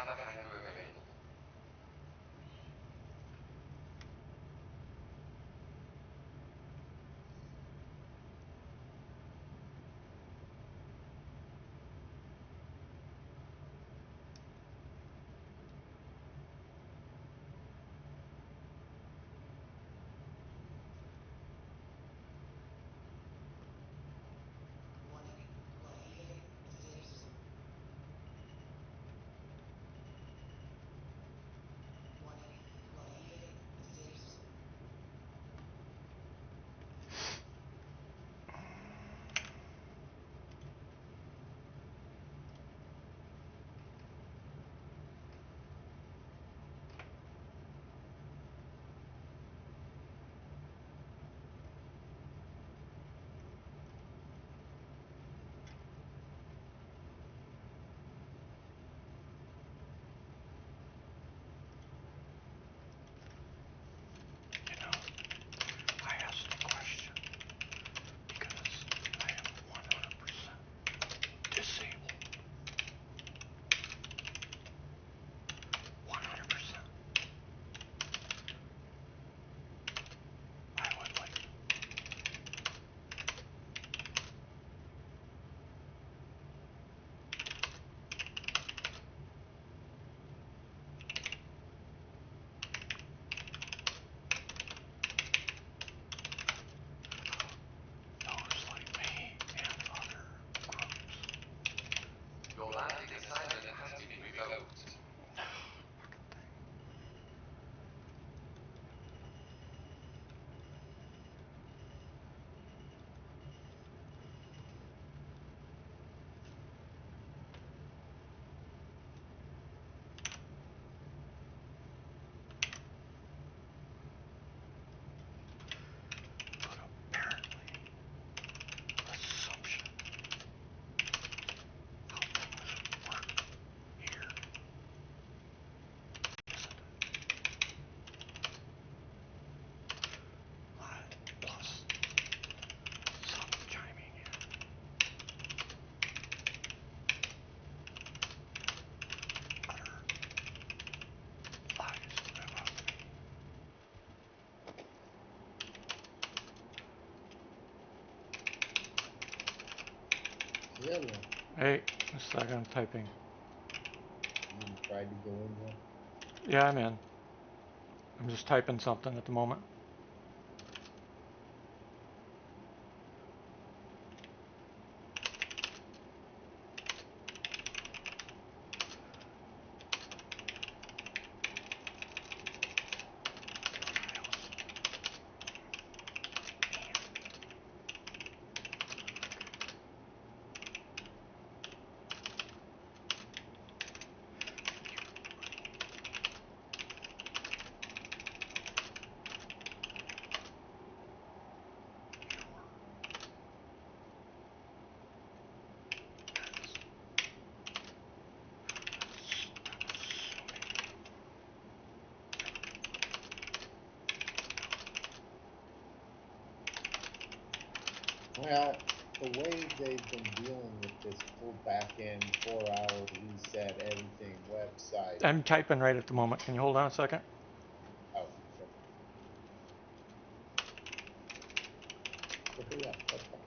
have a hangover ready. Your landing assignment has been revoked. Yeah, Hey, a second, I'm typing. you tried to go in there. Yeah, I'm in. I'm just typing something at the moment. Well, the way they've been dealing with this full back end 4 hour reset everything website. I'm typing right at the moment. Can you hold on a second? Oh, sure. So hurry up. That's fine.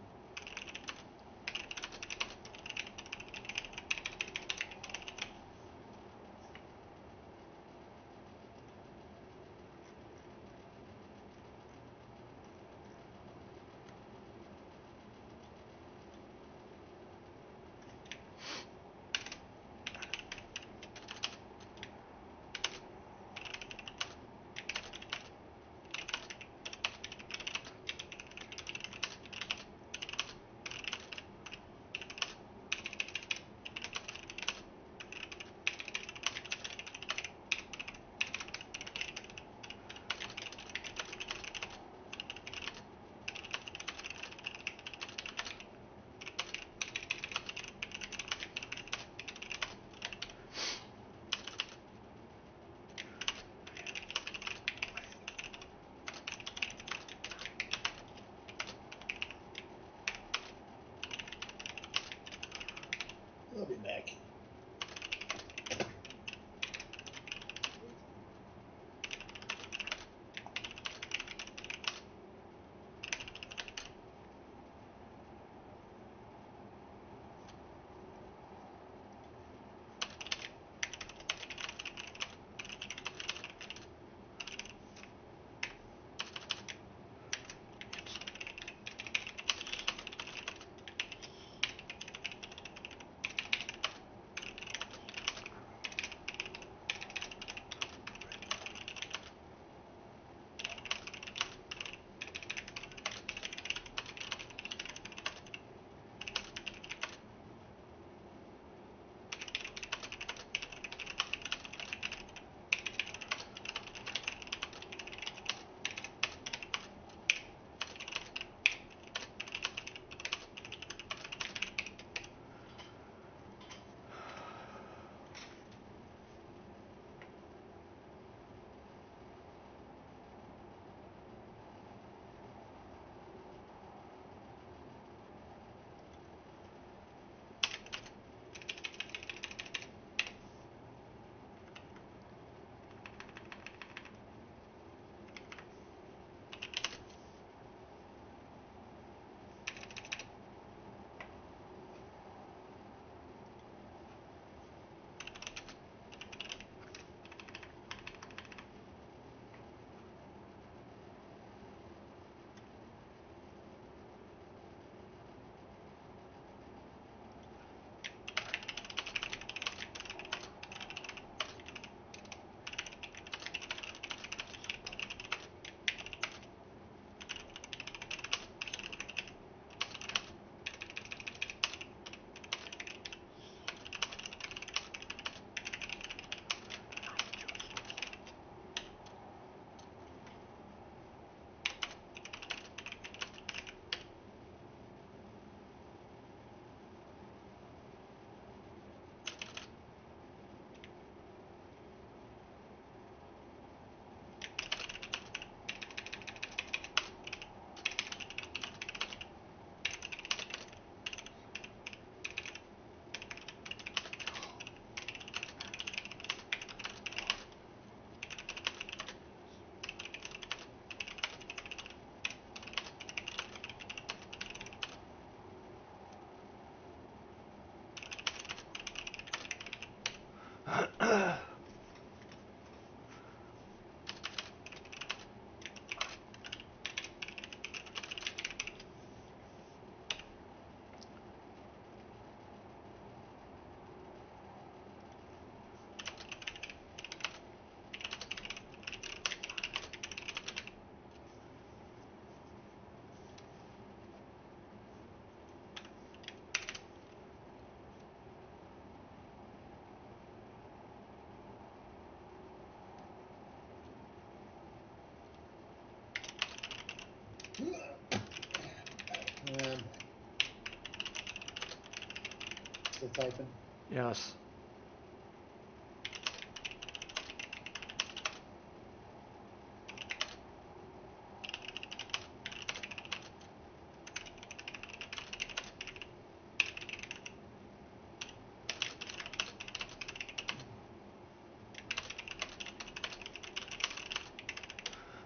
still typing? Yes.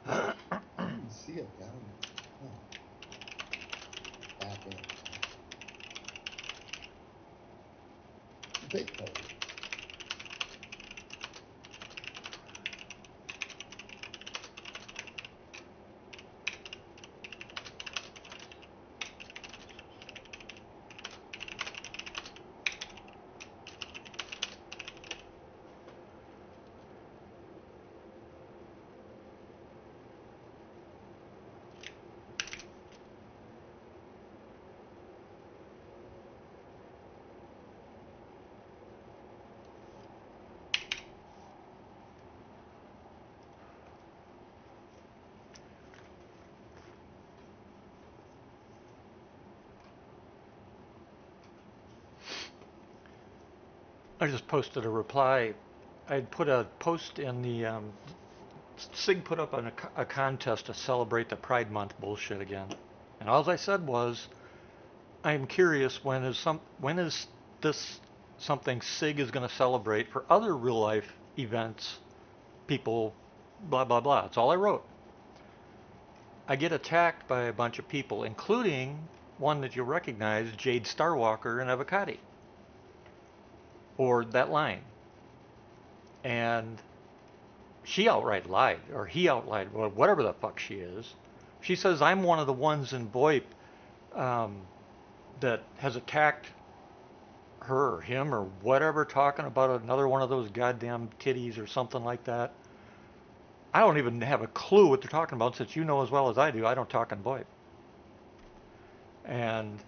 I didn't see it down. Oh. Back in. Big code. I just posted a reply. I'd put a post in the SIG put up a contest to celebrate the Pride Month bullshit again, and all I said was, I'm curious when is this something SIG is going to celebrate for other real life events, people, blah blah blah. That's all I wrote. I get attacked by a bunch of people, including one that you'll recognize, Jade Starwalker and Avocati, or that line, and she outright lied, or he outright, or whatever the fuck she is. She says I'm one of the ones in VoIP that has attacked her or him or whatever, talking about another one of those goddamn titties or something like that. I don't even have a clue what they're talking about, since you know as well as I do, I don't talk in VoIP. And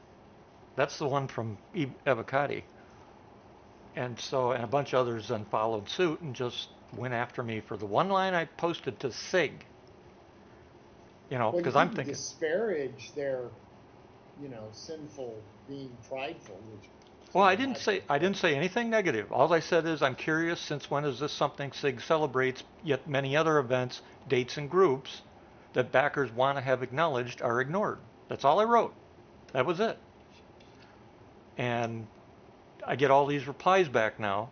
that's the one from Avocati. And so, and a bunch of others then followed suit and just went after me for the one line I posted to SIG. You know, Well, you because I'm didn't thinking, disparage their, sinful being prideful, which. well, I seems didn't say anything negative. All I said is I'm curious, since when is this something SIG celebrates, yet many other events, dates, and groups that backers want to have acknowledged are ignored. That's all I wrote. That was it. And I get all these replies back now.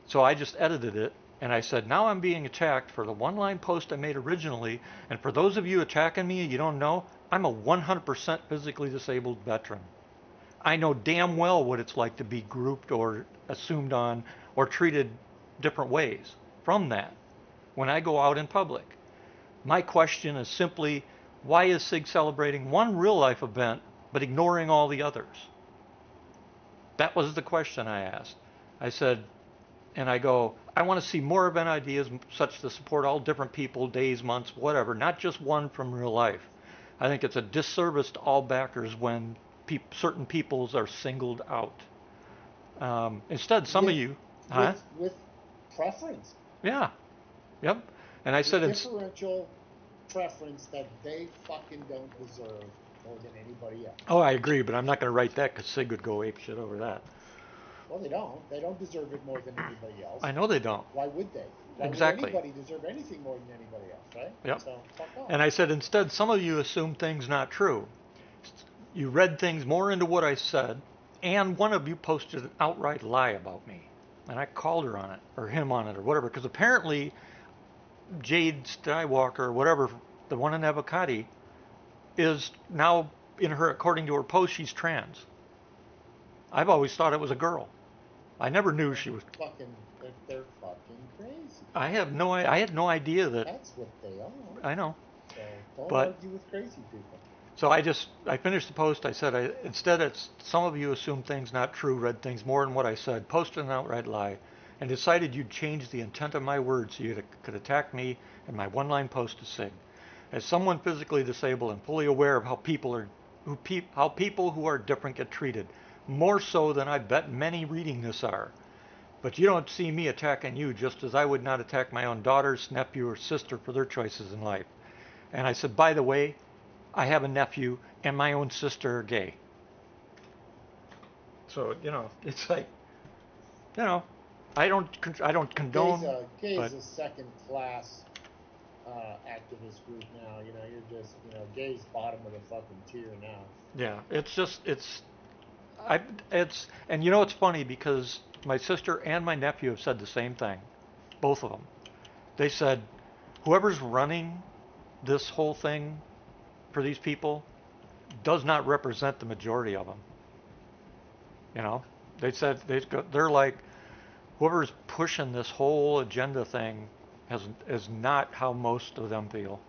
So I just edited it and I said, now I'm being attacked for the one line post I made originally. And for those of you attacking me, you don't know, I'm a 100% physically disabled veteran. I know damn well what it's like to be grouped or assumed on or treated different ways from that when I go out in public. My question is simply, why is SIG celebrating one real life event but ignoring all the others? That was the question I asked. I said, and I go, I want to see more event ideas such to support all different people, days, months, whatever, not just one from real life. I think it's a disservice to all backers when certain peoples are singled out. Instead, some of you, huh? With preference. Yeah, yep. And I said, differential preference that they fucking don't deserve more than anybody else. Oh, I agree, but I'm not going to write that because SIG would go ape shit over that. Well, they don't. They don't deserve it more than anybody else. I know they don't. Why would they? Why exactly. would anybody deserve anything more than anybody else, right? Yep. So, fuck off. And I said, instead, some of you assume things not true. You read things more into what I said, and one of you posted an outright lie about me. And I called her on it, or him on it, or whatever, because apparently Jade Skywalker, or whatever, the one in Avocati, is now, according to her post, she's trans. I've always thought it was a girl. I never knew she was. They're fucking crazy. I had no idea that. That's what they are. I know. So don't argue with crazy people. So I finished the post. I said, instead, it's some of you assume things not true, read things more than what I said, posted an outright lie, and decided you'd change the intent of my words so you could attack me in my one-line post to SIG. As someone physically disabled and fully aware of how people who are different get treated, more so than I bet many reading this are. But you don't see me attacking you, just as I would not attack my own daughter's nephew, or sister for their choices in life. And I said, by the way, I have a nephew and my own sister are gay. So, it's like, you know, I don't condone, Gay's but a second class activist group now. You're just, Gay's bottom of the fucking tier now. yeah, I, and it's funny because my sister and my nephew have said the same thing, both of them. They said, whoever's running this whole thing for these people does not represent the majority of them. They said they're like, whoever's pushing this whole agenda thing is not how most of them feel.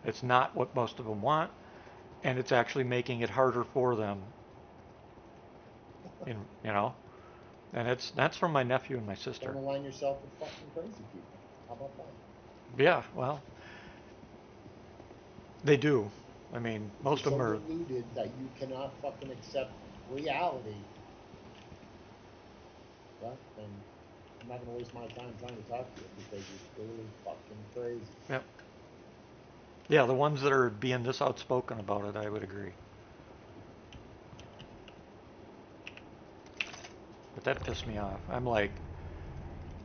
It's not what most of them want, and it's actually making it harder for them. In, you know, and that's from my nephew and my sister. Don't align yourself with fucking crazy people. How about that? Yeah, well, they do. I mean, most of them are. So deluded that you cannot fucking accept reality. Well, then I'm not gonna waste my time trying to talk to you because you're clearly fucking crazy. Yep. Yeah, the ones that are being this outspoken about it, I would agree. But that pissed me off. I'm like,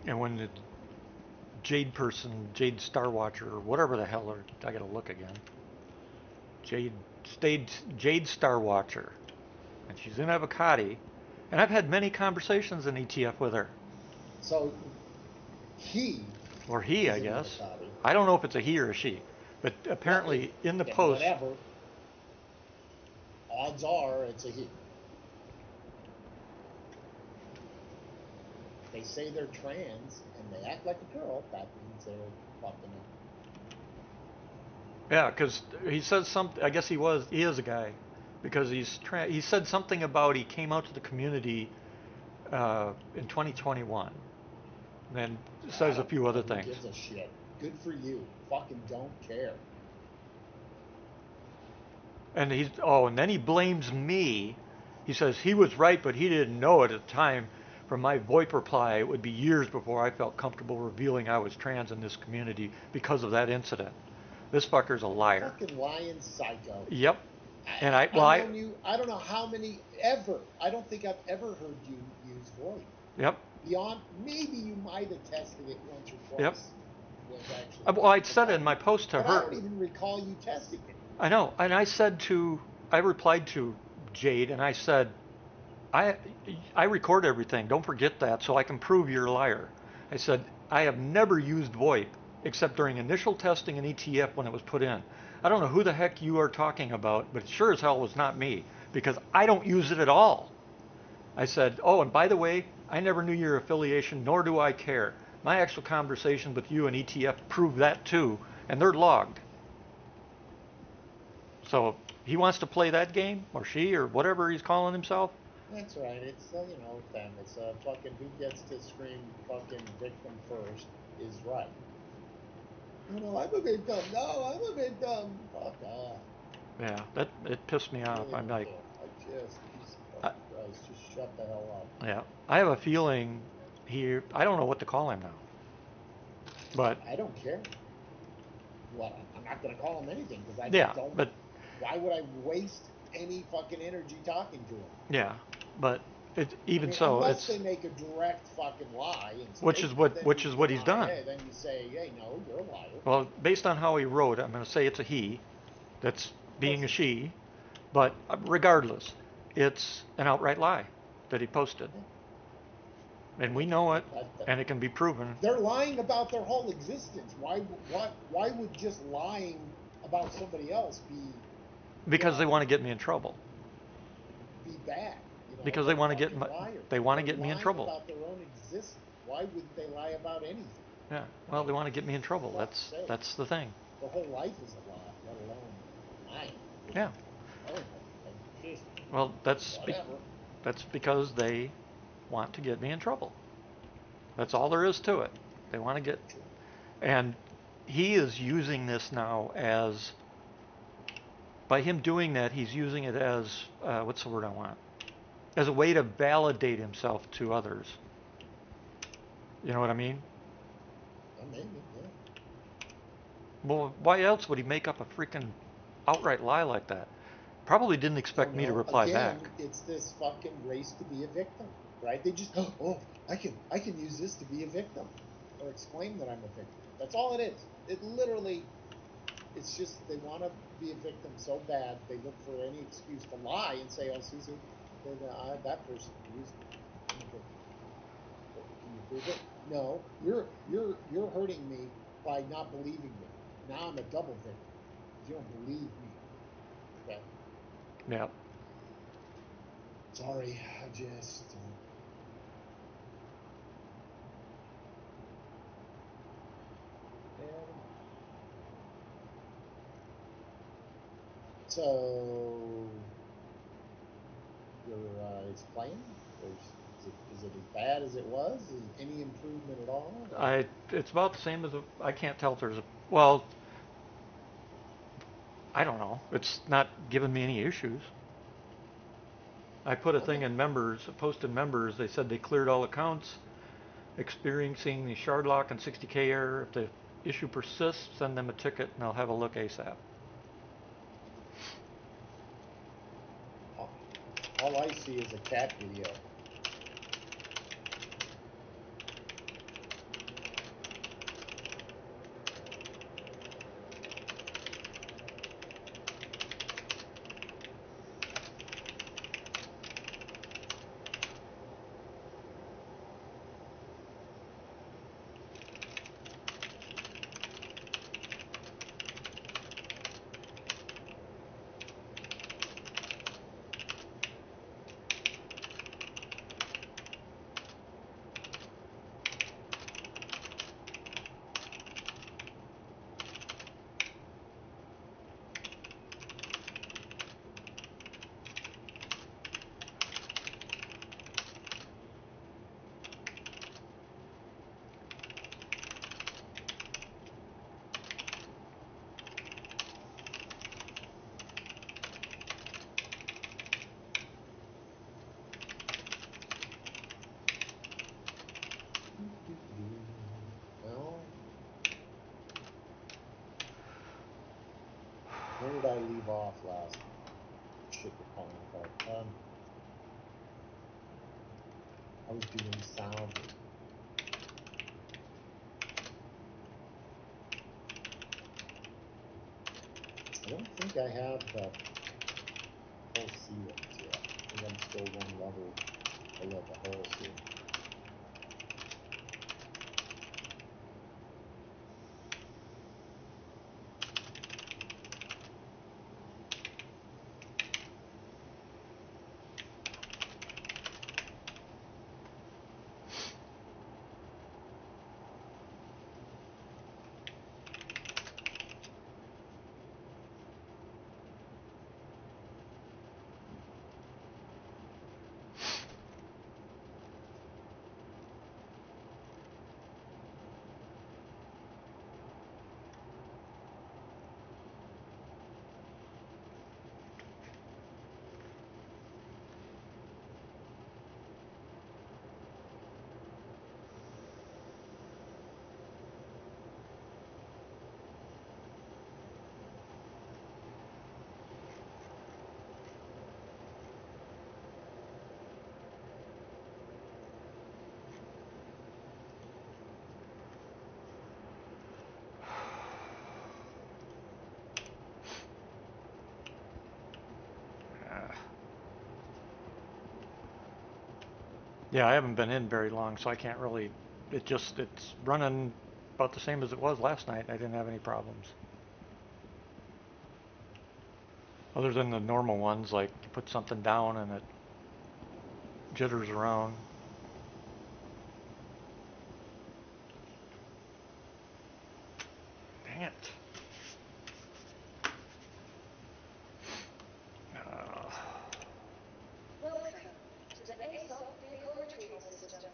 and when the Jade Starwatcher, or whatever the hell, I gotta look again. Jade Starwatcher, and she's in Avocati, and I've had many conversations in ETF with her. So he, or he, I guess. I don't know if it's a he or a she, but apparently in the post. Whatever. Odds are it's a he. They say they're trans and they act like a girl. That means they're fucking up. Yeah, because he says something. I guess he is a guy, because he said something about he came out to the community in 2021, and then says a few other things. Who gives a shit? Good for you. Fucking don't care. And and then he blames me. He says he was right, but he didn't know it at the time. From my VoIP reply, it would be years before I felt comfortable revealing I was trans in this community because of that incident. This fucker's a liar. Fucking lying psycho. Yep. And I don't know how many ever. I don't think I've ever heard you use VoIP. Yep. Beyond, maybe you might have tested it once or twice. Yep. Well, I said it in my post to her. I don't even recall you testing it. I know, and I replied to Jade, and I said, I record everything. Don't forget that, so I can prove you're a liar. I said, I have never used VoIP except during initial testing in ETF when it was put in. I don't know who the heck you are talking about, but it sure as hell was not me, because I don't use it at all. I said, oh, and by the way, I never knew your affiliation, nor do I care. My actual conversation with you and ETF prove that too, and they're logged. So he wants to play that game, or she, or whatever he's calling himself. That's right. It's them. It's fucking who gets to scream fucking victim first is right. I'm a victim. No, I'm a victim. Fuck off. Yeah, it pissed me off. I'm like, Christ, just shut the hell up. Yeah, I have a feeling I don't know what to call him now. But I don't care. Well, I'm not gonna call him anything because I don't. But why would I waste any fucking energy talking to him? Yeah, but unless they make a direct fucking lie, which is what he's done. Then you say, hey, no, you're a liar. Well, based on how he wrote, I'm going to say it's a he, that's being a she, but regardless, it's an outright lie that he posted, and we know it, and it can be proven. They're lying about their whole existence. Why would just lying about somebody else be? Because they want to get me in trouble. Be bad. Because they want to get me in trouble. About their own existence. Why would they lie about anything? Yeah. Well, they want to get me in trouble. That's the thing. The whole life is a lie, let alone lying. Yeah. Well, that's because they want to get me in trouble. That's all there is to it. They want to get, and he is using this now as. By him doing that, he's using it as, what's the word I want? As a way to validate himself to others. You know what I mean? Maybe, yeah. Well, why else would he make up a freaking outright lie like that? Probably didn't expect me to reply again, back. it's this fucking race to be a victim, right? They just, oh, I can use this to be a victim, or exclaim that I'm a victim. That's all it is. It literally, it's just they want to be a victim so bad they look for any excuse to lie and say, oh, see, that person used me. I'm a victim. Well, can you prove it? No, you're hurting me by not believing me. Now I'm a double victim because you don't believe me. Okay. Yeah. Sorry, I just. Never mind. So it's playing. Is it as bad as it was? Is any improvement at all? Or? It's about the same as I can't tell if there's a, well, I don't know. It's not giving me any issues. I put a thing Okay. in members, posted members. They said they cleared all accounts, experiencing the shard lock and 60K error. If the issue persists, send them a ticket and I'll have a look ASAP. All I see is a cat video. Well, where did I leave off last? Shit, you're falling apart. I was doing sound. I don't think I have the whole ceilings yet. I think I'm still one level below the whole ceiling. Yeah, I haven't been in very long, so I can't really. It's running about the same as it was last night. I didn't have any problems. Other than the normal ones, like you put something down and it jitters around. Dang it. Uh, Welcome to the ASOP Vehicle Retrieval System.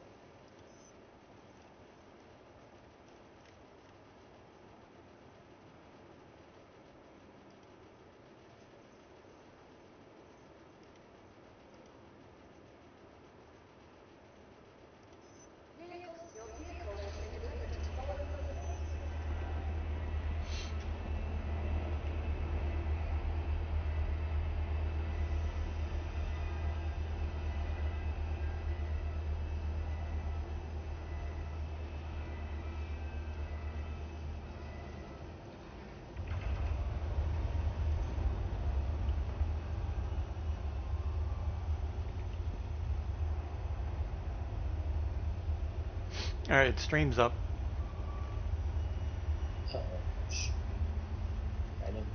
All right, stream's up. Uh-oh. Shh. I didn't.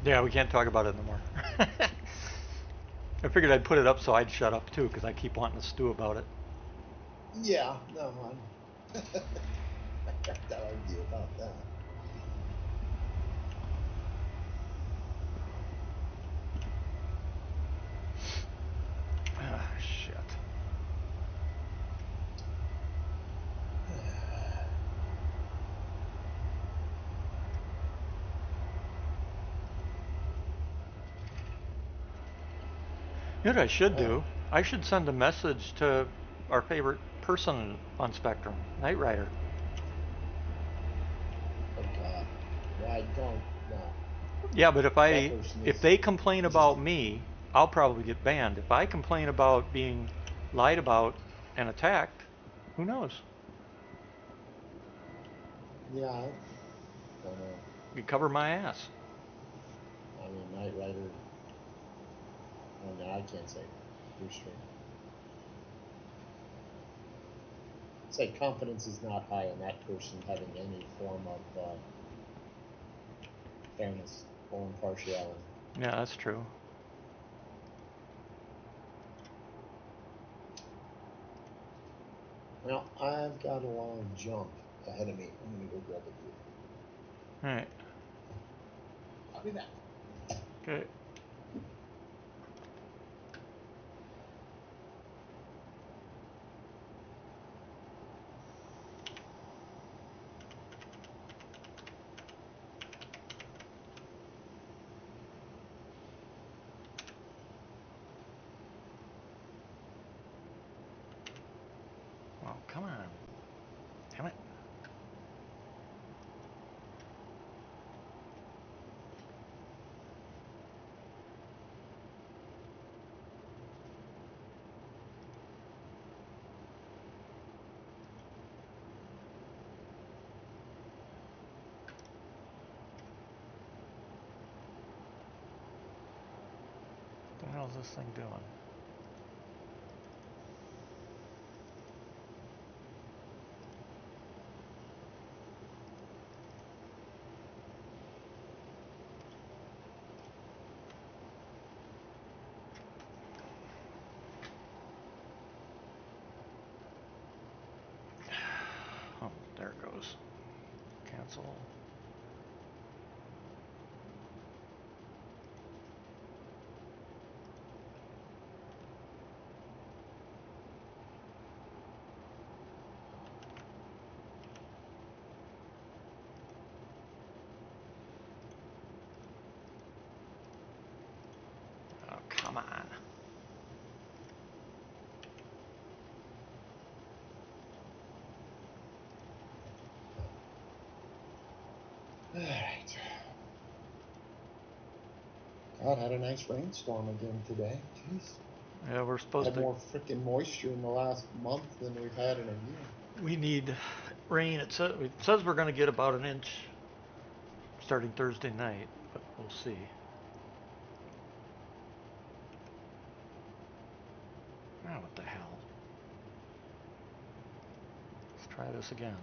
Yeah, we can't talk about it no more. I figured I'd put it up so I'd shut up too, because I keep wanting to stew about it. Yeah, no, I'm. I got to argue about that. Ah, shit. You know what I should do? I should send a message to our favorite person on Spectrum, Knight Rider. Oh God. Why don't no? Yeah, but That person if is they complain just about me, I'll probably get banned. If I complain about being lied about and attacked, who knows? yeah. I don't know. You cover my ass. I mean, Knight Rider. Oh no, I can't say your stream. Say confidence is not high in that person having any form of fairness or impartiality. Yeah, that's true. Well, I've got a long jump ahead of me. I'm gonna go grab a beer. All right. I'll be back. Okay. Well, come on. Damn it. What the hell is this thing doing? Oh, there it goes. Cancel. Oh, come on. All right. God, had a nice rainstorm again today. Jeez. Yeah, we're supposed Had to. more freaking moisture in the last month than we've had in a year. We need rain. It says we're going to get about an inch starting Thursday night, but we'll see. Oh, what the hell? Let's try this again.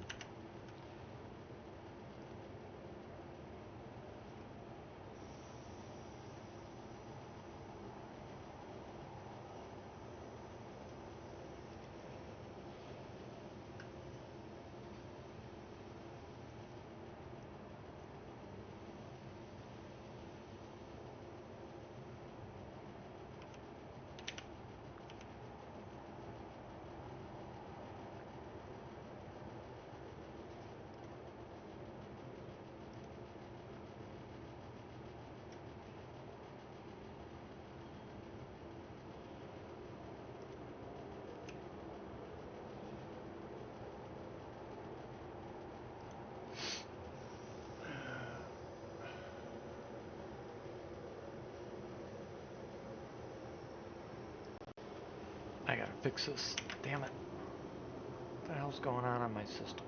I gotta fix this. Damn it. What the hell's going on my system?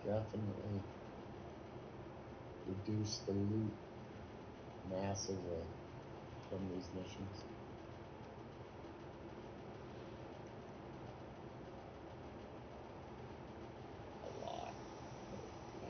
definitely reduce the loot massively from these missions. A lot. Yeah.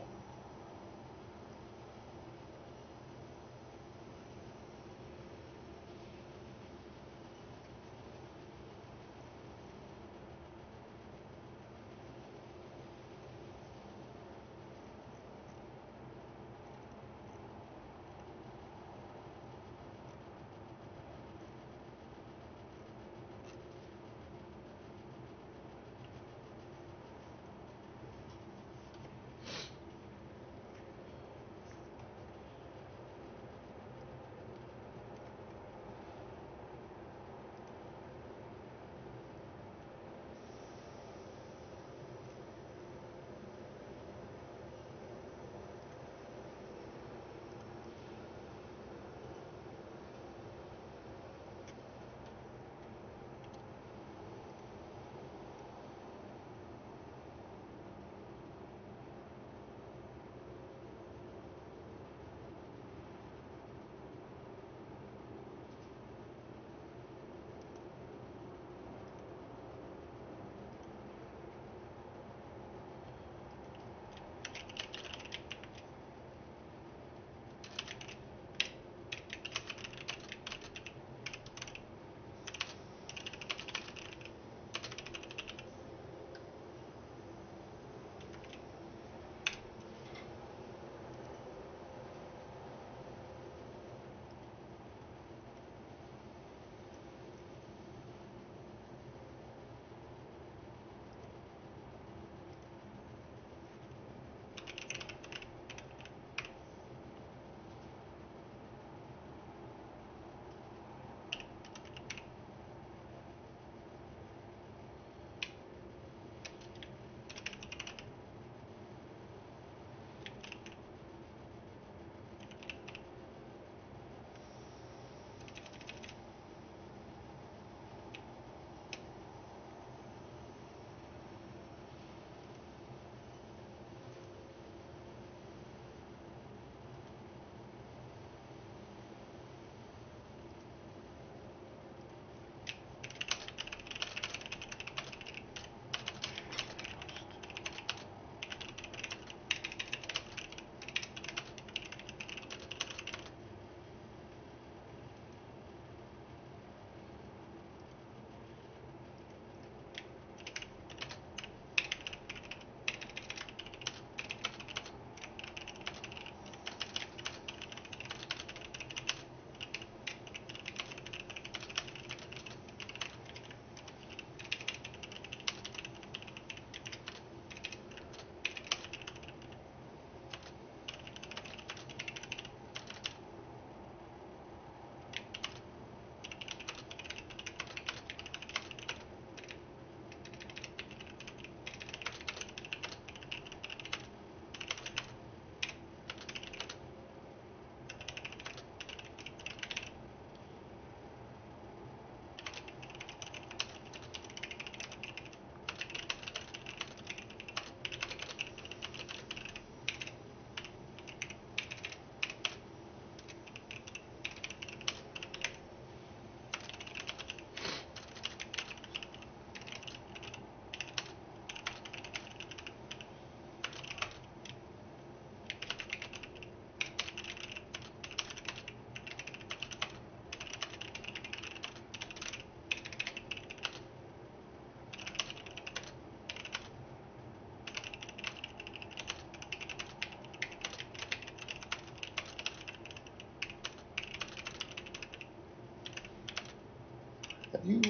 Have you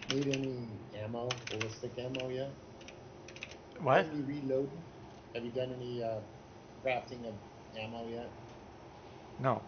made any ammo, ballistic ammo yet? What? Done any reloading? Have you done any crafting of ammo yet? No.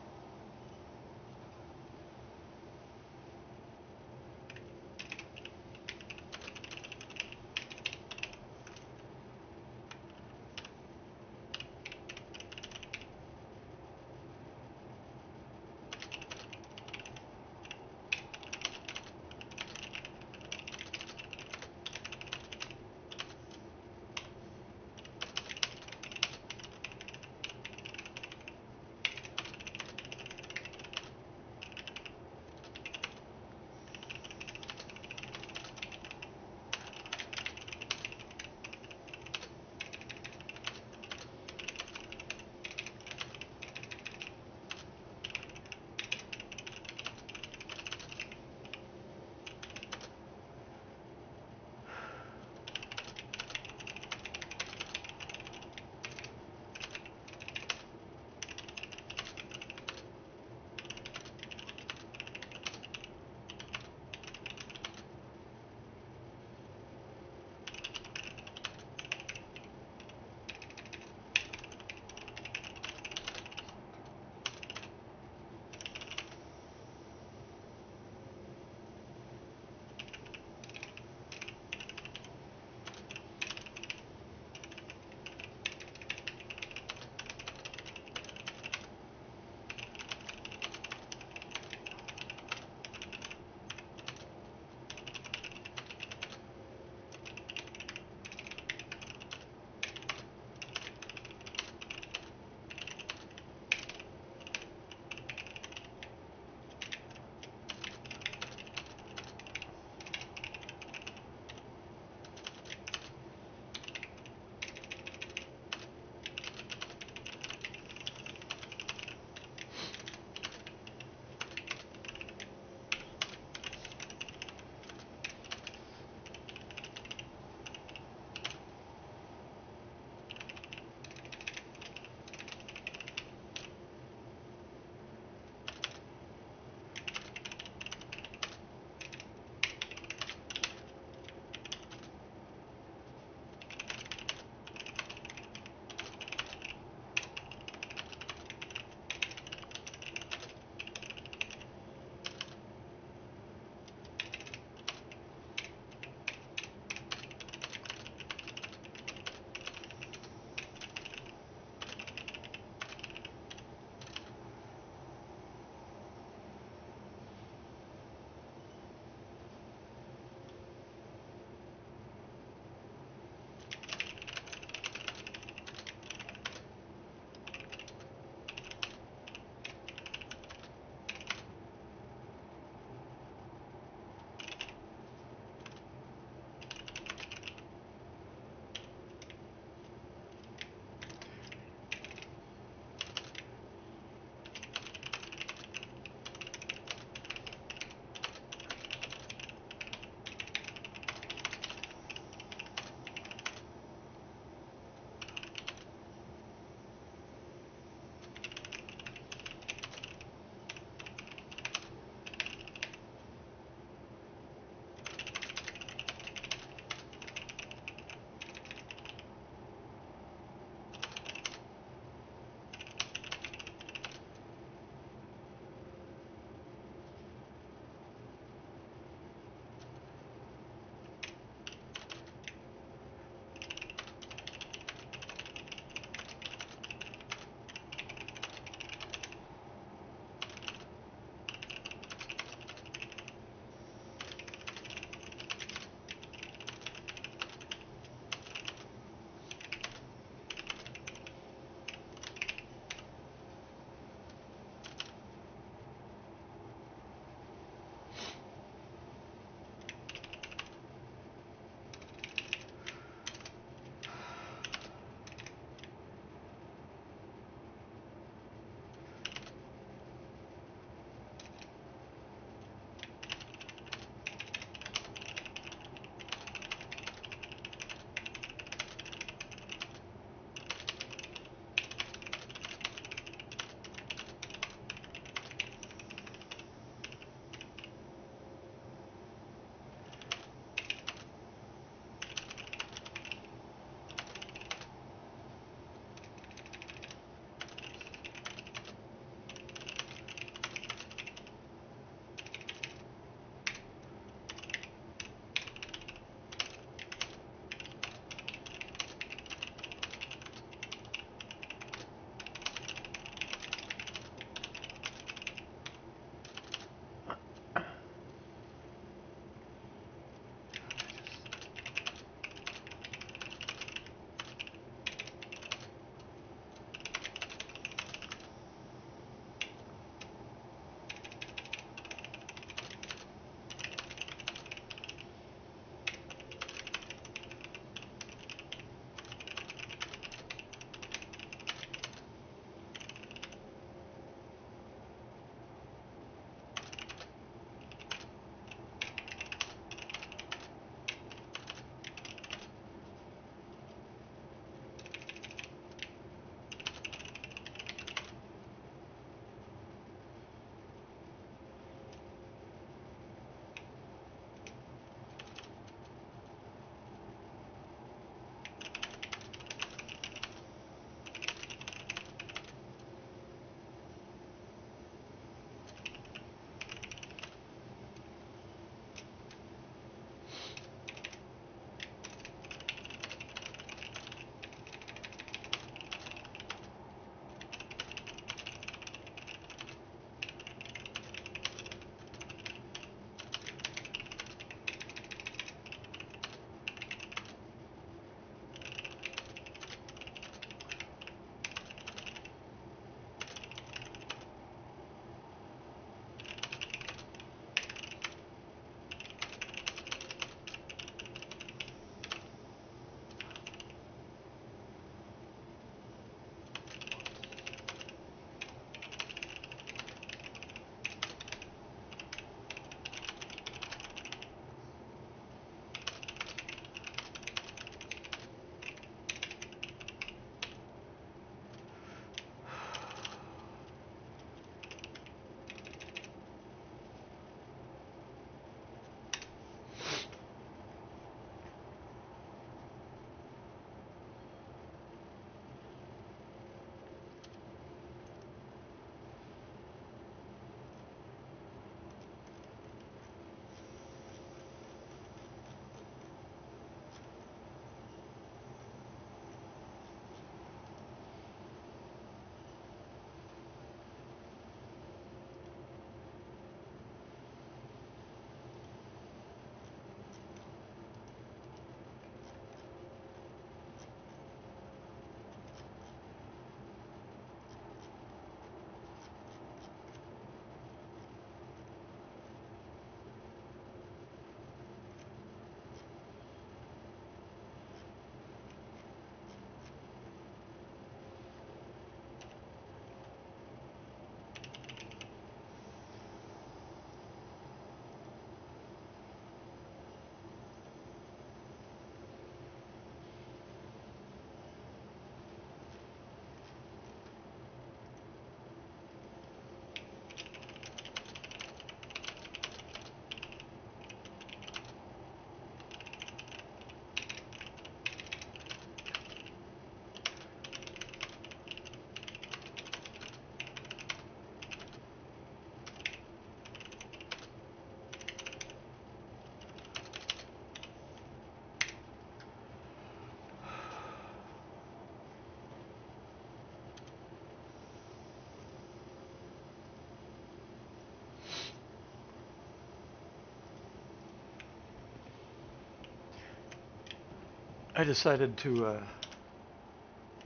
I decided to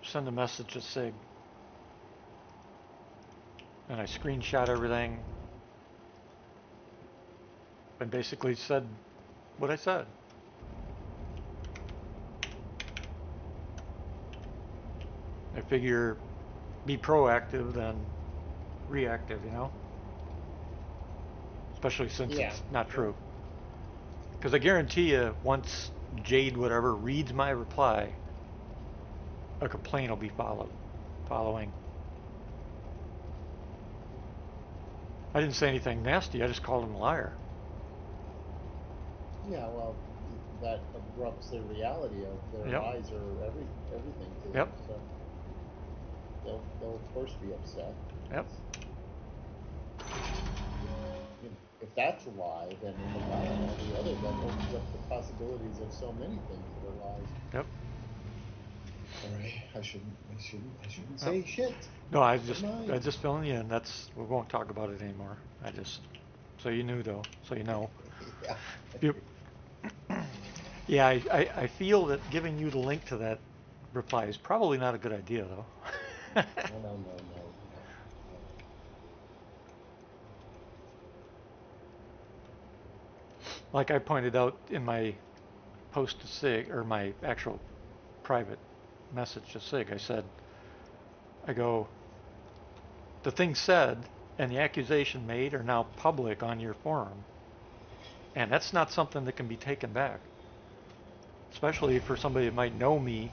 send a message to Sig, and I screenshot everything, and basically said what I said. I figure be proactive than reactive, you know? Especially since Yeah. it's not true. Because I guarantee you, once Jade whatever reads my reply, a complaint will be following. I didn't say anything nasty, I just called him a liar. Yeah, well, that abrupts the reality of their Yep. lies or everything to them. Yep. So they'll of course be upset. Yep. You know, if that's a lie, then the other that opens up the possibilities of so many things that are lies. Yep. All right, I shouldn't say shit. No, I Never just filling you in. We won't talk about it anymore. So you knew though, so you know. Yeah. Yep. Yeah, I feel that giving you the link to that reply is probably not a good idea though. No. Like I pointed out in my post to Sig, or my actual private message to Sig, I go, the thing said and the accusation made are now public on your forum. And that's not something that can be taken back. Especially for somebody that might know me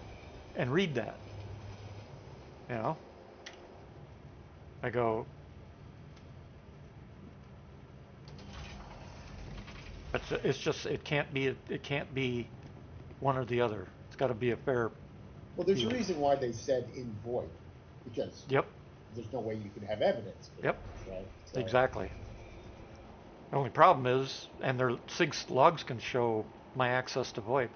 and read that. You know? I go, it can't be one or the other. It's got to be a fair. Well, there's deal. a reason why they said in void, because Yep. there's no way you can have evidence for Yep. this, right? So, Exactly. The only problem is, and their SIG logs can show my access to VoIP.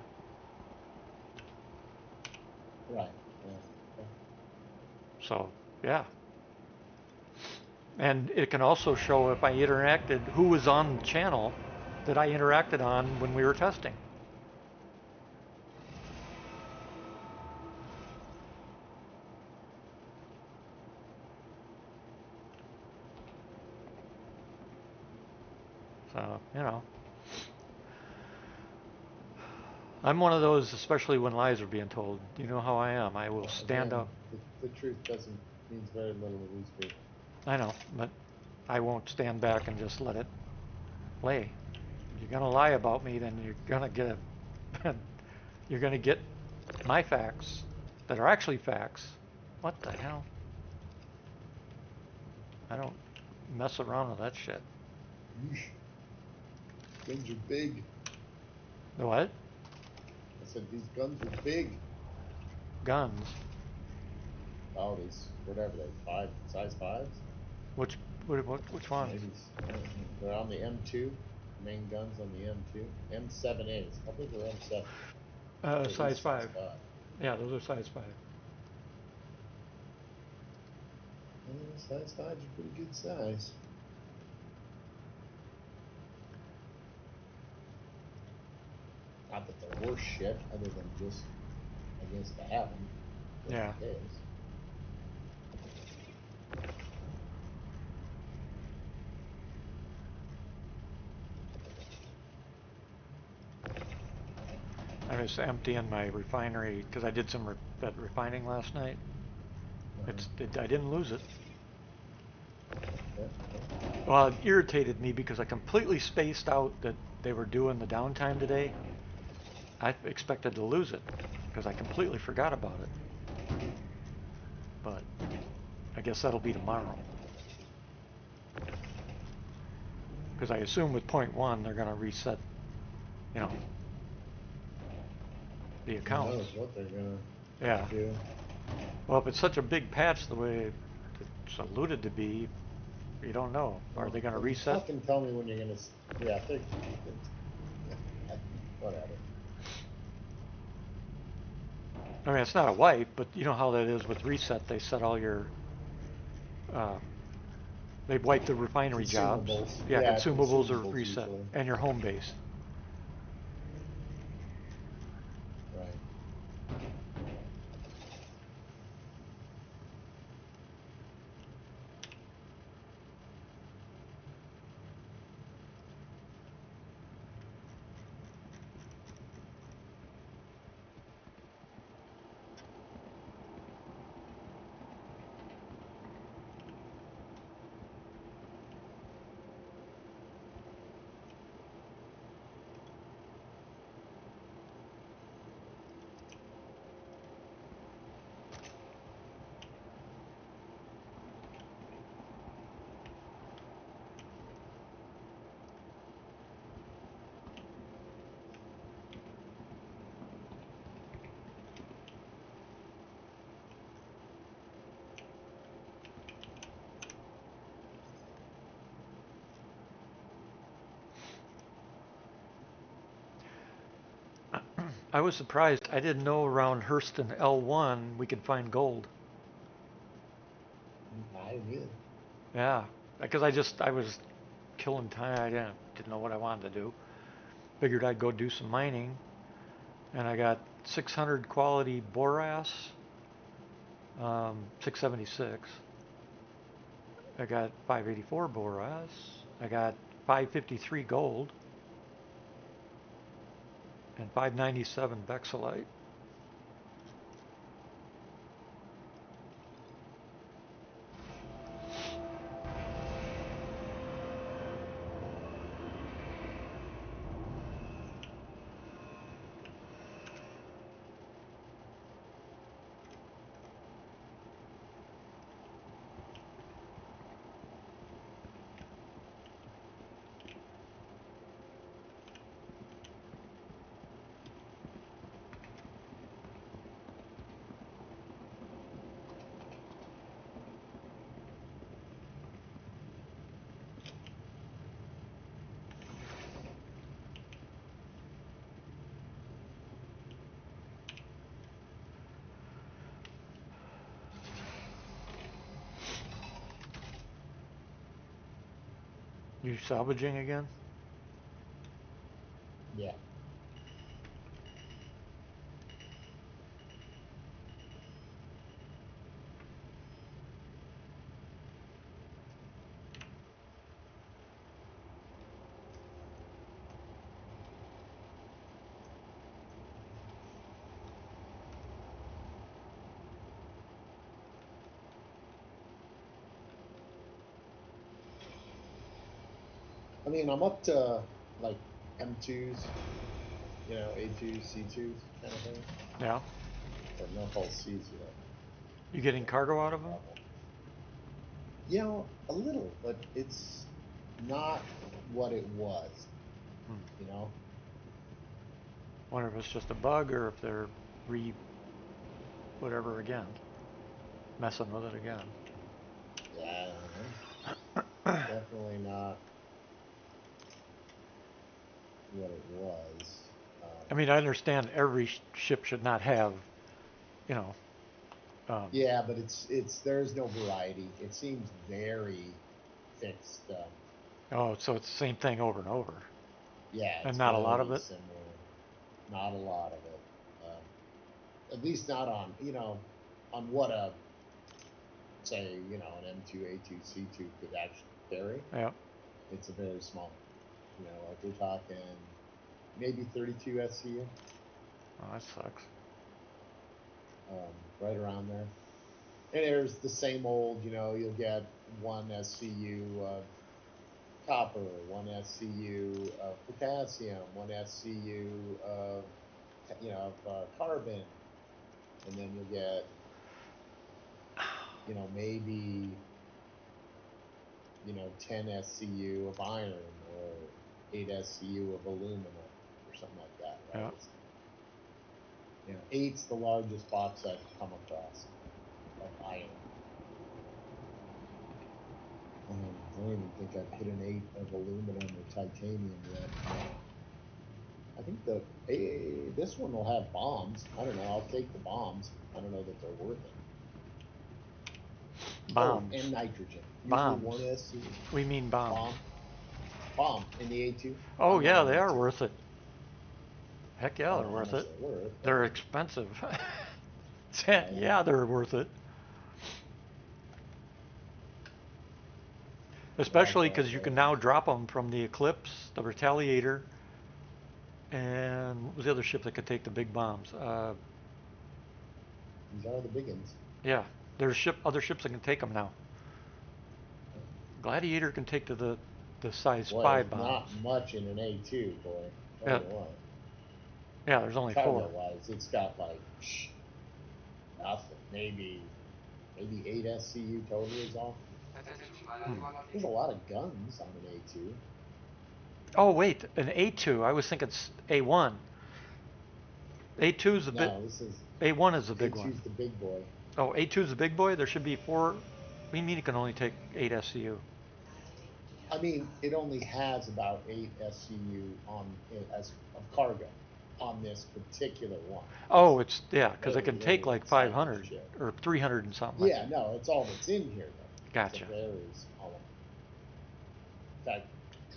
right. Yeah. So, yeah. And it can also show if I interacted, who was on the channel that I interacted on when we were testing. So, you know. I'm one of those, especially when lies are being told. You know how I am. I will stand Again, up. The truth means very little to these people. I know, but I won't stand back and just let it lay. If you're gonna lie about me, then you're gonna get my facts that are actually facts. What the hell? I don't mess around with that shit. Guns are big. The what? I said these guns are big. Guns. Oh, these whatever they size fives. Which which ones? Maybe they're on the M2. Main guns on the M2. M7As. How big are M7? Size 5. Yeah, those are size 5. Size 5's a pretty good size. Not that they're worse shit, other than just, I guess, to have them. Yeah. I was emptying my refinery because I did some that refining last night. I didn't lose it. Well, it irritated me because I completely spaced out that they were doing the downtime today. I expected to lose it because I completely forgot about it. But I guess that'll be tomorrow. Because I assume with 0.1 they're going to reset, you know, the accounts. Who knows what they're gonna Yeah. do. Well, if it's such a big patch the way it's alluded to be, you don't know. Are they going to reset? Fucking tell me when you're gonna. Yeah, whatever. I mean, it's not a wipe, but you know how that is with reset. They set all your, they wipe the refinery jobs. Consumables. Yeah, Yeah, consumables are consumables reset, usually. and your home base. Right. I was surprised. I didn't know around Hurston L1 we could find gold. I didn't either. Yeah, because I was killing time. I didn't know what I wanted to do. Figured I'd go do some mining, and I got 600 quality boras, 676. I got 584 boras. I got 553 gold and 597 vexillite. You salvaging again? Yeah. I mean, I'm up to like M2s, A2s, C2s kind of thing. Yeah. Or no whole C's yet. You getting cargo out of them? A little, but it's not what it was. Hmm. You know? Wonder if it's just a bug or if they're whatever again, messing with it again. Yeah, I don't know. Definitely not what it was. I mean, I understand every ship should not have, you know. Yeah, but there's no variety. It seems very fixed. Oh, so it's the same thing over and over. Yeah, And it's not a lot of very it. similar. Not a lot of it. At least not on what say, an M2, A2, C2 could actually carry. Yeah. It's a very small. Like we're talking maybe 32 SCU. Oh, that sucks. Right around there. And there's the same old, you'll get one SCU of copper, one SCU of potassium, one SCU of, carbon, and then you'll get, maybe, 10 SCU of iron or 8 SCU of aluminum or something like that, right? Yeah. Eight's the largest box I've come across of iron. I don't even think I've hit an 8 of aluminum or titanium yet. I think this one will have bombs. I don't know. I'll take the bombs. I don't know that they're worth it. Bombs. Oh, and nitrogen. Usually Bombs. one SC. We mean bombs. Bomb in the A2. Oh yeah, they are worth it. Heck yeah, they're worth it. They're expensive. Yeah, they're worth it. Especially because you can now drop them from the Eclipse, the Retaliator, and what was the other ship that could take the big bombs? These are the big ones. Yeah, there's other ships that can take them now. Gladiator can take to the size 5 bombs. Not much in an A2, boy. Yeah. Yeah, there's only 4. Cargo-wise, it's got like nothing. Maybe 8 SCU total is all. There's a lot of guns on an A2. Oh wait, an A2. I was thinking it's A1. A2 is the big. No, this is A1 is the big one. A2's the big boy. Oh, A2 is the big boy. There should be 4. We mean it can only take 8 SCU. I mean, it only has about 8 SCU on it as of cargo. on this particular one. Oh, it's, yeah, because it Very can take little like inside of 500 the chip. or 300 and something. Yeah, no, it's all that's in here though. Gotcha. It's a very small amount. In fact,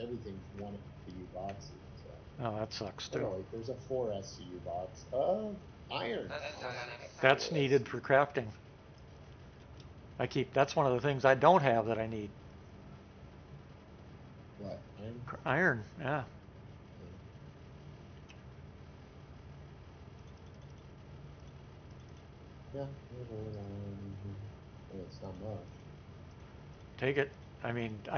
everything's one SCU boxes. So. Oh, that sucks too. Oh, wait, there's a 4 SCU box. Iron. That's 4 needed SCU. for crafting. That's one of the things I don't have that I need. What? Iron? Iron, yeah. Yeah, there's a little iron in here. Well, it's not much. Take it. I mean, Yeah,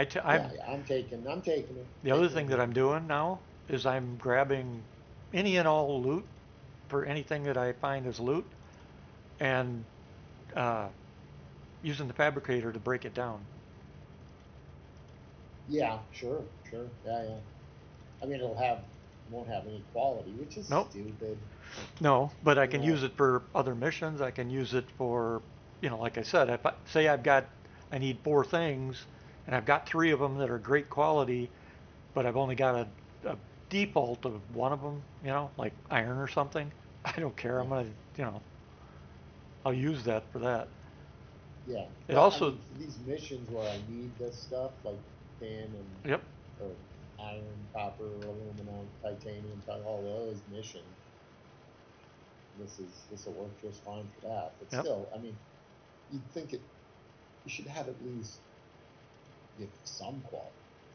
I'm taking it. the other thing that I'm doing now is I'm grabbing any and all loot for anything that I find as loot and using the fabricator to break it down. Yeah, sure. Yeah. I mean, won't have any quality, which is Nope. stupid. No, but I You can know. use it for other missions. I can use it for, like I said, if I say I need 4 things, and I've got 3 of them that are great quality, but I've only got a default of one of them, like iron or something. I don't care. I'm gonna, I'll use that for that. Yeah. It Well, also, I mean, for these missions where I need this stuff, like tin and yep, or iron, copper, aluminum, titanium, all those missions, this will work just fine for that. But yep. still, I mean, you'd think you should have at least some quality.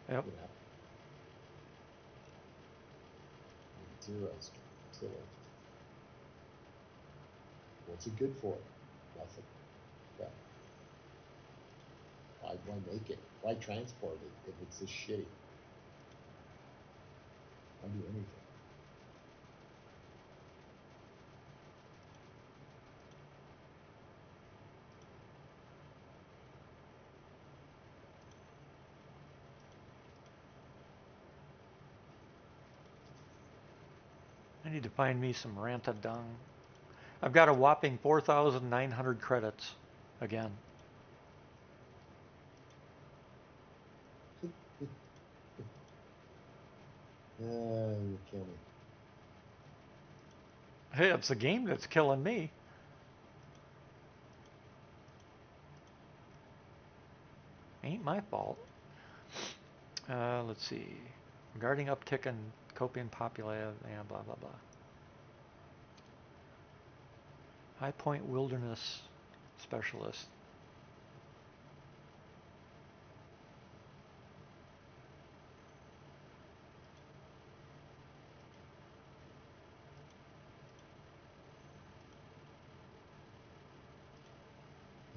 Yep. Zero's silly. What's it good for? Nothing. Yeah. Why make it? Why transport it if it's this shitty? Why do anything? I need to find me some Ranta dung. I've got a whopping 4,900 credits again. You kill me. Hey, it's the game that's killing me. Ain't my fault. Let's see. Regarding uptick in copium populae and blah blah blah. High Point Wilderness Specialist.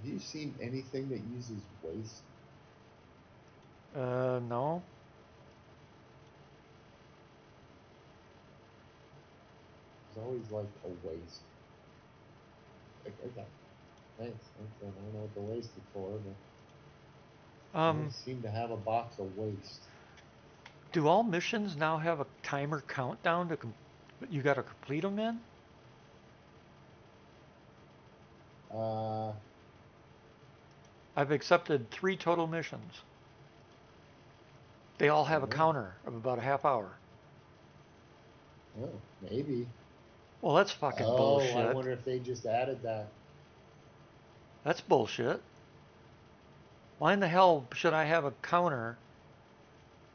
Have you seen anything that uses waste? No. There's always like a waste. Like, okay, thanks. I don't know what the waste is for, but I always seem to have a box of waste. Do all missions now have a timer countdown to you got to complete them in? I've accepted 3 total missions. They all have a counter of about a half hour. Oh, maybe. Well, that's fucking bullshit. I wonder if they just added that. That's bullshit. Why in the hell should I have a counter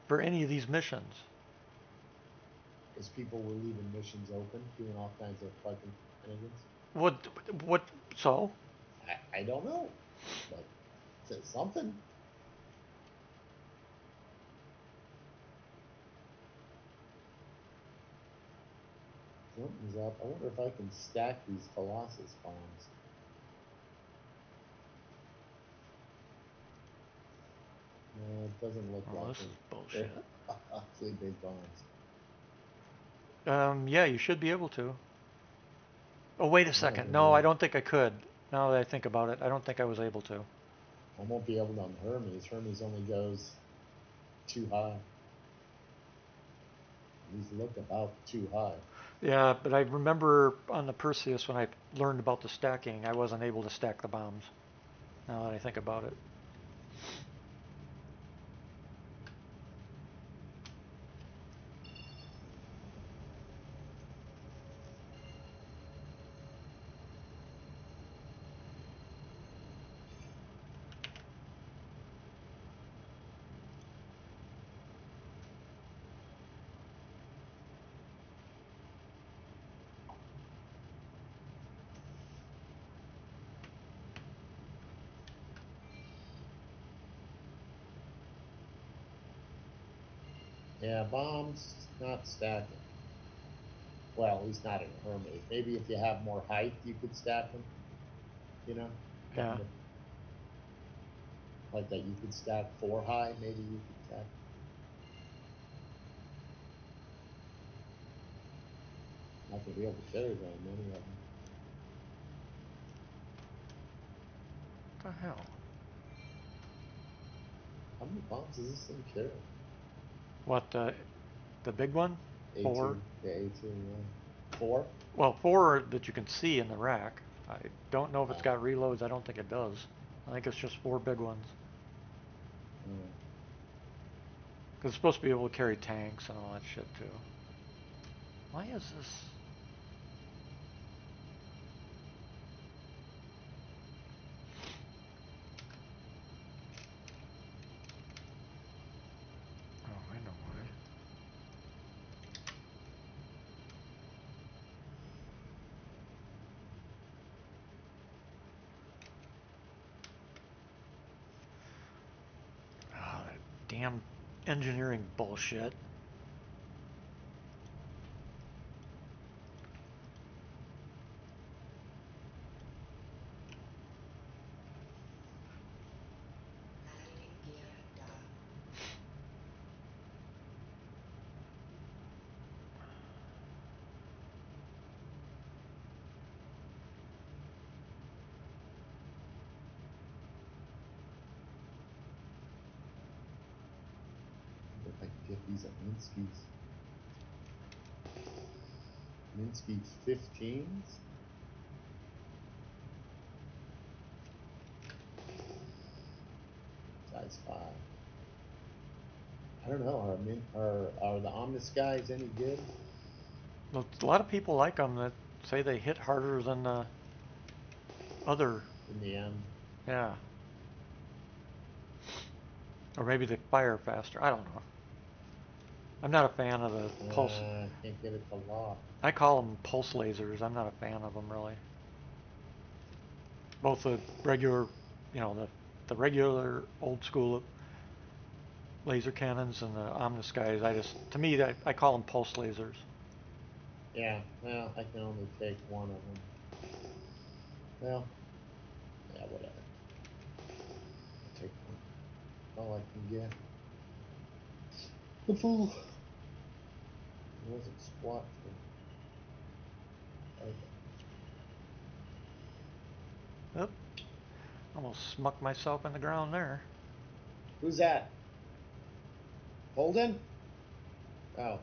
for any of these missions? Because people were leaving missions open, doing all kinds of fucking shenanigans. What, so? I don't know. But it's something. Something's up. I wonder if I can stack these Colossus bombs. No, it doesn't look like This is bullshit. Awfully big bombs. Yeah, you should be able to. Oh, wait a second. No, I don't think I could. Now that I think about it, I don't think I was able to. I won't be able to on Hermes. Hermes only goes too high. These look about too high. Yeah, but I remember on the Perseus when I learned about the stacking, I wasn't able to stack the bombs. Now that I think about it. Yeah, bombs not stacking. Well, he's not in a Hermes. Maybe if you have more height, you could stack him. You know, Yeah. like that. You could stack 4 high. Maybe you could stack. Not gonna be able to carry very many of them. What the hell? How many bombs does this thing carry? What, the big one? A2. 4? The A2, yeah. 4? Well, 4 that you can see in the rack. I don't know if it's Ah. got reloads. I don't think it does. I think it's just 4 big ones. Mm. Because it's supposed to be able to carry tanks and all that shit too. Why is this? Oh, I know why. Oh, that damn engineering bullshit. Landing gear done. If I can get these at Minsky's. Minsky's 15s. Size 5. I don't know. Are the Omnis guys any good? Well, a lot of people like them that say they hit harder than the other. In the end, Yeah. Or maybe they fire faster. I don't know. I'm not a fan of the pulse. can't get it to lock. I call them pulse lasers. I'm not a fan of them really. Both the regular, the regular old school laser cannons and the Omnis guys. To me, I call them pulse lasers. Yeah, well, I can only take one of them. Well, yeah, whatever. I'll take one. All I can get. The fool. It wasn't squat for. Okay. Oop. Almost smucked myself in the ground there. Who's that? Holden? Oh.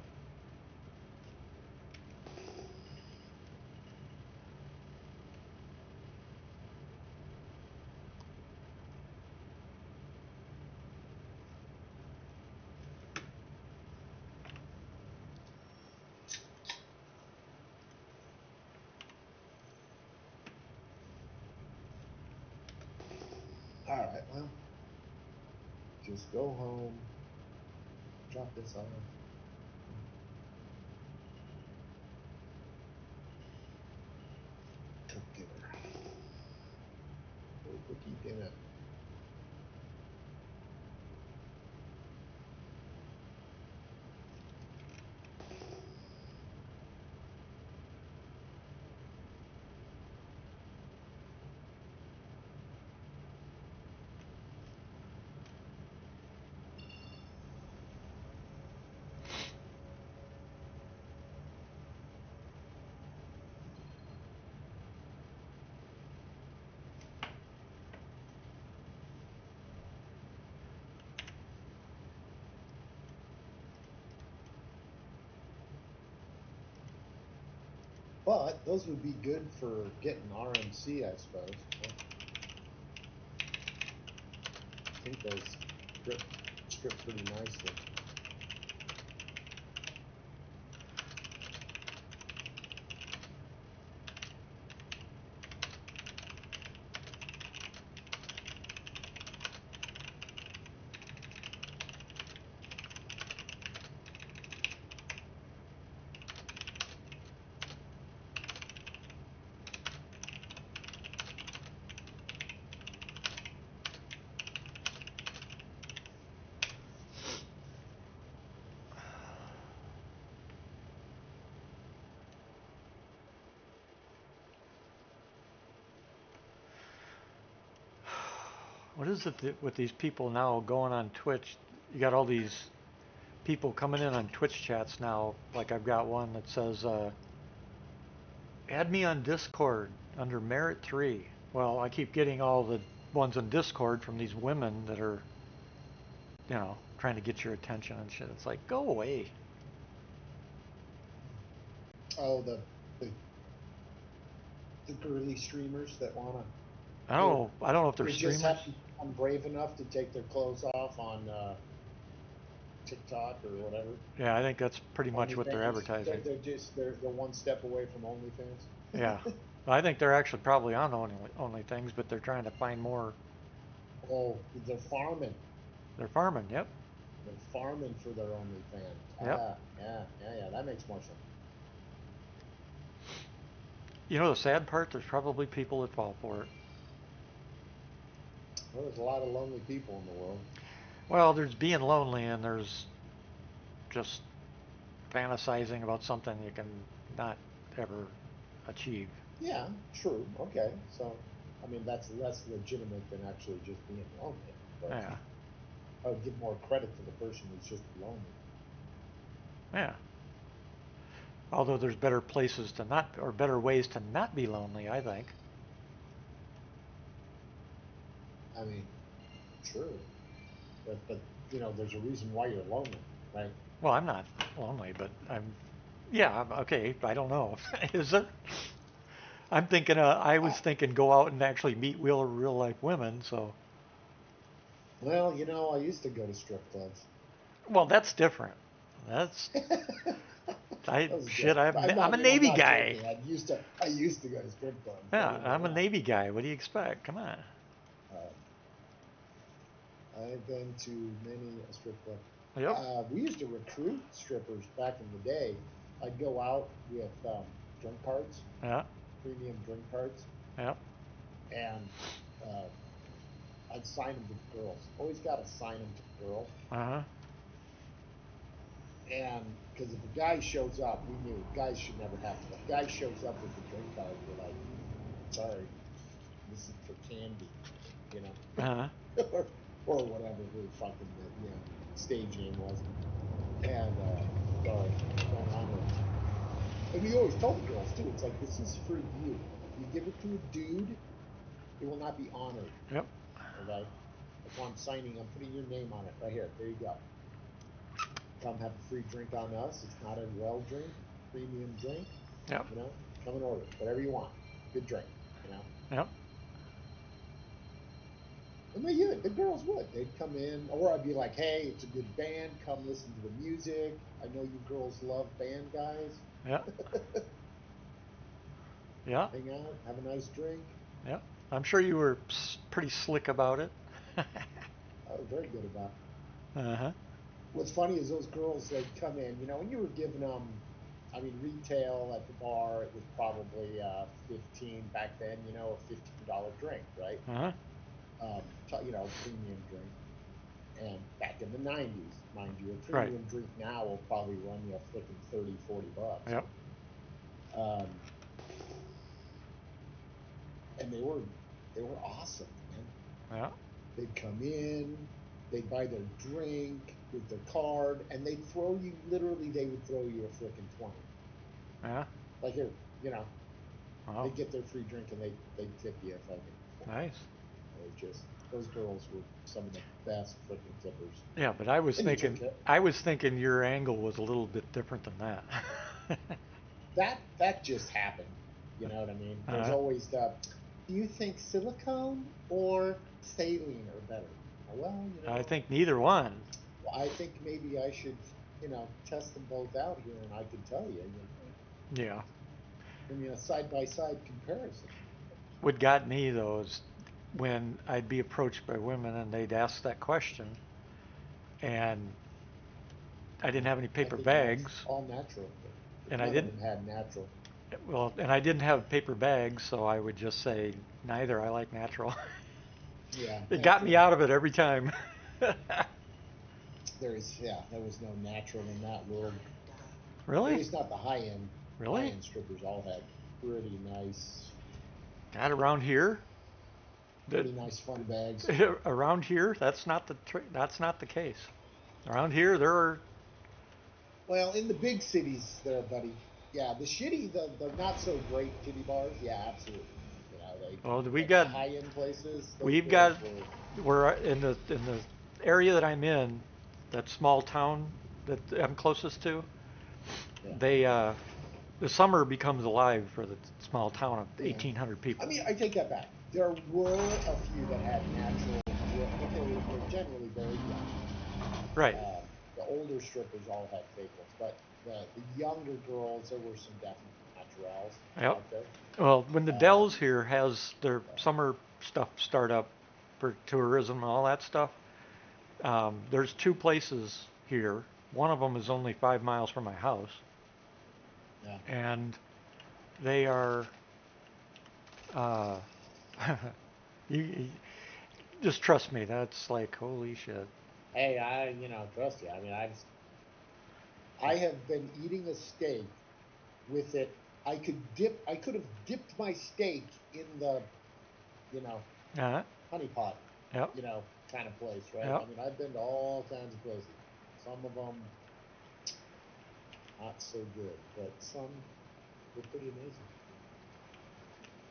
Alright, well. Just go home. Drop this off. Cook dinner. Go cookie dinner. But those would be good for getting RMC, I suppose. I think those strip pretty nicely. What is it with these people now going on Twitch? You got all these people coming in on Twitch chats now. Like I've got one that says, add me on Discord under Merit 3. Well, I keep getting all the ones on Discord from these women that are, trying to get your attention and shit. It's like, go away. Oh, the girly streamers that wanna. I don't know if they're They just streamers. have to become brave enough to take their clothes off on TikTok or whatever. Yeah, I think that's pretty much what they're OnlyFans. advertising. They're one step away from OnlyFans. Yeah. I think they're actually probably on only things, but they're trying to find more. Oh, they're farming. They're farming, yep. They're farming for their OnlyFans. Yep. Yeah. That makes more sense. The sad part, there's probably people that fall for it. Well, there's a lot of lonely people in the world. Well, there's being lonely and there's just fantasizing about something you can not ever achieve. Yeah, true. Okay, so I mean that's less legitimate than actually just being lonely. But Yeah. I would give more credit to the person who's just lonely. Yeah. Although there's better places to not, or better ways to not be lonely, I think. I mean, true. But there's a reason why you're lonely, right? Well, I'm not lonely, but yeah, okay, I don't know. Is it? I'm thinking, I was thinking go out and actually meet real life women, so. Well, I used to go to strip clubs. Well, that's different. That's, That was shit, good. I'm a Navy not guy. joking. I used to go to strip clubs. Yeah, I'm a Navy guy. What do you expect? Come on. I've been to many a strip club. Yep. We used to recruit strippers back in the day. I'd go out with drink cards, Yeah. premium drink cards, Yep. and I'd sign them to girls. Always got to sign them to girls. Uh-huh. And because if a guy shows up, we knew guys should never have to. If a guy shows up with the drink card, we're like, sorry, this is for candy, Uh-huh. or whatever the fucking stage name was. And sorry, don't honor it. And we always told the girls too. It's like, this is for you. If you give it to a dude, it will not be honored. Yep. Okay. That's why I'm signing. I'm putting your name on it right here. There you go. Come have a free drink on us. It's not a well drink, premium drink. Yep. Come and order whatever you want. Good drink. Yep. And the girls would. They'd come in, or I'd be like, hey, it's a good band. Come listen to the music. I know you girls love band guys. Yep. Yeah. Hang out, have a nice drink. Yep. I'm sure you were pretty slick about it. I was very good about it. Uh-huh. What's funny is those girls, they'd come in, when you were giving them, retail at the bar, it was probably 15 back then, a $15 drink, right? Uh-huh. Premium drink. And back in the 90s, mind you, a Right. premium drink now will probably run you a freaking 30, 40 bucks. Yep. And they were awesome, man. Yeah. They'd come in, they'd buy their drink with their card, and they would throw you a freaking 20. Yeah. Like here, Wow. They'd get their free drink and they'd tip you a fucking. Nice. Those girls were some of the best freaking tippers. Yeah, but I was And you took thinking your angle was a little bit different than that. That just happened. You know what I mean? There's Uh-huh. always do you think silicone or saline are better? Well, I think neither one. I think maybe I should, test them both out here, and I can tell you. Yeah. A side-by-side comparison. What got me though is when I'd be approached by women and they'd ask that question, and I didn't have any paper bags. All natural. And None I didn't. of them had natural. Well, and I didn't have paper bags, so I would just say neither. I like natural. Yeah. It got me out of it every time. There was no natural in that world. At Really? least not the high-end. Really? High-end strippers all had pretty nice. Not around here. pretty nice fun bags. Around here, that's not the case. Around here, there are. Well, in the big cities, there, buddy. Yeah, the shitty, the not so great titty bars. Yeah, absolutely. You know, they Well, like the high end places. Those we've girls got were. we're in the area that I'm in, that small town that I'm closest to. Yeah, They the summer becomes alive for the small town of yeah. 1,800 I people. mean, I take that back. There were a few that had natural, but they were generally very young. Right. The older strippers all had fake ones, but the younger girls, there were some definite naturals Yep. out there. Well, when the Um, Dells here has their summer stuff start up for tourism and all that stuff, there's two places here. One of them is only 5 miles from my house, yeah. and they are. Uh, you just trust me. That's like holy shit. Hey, trust you. I mean, I have been eating a steak with it. I could have dipped my steak in the, you know, Uh, honey pot, yep. kind of place, right? Yep. I mean, I've been to all kinds of places. Some of them not so good, but some were pretty amazing.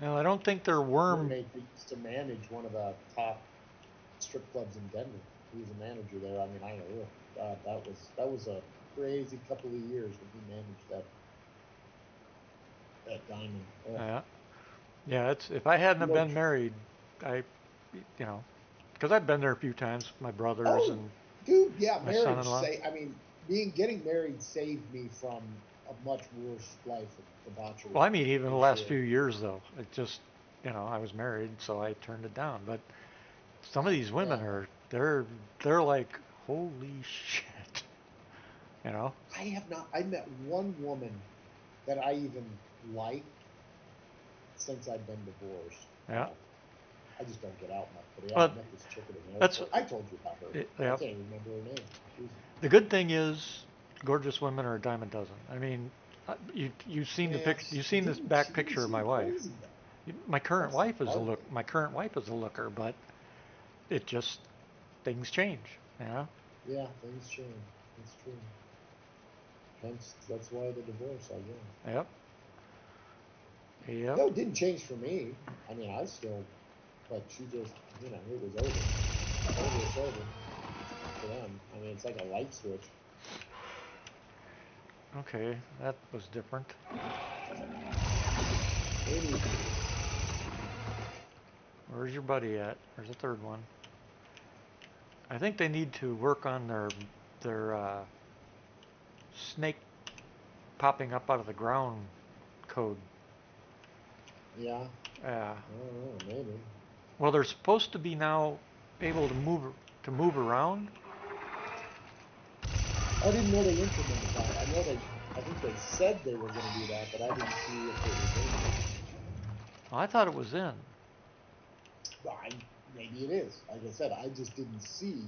Well, I don't think they're worm. Roommate that used to manage one of the top strip clubs in Denver. He was a manager there. I mean, I know, God, that was a crazy couple of years when he managed that diamond. Oh, Yeah, it's if I hadn't have look, been married, I, you know, because I've been there a few times with my brothers oh, and dude, yeah, my marriage. son-in-law. I mean, getting married saved me from a much worse life of debauchery Well, I mean, even the for last sure. few years though, it just, I was married, so I turned it down. But some of these women Yeah, they're like, holy shit, you know? I have not. I met one woman that I even liked since I've been divorced. Yeah. I just don't get out much. But yeah, Well, I met this chick at an that's airport. I told you about her. I yeah. can't even remember her name. She's, The good thing is, gorgeous women are a dime a dozen. I mean, you've seen the yeah, picture, you've seen this she back didn't picture of my seem wife. crazy though. My current That's the wife is a hard look. thing. My current wife is a looker, but it just things change, you know. Yeah, things change. That's true. Hence, that's why the divorce, I guess. Yep. Yep. No, it didn't change for me. I mean, I still, but she just, it was over. It's over for them. I mean, it's like a light switch. Okay, that was different. Maybe. Where's your buddy at? There's a third one. I think they need to work on their snake popping up out of the ground code. Yeah. Yeah. I don't know. Maybe. Well, they're supposed to be now able to move around. I didn't know they implemented that. I think they said they were going to do that, but I didn't see if it was in there. Well, I thought it was in. Well, maybe it is. Like I said, I just didn't see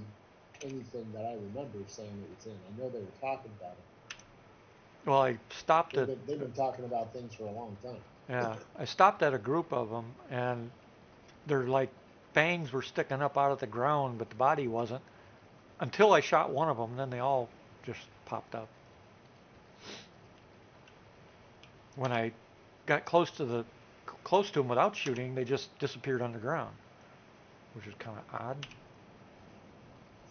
anything that I remember saying it was in. I know they were talking about it. Well, I stopped at. They've been talking about things for a long time. Yeah, I stopped at a group of them, and their like fangs were sticking up out of the ground, but the body wasn't. Until I shot one of them, then they all just popped up. When I got close to them without shooting, they just disappeared underground, which is kind of odd.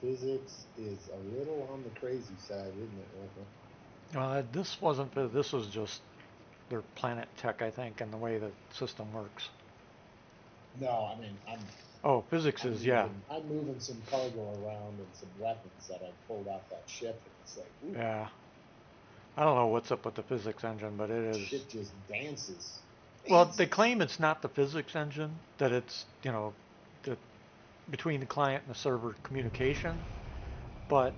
Physics is a little on the crazy side, isn't it, right now? This wasn't. This was just their planet tech, I think, and the way the system works. No, I mean Oh, physics is yeah. I'm moving some cargo around and some weapons that I pulled off that ship, and it's like, ooh, Yeah. I don't know what's up with the physics engine, but it is. shit just dances. Well, they claim it's not the physics engine, that it's, the between the client and the server communication. But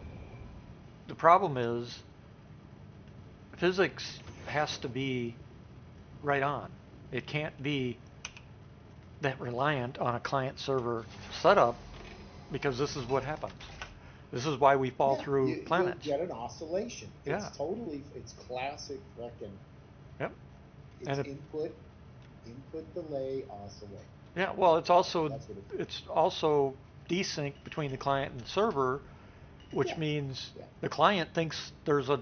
the problem is physics has to be right on. It can't be that reliant on a client server setup, because this is what happens. This is why we fall through planets. You get an oscillation. Yeah. It's classic fucking. Yep. It's And input delay, oscillate. Yeah, well, That's what it's also desync between the client and the server, which yeah, means yeah. the client thinks there's a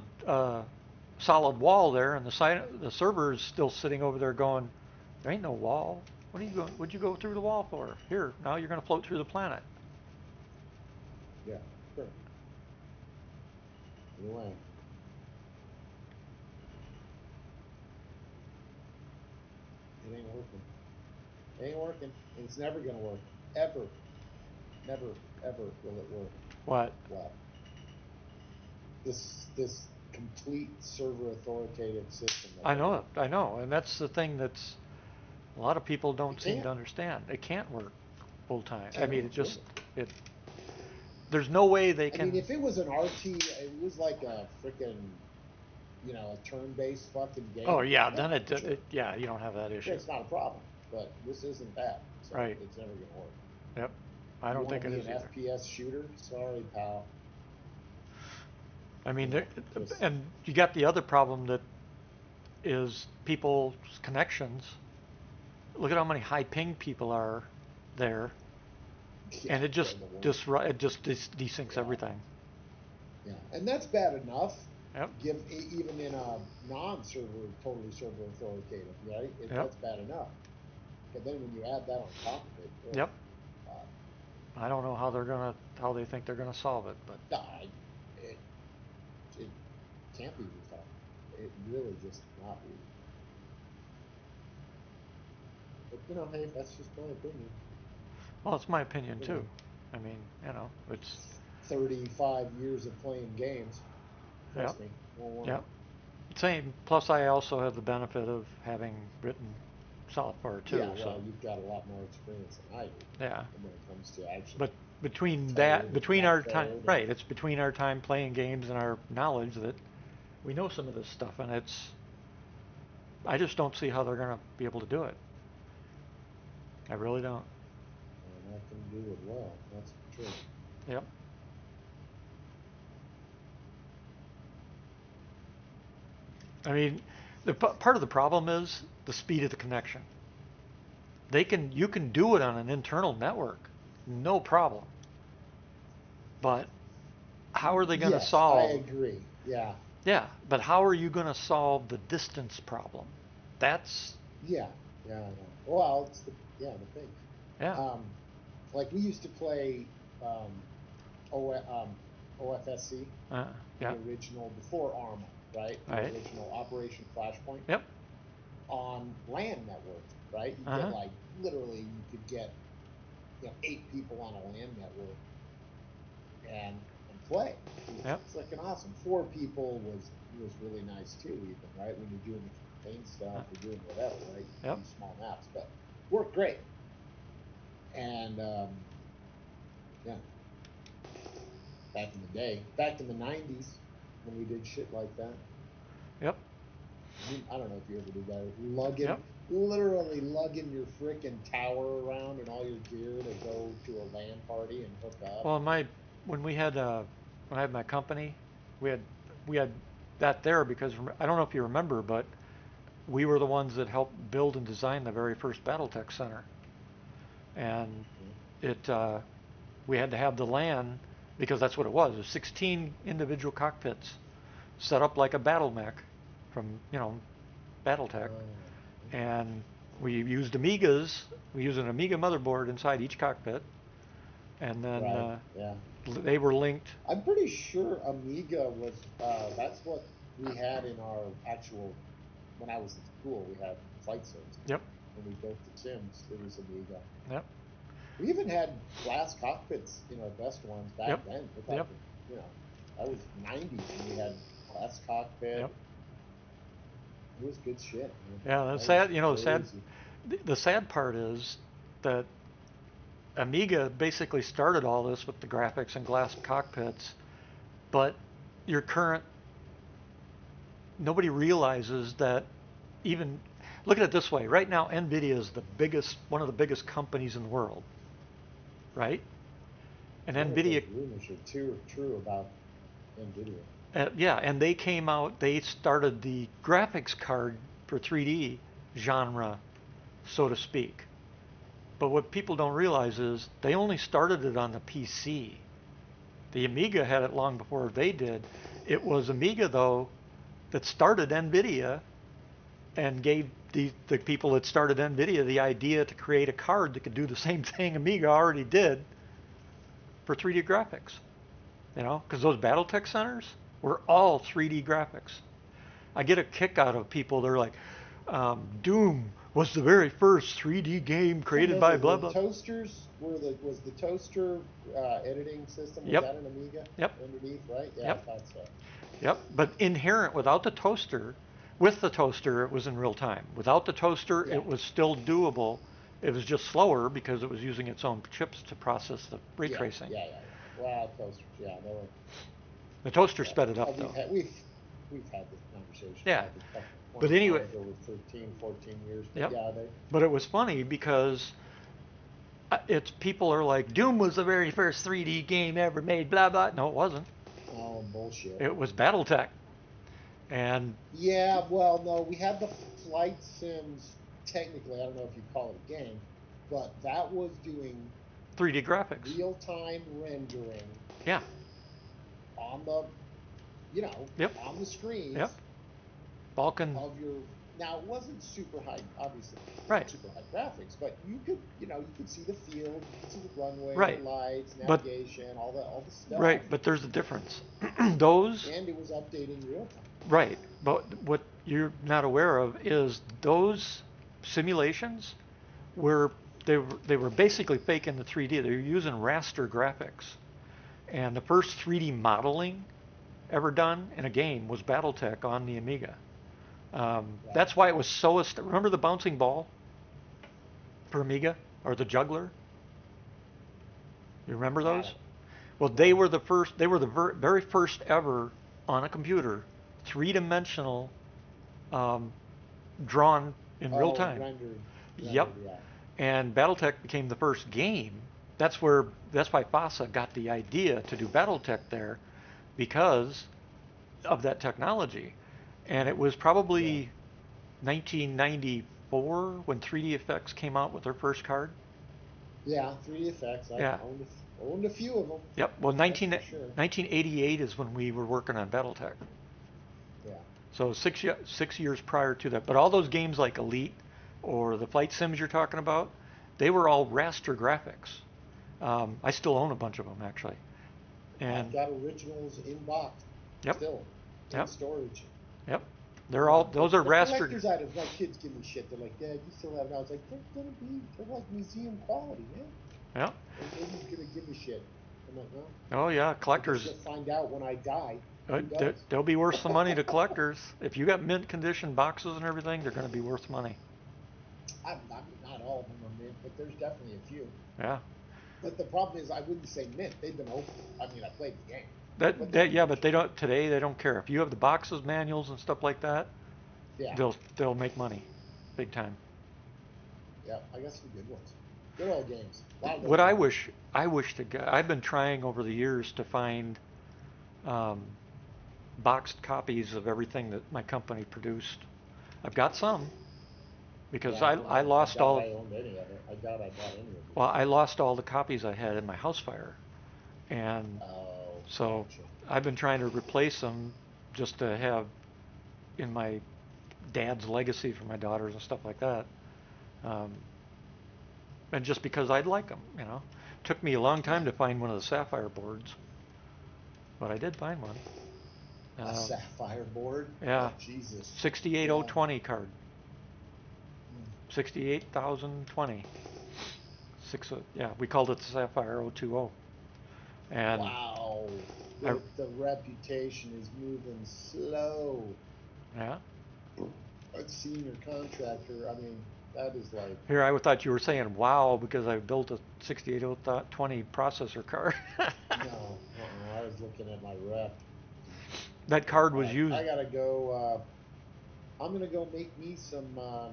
solid wall there, and the server is still sitting over there going, "There ain't no wall. What are you going? What'd you go through the wall for? Here, now you're going to float through the planet." Yeah, sure. Anyway, it ain't working. It ain't working. And it's never gonna work. Ever. Never, ever will it work. What? Well, this complete server authoritative system that I they know have. it. I know, and that's the thing that's a lot of people It don't seem can't. to understand. It can't work full time. I Cannot mean, it work. just it. There's no way they I mean, can. if it was an RT, it was like a freaking, a turn-based fucking Oh game. yeah, Yeah, then sure. yeah, you don't have that Yeah, issue. it's not a problem. But this isn't that, so Right. it's never gonna work. Yep. I You don't want think to it be is an either. FPS shooter? Sorry, pal. I mean, Just and you got the other problem that is people's connections. Look at how many high ping people are there, yeah, and it they're just the worst. desyncs Yeah, everything. yeah, and that's bad enough. Yep. Even in a non-server, totally server authoritative, right? Yep. That's bad enough. And then when you add that on top of it, oh Yep. God, I don't know how they think they're gonna solve it, but it it can't be resolved. It really just cannot be. But hey, that's just my opinion. well, it's my opinion You too. know, I mean, it's 35 years of playing games. yep. Trust me, won't work. Yep. Same. Plus, I also have the benefit of having written software too. Yeah, So well, you've got a lot more experience than I do, yeah. and when it comes to actually But between code and between net our time, code and right? It's between our time playing games and our knowledge that we know some of this stuff, and I just don't see how they're gonna be able to do it. I really don't. and I can do it well. That's for sure. Yep. I mean, part of the problem is the speed of the connection. You can do it on an internal network, no problem. But how are they going to Yes, I solve? agree. Yeah, Yeah, but how are you going to solve the distance problem? That's yeah, yeah. Well, it's the thing. yeah. Um, like we used to play um, OFSC, Uh, the yeah. original before ARMA, right? The Right. original Operation Flashpoint Yep. on LAN network, right? You get Uh-huh. like literally you could get 8 people on a LAN network and play. Yep. It's like an awesome. 4 people was really nice too, even right when you're doing the campaign stuff or doing whatever, right? You Yep. do small maps, but worked great. And yeah, back in the day, back in the '90s when we did shit like that. Yep. I don't know if you ever did that. Lugging, Yep. literally lugging your frickin' tower around and all your gear to go to a LAN party and hook up. Well, when we had when I had my company, we had we had that there because I don't know if you remember, but we were the ones that helped build and design the very first BattleTech Center, and it we had to have the LAN because that's what it was. It was 16 individual cockpits set up like a battle mech from BattleTech, and we used Amigas. We used an Amiga motherboard inside each cockpit, and then Right. Yeah. they were linked. I'm pretty sure Amiga was. That's what we had in our actual. When I was in school, we had flight sims. Yep. When we built the sims, it was Amiga. Yep. We even had glass cockpits in our best ones back Yep. then. Looked like Yep. that was '90s, and we had glass cockpit. Yep. It was good shit, man. Yeah. The That was sad, crazy. the sad part is that Amiga basically started all this with the graphics and glass cockpits, but your current nobody realizes that even look at it this way. Right now, Nvidia is one of the biggest companies in the world, right? And I wonder if those Nvidia, rumors are true about Nvidia. yeah, and they came out. They started the graphics card for 3D genre, so to speak. But what people don't realize is they only started it on the PC. The Amiga had it long before they did. It was Amiga, though, that started NVIDIA and gave the people that started NVIDIA the idea to create a card that could do the same thing Amiga already did for 3D graphics. You know, because those BattleTech centers were all 3D graphics. I get a kick out of people. They're like, Doom was the very first 3D game created by blah blah. Toasters was the toaster editing system? Was Yep. that an Amiga? Yep. Underneath, right? Yeah, Yep. I thought so. Yep. But inherent without the toaster, with the toaster it was in real time. Without the toaster, Yeah. it was still doable. It was just slower because it was using its own chips to process the ray Yeah, tracing. Yeah. Wow, toasters. Yeah, they were. The toaster sped it up We've though. we've had this conversation. Yeah. probably a couple- But anyway- times over 13, 14 years. But Yep. yeah, But it was funny because it's people are like, Doom was the very first 3D game ever made, blah blah. No, it wasn't. oh bullshit. It was BattleTech, and Yeah, well, no, we had the flight sims. Technically, I don't know if you call it a game, but that was doing 3D graphics. real-time rendering Yeah. on the, Yep. on the screens Yep. Balkan. of your. Now, it wasn't super high, obviously, Right. super high graphics, but you could see the field, you could see the runway, Right. the lights, But- navigation, all the stuff. Right, but there's a difference. Those, And it was updating real time. right, but what you're not aware of is those simulations were they were basically faking the 3D. They were using raster graphics, and the first 3D modeling ever done in a game was BattleTech on the Amiga. That's why it was so. Remember the bouncing ball for Amiga or the juggler? You remember those? Well, they were the first. They were the very first ever on a computer, three-dimensional, drawn in real time. Rendered, Yep. yeah. And BattleTech became the first game. That's why FASA got the idea to do BattleTech there, because of that technology. And it was probably 1994 when 3D Effects came out with their first card. Yeah, 3D effects. I Yeah. owned a few of them. Yep. Well, That's for sure. 1988 is when we were working on BattleTech. Yeah. So 6 years prior to that. But all those games like Elite or the flight sims you're talking about, they were all raster graphics. I still own a bunch of them actually. I've And got originals in box. Yep. Still. In Yep. storage. yep, those are The raster. collector's items. My kids give me shit. They're like, Dad, you still have it? I was like, they're like museum quality, man. Yeah. And nobody's gonna give me shit. I'm like, no. Oh yeah, collectors. You'll find out when I die. Who They- does? They'll be worth some money to collectors. If you got mint condition boxes and everything, they're going to be worth money. Not all of them are mint, but there's definitely a few. Yeah. But the problem is, I wouldn't say mint. They've been open. I mean, I played the game. But they don't today. They don't care if you have the boxes, manuals, and stuff like that. Yeah. They'll make money, big time. Yeah, I got some good ones. Good old games. A lot of What those I games. wish to get. I've been trying over the years to find boxed copies of everything that my company produced. I've got some because Yeah, I lost all. I owned any of it. I doubt I bought any of it. Well, I lost all the copies I had in my house fire, and Oh, so gotcha. I've been trying to replace them just to have in my dad's legacy for my daughters and stuff like that. And just because I'd like them, Took me a long time to find one of the Sapphire boards, but I did find one. A sapphire board? yeah. Oh, Jesus. 68020 card. 68,020. Yeah, we called it the Sapphire 020. And Wow. I- The reputation is moving slow. yeah. A senior contractor, I mean, that is like, Here, I thought you were saying wow because I built a 6820 processor card. no. I was looking at my rep. That card was used. I gotta go, I'm gonna go make me some, my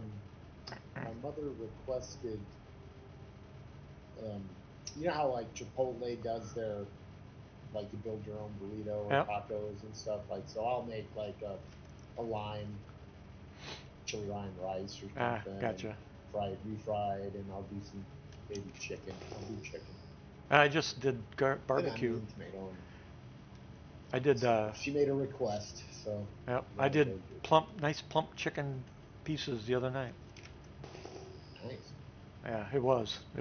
mother requested, you know how like Chipotle does their, like you build your own burrito or Yep. tacos and stuff, like, so I'll make like a lime, chili lime rice or Ah, something. gotcha. Refried, and I'll do some Maybe chicken. I'll do chicken. I just did And barbecue. onion, tomato, and I did, she made a request, so yep, I I gotta did go do nice plump chicken pieces the other night. it. Nice. Yeah, it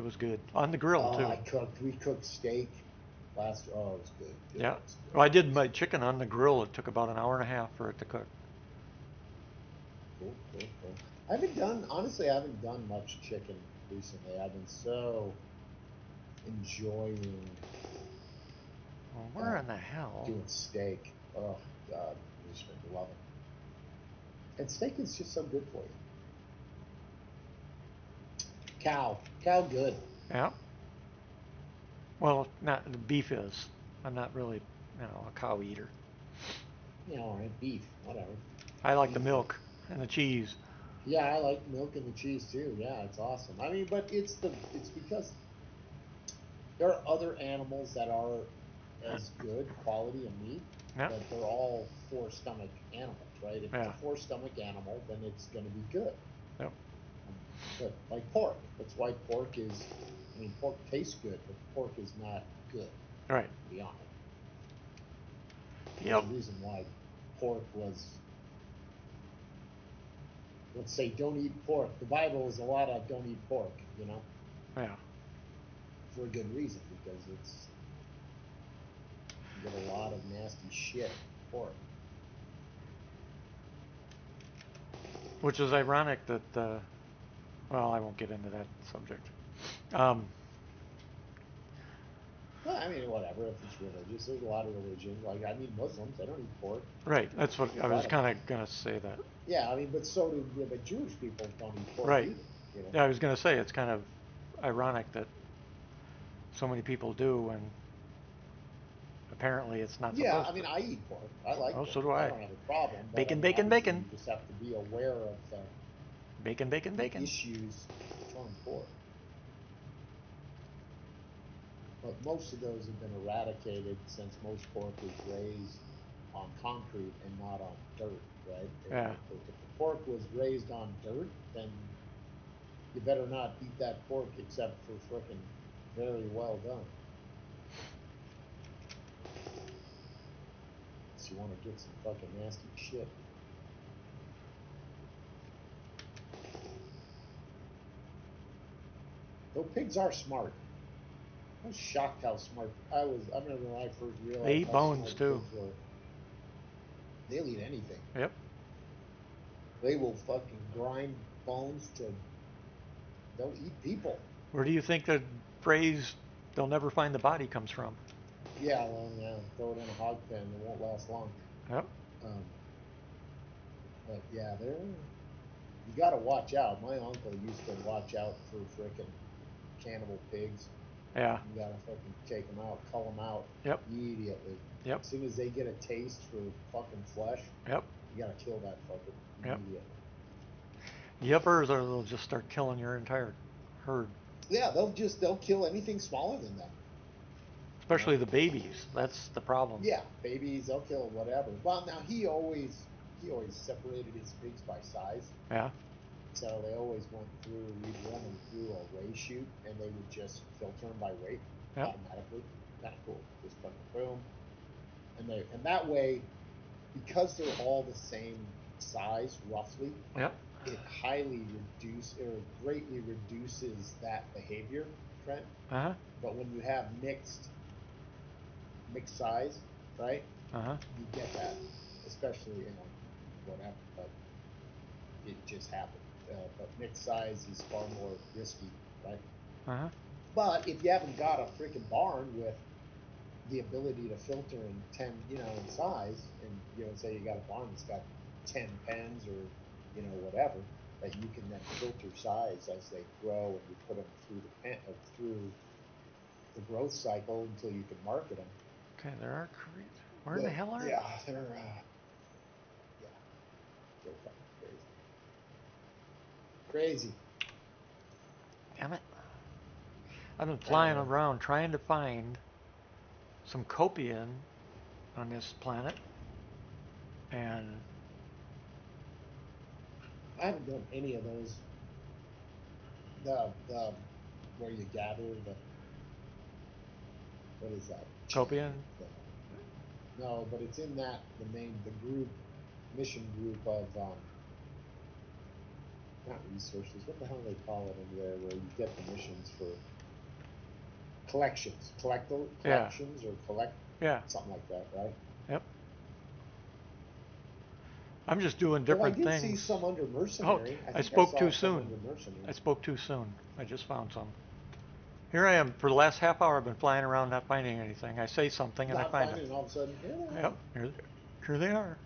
was good. On the grill Oh, too. we cooked steak last. Oh, it was good. Yeah. It was good. Well, I did my chicken on the grill. It took about an hour and a half for it to cook. Cool, cool, cool. Honestly, I haven't done much chicken recently. I've been so enjoying Well, where uh, in the hell? doing steak. Oh God, I just been loving it. And steak is just so good for you. Cow, good. Yeah. Well, not the beef is. I'm not really, a cow eater. All right, beef, whatever. I like the Beef. milk and the cheese. Yeah, I like milk and the cheese too. Yeah, it's awesome. I mean, but it's because there are other animals that are as good quality of meat, Yeah. but they're all four stomach animals, right? If it's Yeah. a four stomach animal, then it's going to be good. Yep. But like pork, that's why pork is. I mean, pork tastes good, but pork is not good. Right. To be honest, Yep. there's a reason why pork was. Let's say don't eat pork. The Bible is a lot of don't eat pork. Yeah. For a good reason because you get a lot of nasty shit in pork. Which is ironic that, well, I won't get into that subject. Um, Well, I mean, whatever. If it's religious, there's a lot of religions. Like, I mean, Muslims, they don't eat pork. right. That's what I A was lot of kind of gonna say that. Yeah, I mean, but so do but Jewish people don't eat pork Right. either. Yeah, I was gonna say it's kind of ironic that so many people do, and apparently it's not Yeah, supposed I to. mean, I eat pork. I like Oh, pork. so do I I. don't have a problem. But I Bacon, mean, bacon, obviously, bacon. you just have to be aware of Bacon, bacon, the bacon. issues from pork. But most of those have been eradicated since most pork is raised on concrete and not on dirt, right? Yeah. If the pork was raised on dirt, then you better not eat that pork except for frickin' very well done. So you want to get some fucking nasty shit. Though pigs are smart. I was shocked how smart I was. I remember when I first They realized eat how bones smart too. pigs were. They'll eat anything. Yep. They will fucking grind bones to. They'll eat people. Where do you think the phrase "they'll never find the body" comes from? Yeah, well, yeah. Throw it in a hog pen. It won't last long. Yep. Um, but yeah, they're. You got to watch out. My uncle used to watch out for frickin' cannibal pigs. Yeah. You gotta fucking take them out, cull them out Yep. immediately. Yep. As soon as they get a taste for fucking flesh, Yep. you gotta kill that fucker Yep. immediately. Yep. Or they'll just start killing your entire herd, Yeah, they'll kill anything smaller than them. especially the babies. That's the problem. Yeah, babies, they'll kill whatever. Well, now he always separated his pigs by size. Yeah. So they always went through. We'd run them through a weigh chute, and they would just filter them by weight Yep. automatically. Kind of cool. Just fucking boom, and that way, because they're all the same size roughly, Yep. it greatly reduces that behavior trend. Uh huh. But when you have mixed size, right, Uh huh. you get that, especially whatever. But it just happened. But mixed size is far more risky, right? Uh huh. But if you haven't got a freaking barn with the ability to filter in 10, in size, and say you got a barn that's got 10 pens or whatever, that you can then filter size as they grow, and you put them through through the growth cycle until you can market them. Okay. There are. Where in the hell are Yeah, they're fucking crazy. Crazy. they? Damn it! I've been flying around trying to find some copian on this planet, and I haven't done any of those. The where you gather the, what is that? Copian? The, no, but it's in that, the group, mission group of, not resources, what the hell do they call it over there, where you get the missions for collections, collections or collect, Yeah. something like that, right? Yep. I'm just doing Well, I different did see things. some under Oh, mercenary. I think spoke saw too some soon. under mercenary. I spoke too soon. I just found some. Here I am. For the last half hour, I've been flying around not finding anything. I say something and I Not find finding it. it, and all of a sudden, here they are. Yep. Here they are.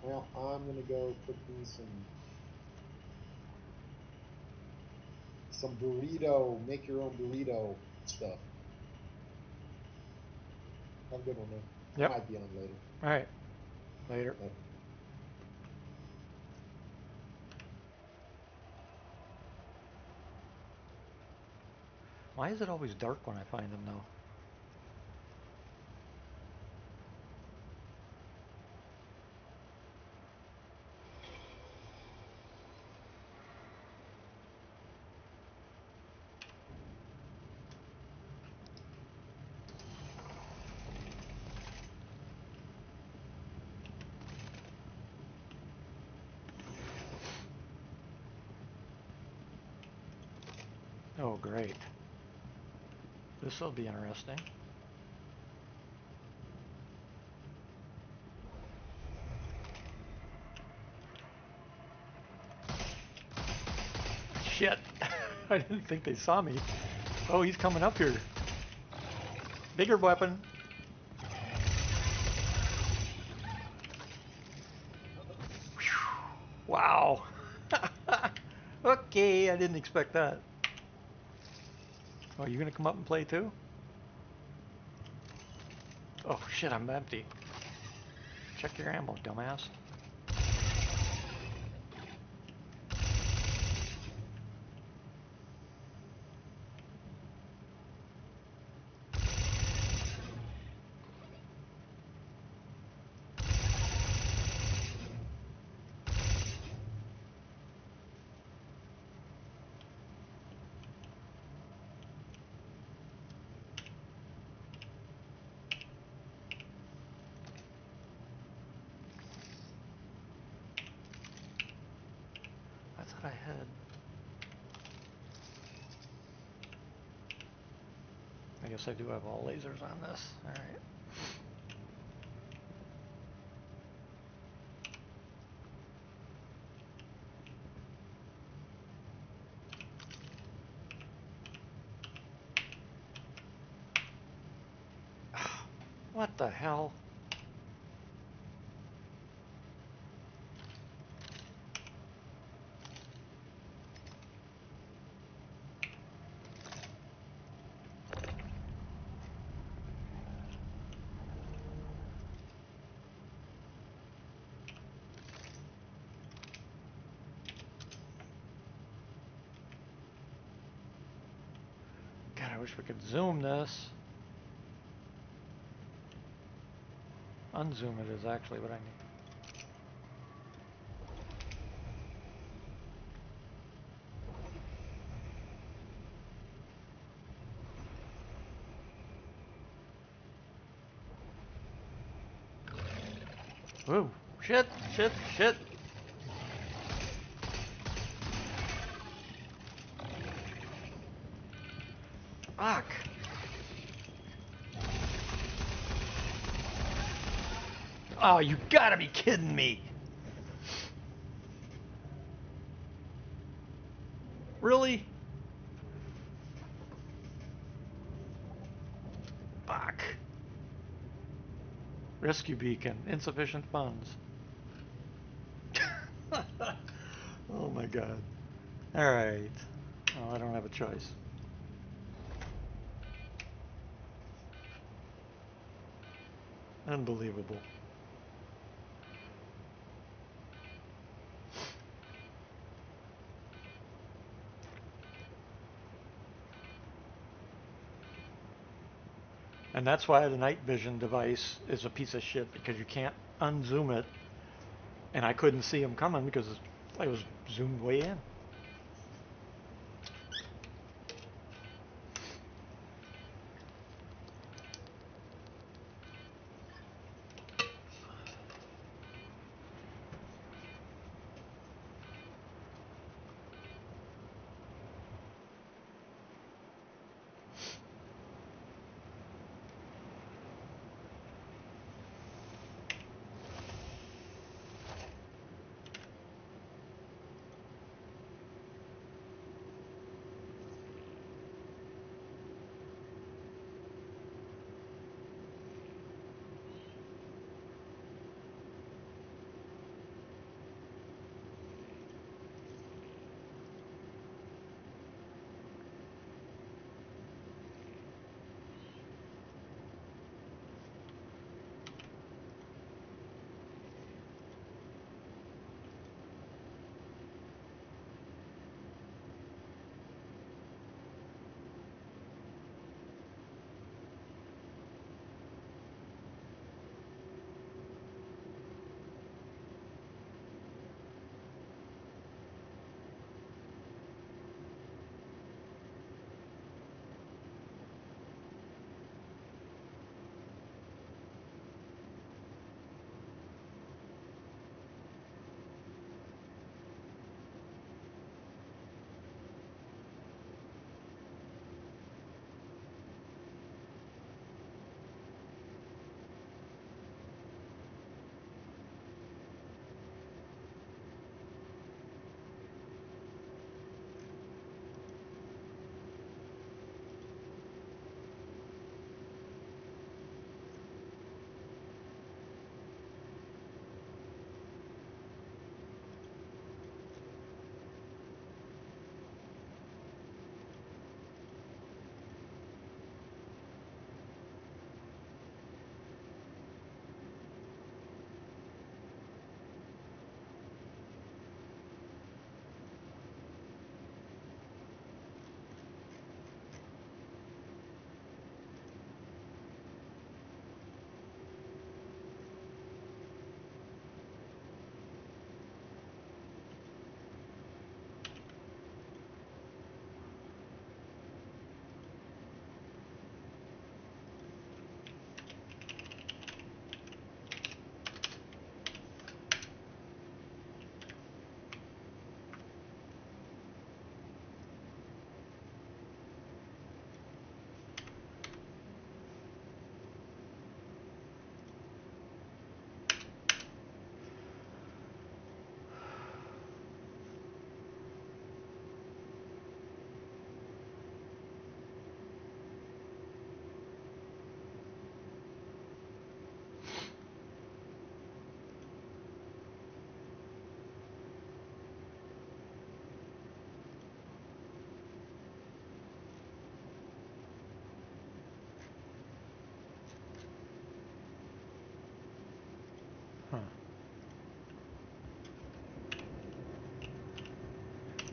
Well, I'm gonna go cook me some burrito, make your own burrito stuff. Have a good one, man. Yep. I might be on later. All right. Later. Yep. Why is it always dark when I find them, though? Oh, great. This will be interesting. Shit. I didn't think they saw me. Oh, he's coming up here. Bigger weapon. Wow. Okay, I didn't expect that. Oh, you gonna come up and play too? Oh shit, I'm empty. Check your ammo, dumbass. I thought I had... I guess I do have all lasers on this. Alright. What the hell? God, I wish we could zoom this. Unzoom it is actually what I need. Ooh, shit, shit, shit. Fuck. Oh, you gotta be kidding me. Really? Fuck. Rescue beacon, insufficient funds. Oh my god. Alright. Oh, I don't have a choice. Unbelievable. And that's why the night vision device is a piece of shit, because you can't unzoom it. And I couldn't see him coming because I was zoomed way in.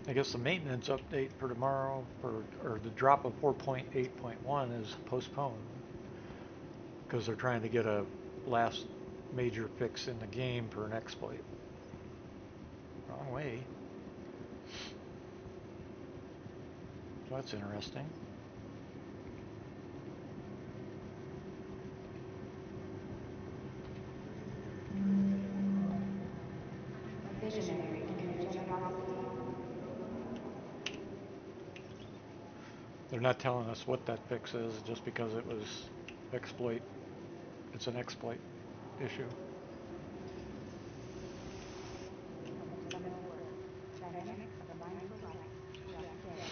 I guess the maintenance update for tomorrow, or the drop of 4.8.1 is postponed because they're trying to get a last major fix in the game for an exploit. Wrong way. So that's interesting. Visionary in generosity. They're not telling us what that fix is just because it was exploit. It's an exploit issue. Dynamics of the mindful life. Just day.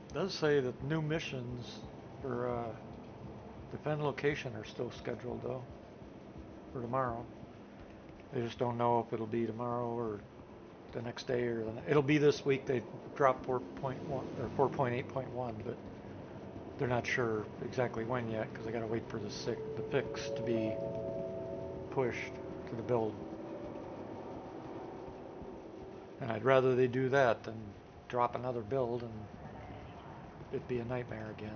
It does say that new missions for defend location are still scheduled though for tomorrow. They just don't know if it'll be tomorrow or the next day or it'll be this week. They dropped 4.1 or 4.8.1, but they're not sure exactly when yet because they got to wait for the fix to be pushed to the build. And I'd rather they do that than drop another build and it'd be a nightmare again.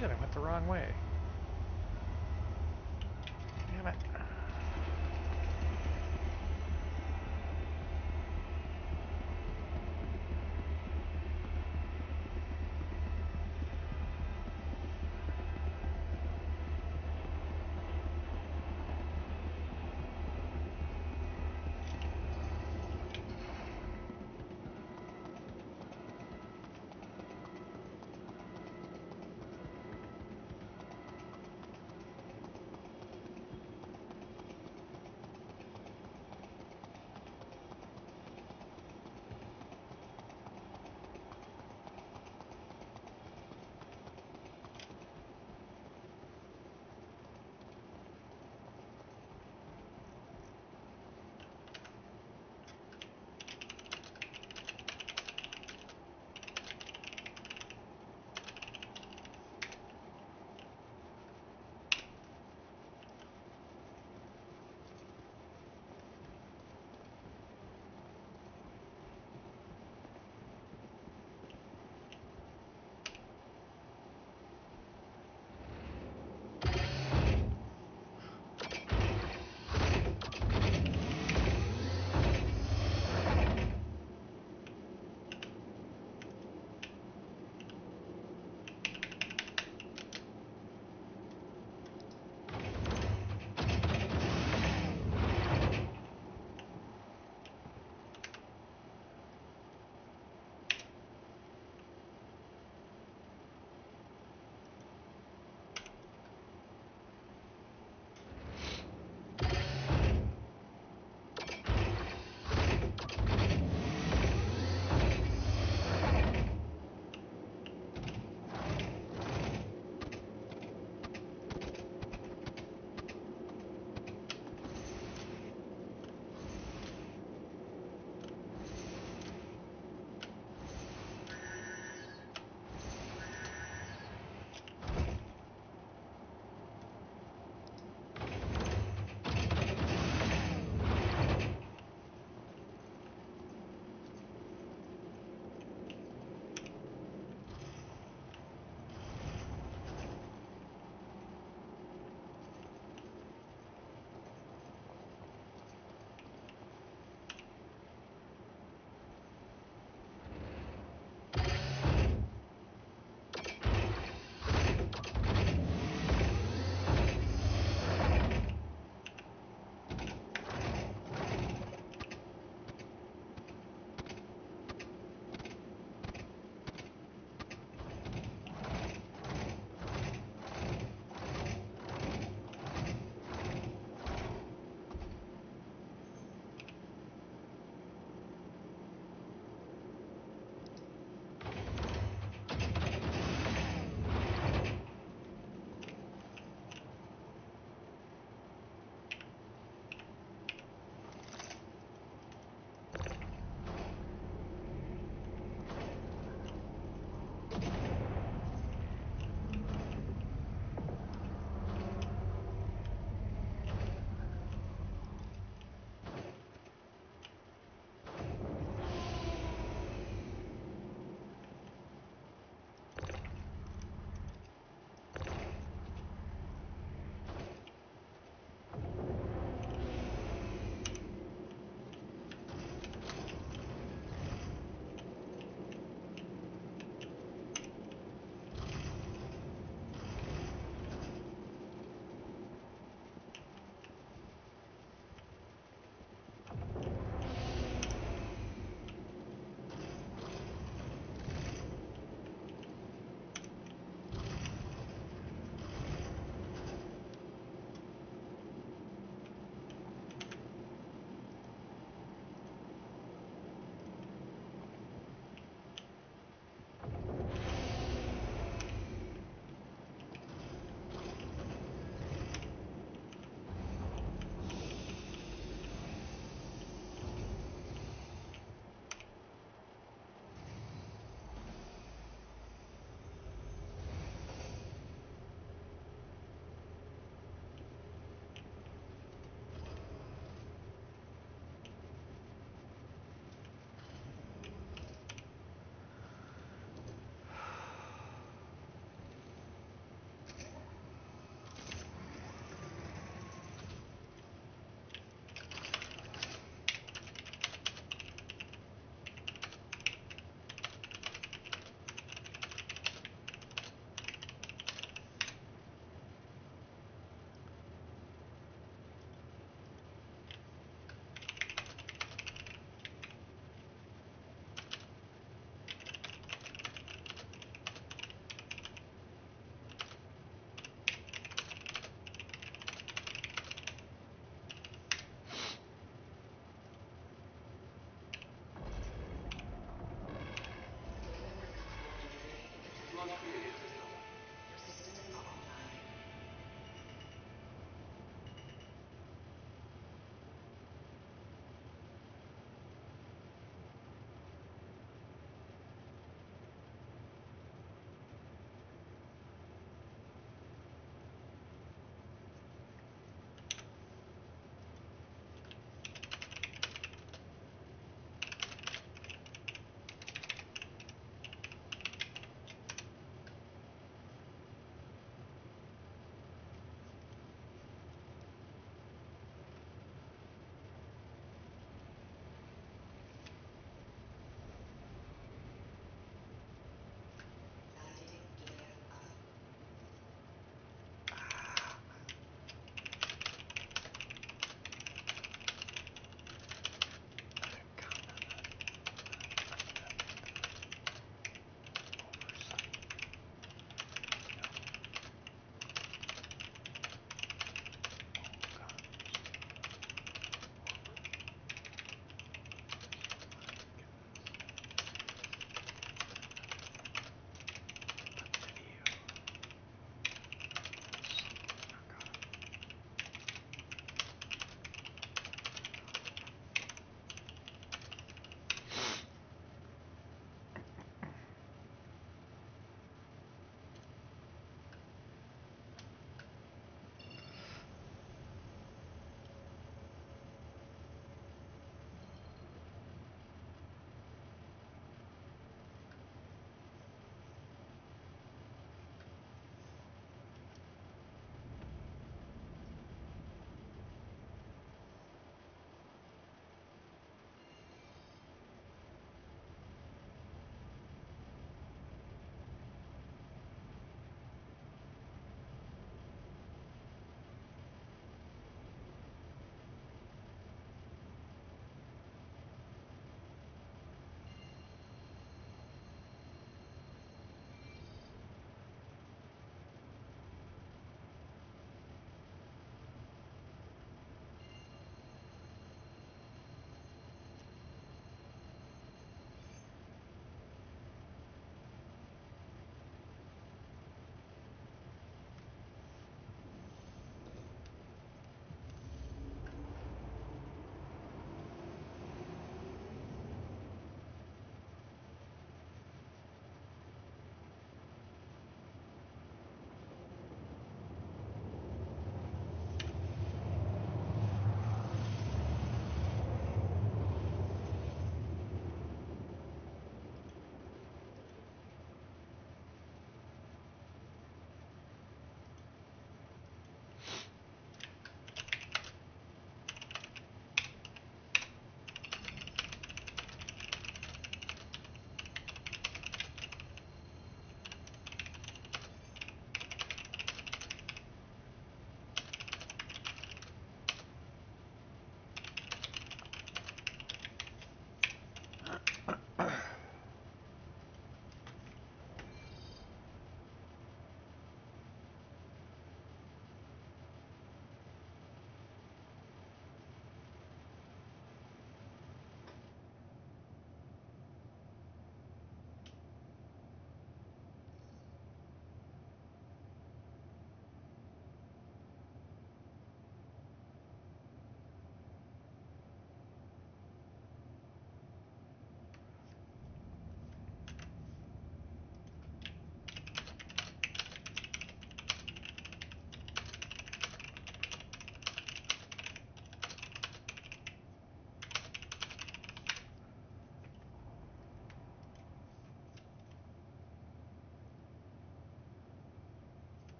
Shit, I went the wrong way. Damn it.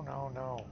No, no, no.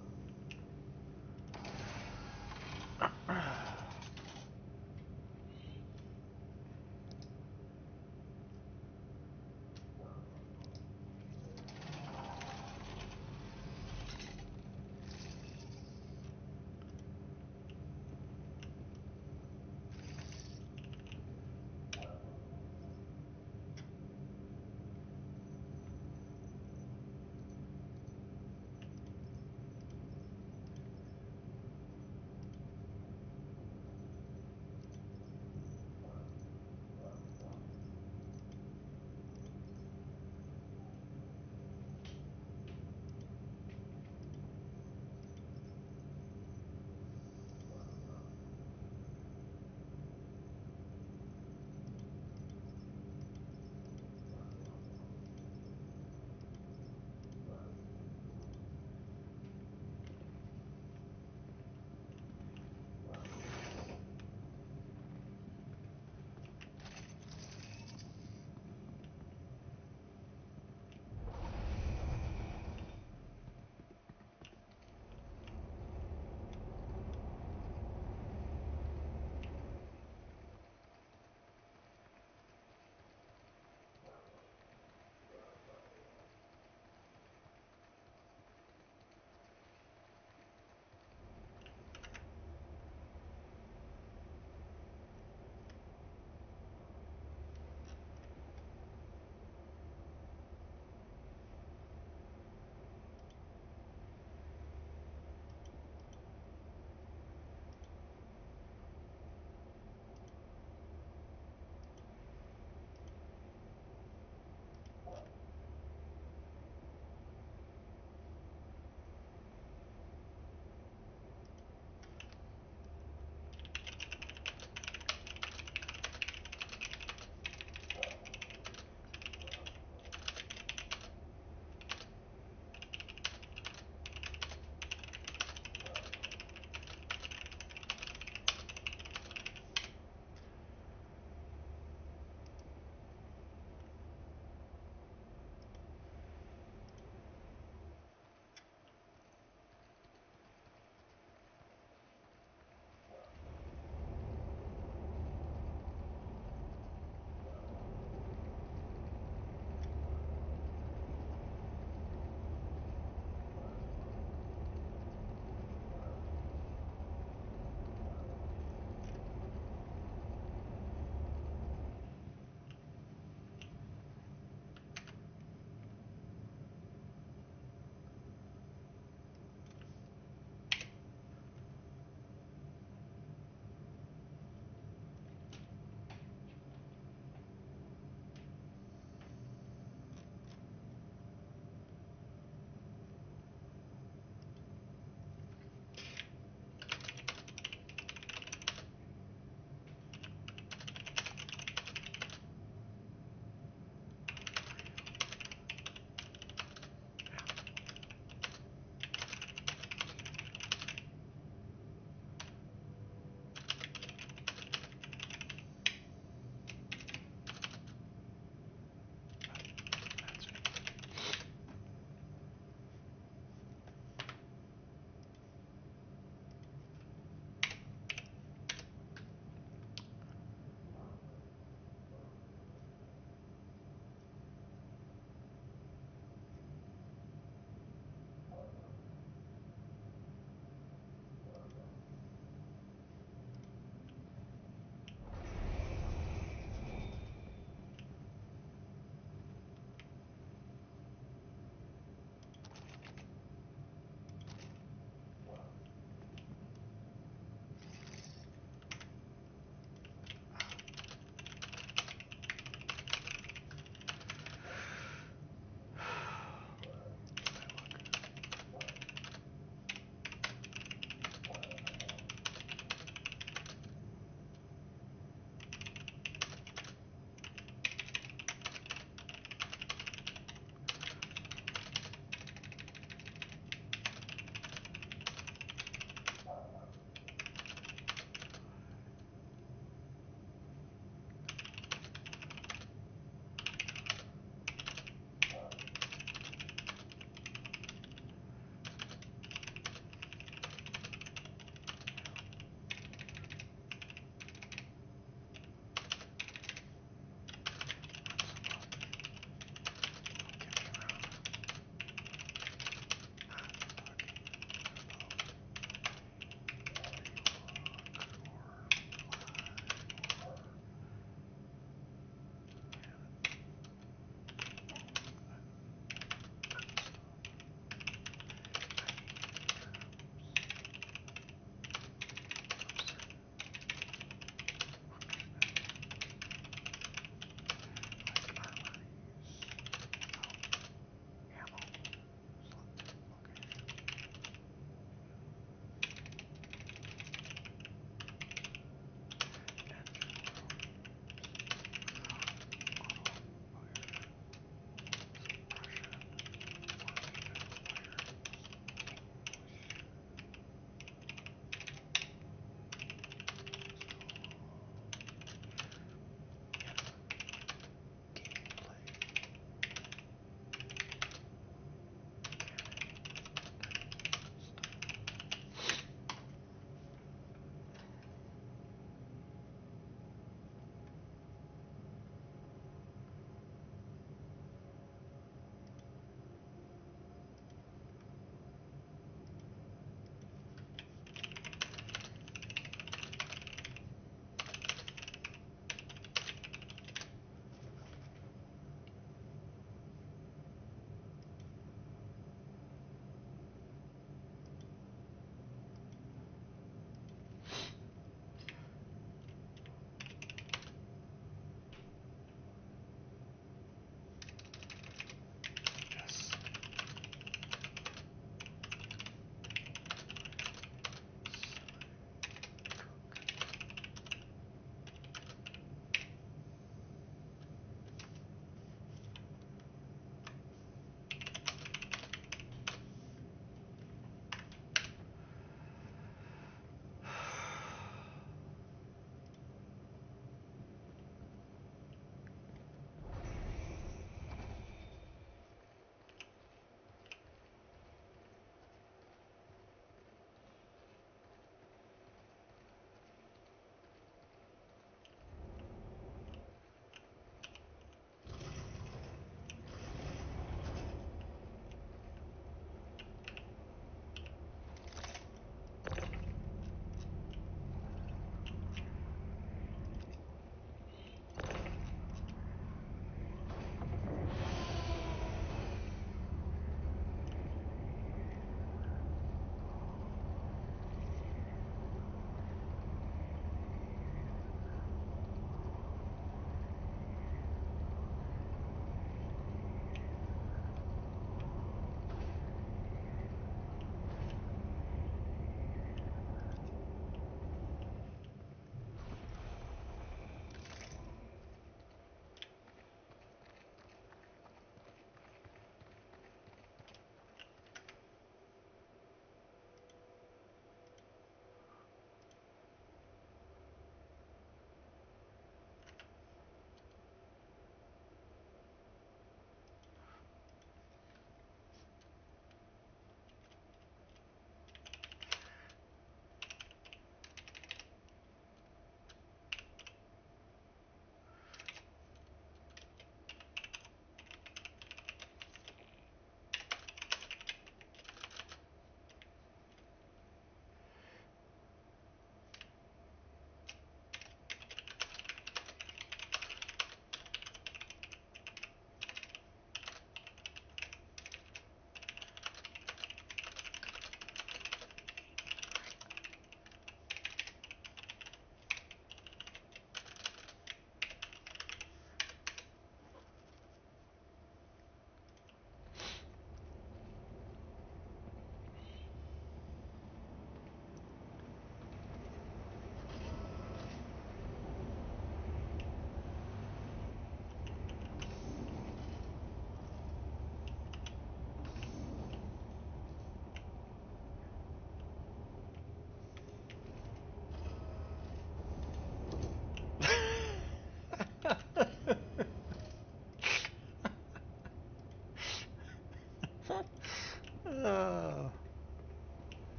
Uh,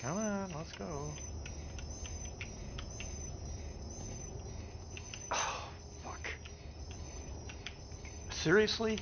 Come on, let's go. Oh, fuck. Seriously?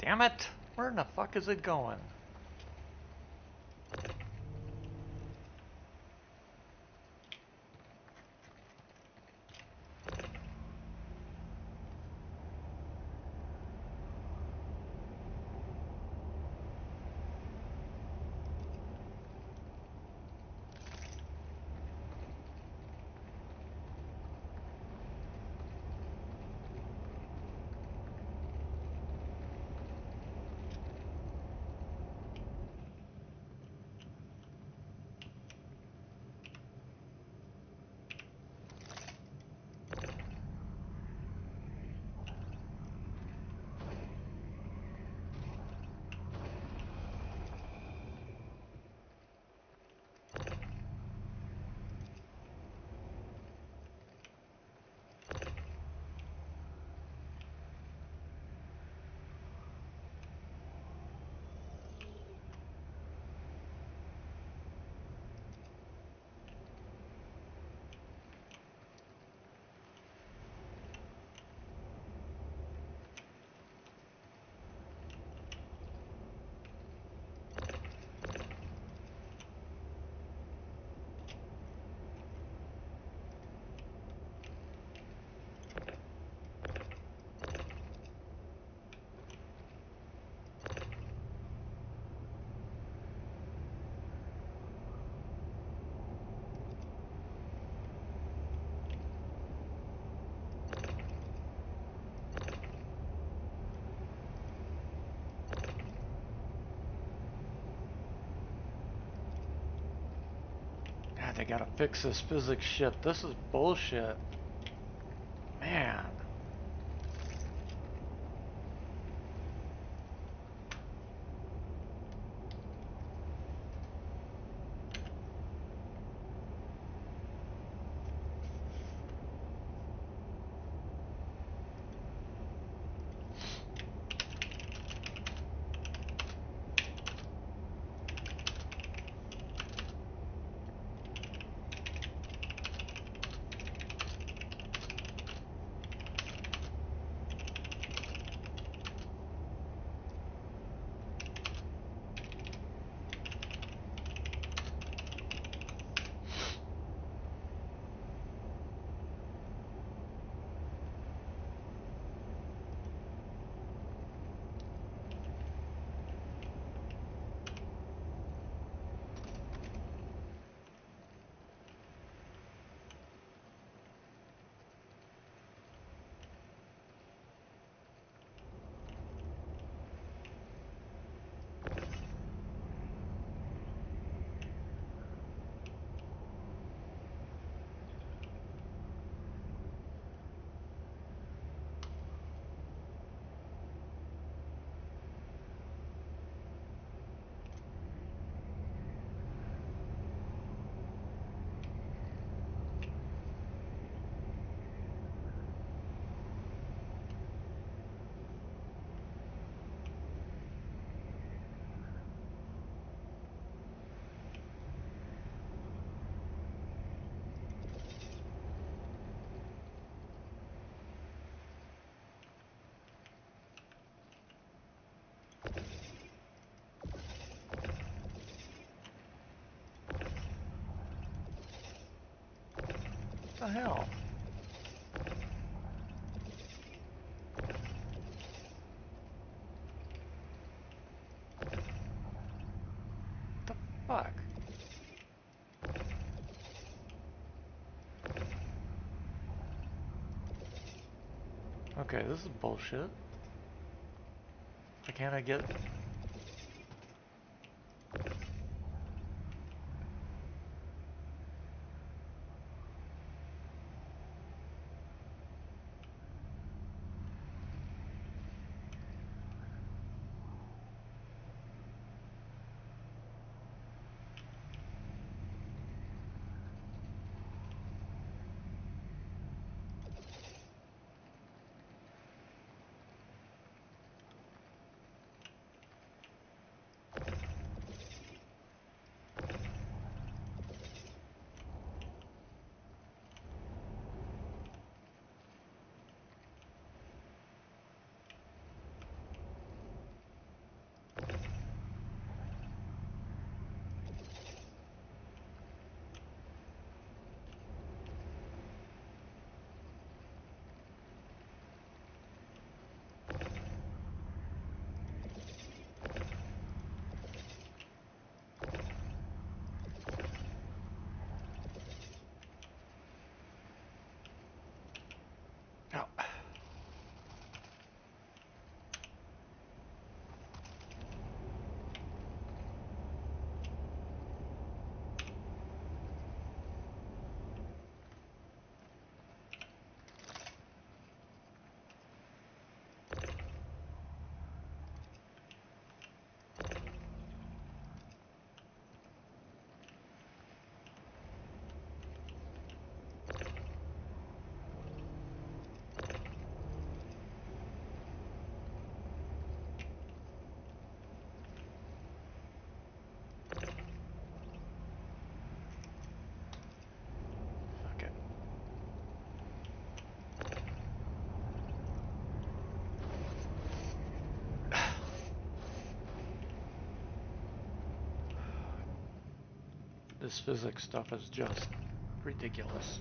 Damn it! Where in the fuck is it going? God, they gotta fix this physics shit. This is bullshit. Man. What the hell? What the fuck? Okay, this is bullshit. Why can't I get... Oh. Fuck it. This physics stuff is just ridiculous.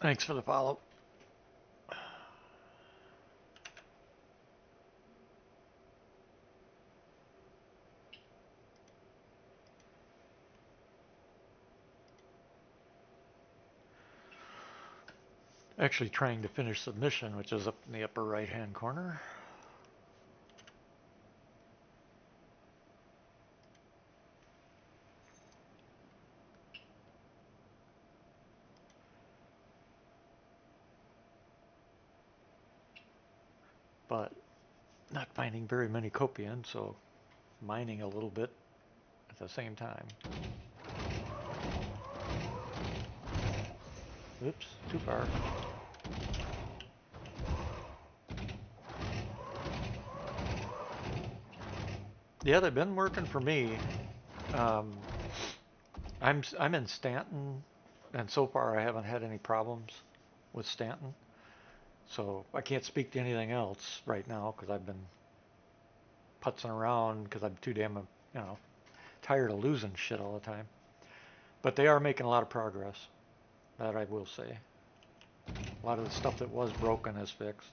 Thanks for the follow. Actually trying to finish submission, which is up in the upper right hand corner. But not finding very many copians, so mining a little bit at the same time. Oops, too far. Yeah, they've been working for me. Um, I'm in Stanton, and so far I haven't had any problems with Stanton. So I can't speak to anything else right now because I've been putzing around because I'm too damn, tired of losing shit all the time. But they are making a lot of progress. That I will say. A lot of the stuff that was broken is fixed.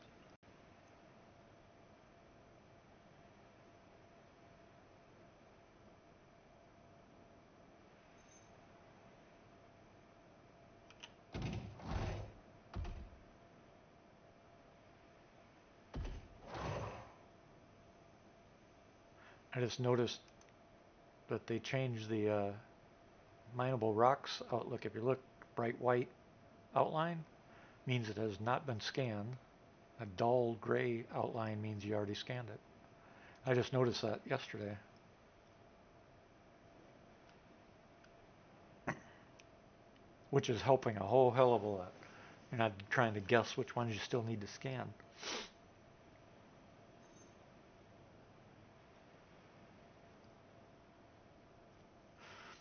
I just noticed that they changed the mineable rocks outlook. If you look, bright white outline means it has not been scanned. A dull gray outline means you already scanned it. I just noticed that yesterday. Which is helping a whole hell of a lot. You're not trying to guess which ones you still need to scan.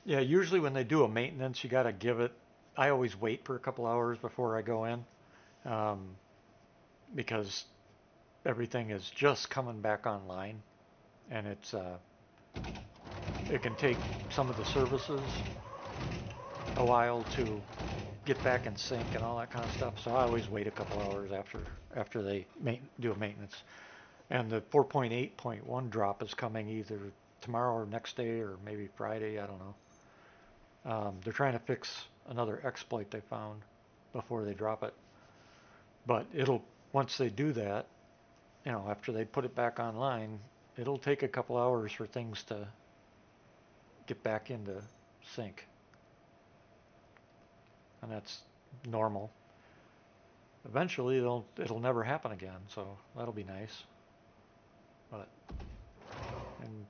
Yeah, usually when they do a maintenance, you got to give it. I always wait for a couple hours before I go in, because everything is just coming back online, and it can take some of the services a while to get back in sync and all that kind of stuff. So I always wait a couple hours after they do a maintenance. And the 4.8.1 drop is coming either tomorrow or next day or maybe Friday. I don't know. They're trying to fix another exploit they found before they drop it. But once they do that, after they put it back online, it'll take a couple hours for things to get back into sync. And that's normal. Eventually, it'll never happen again, so that'll be nice. But, and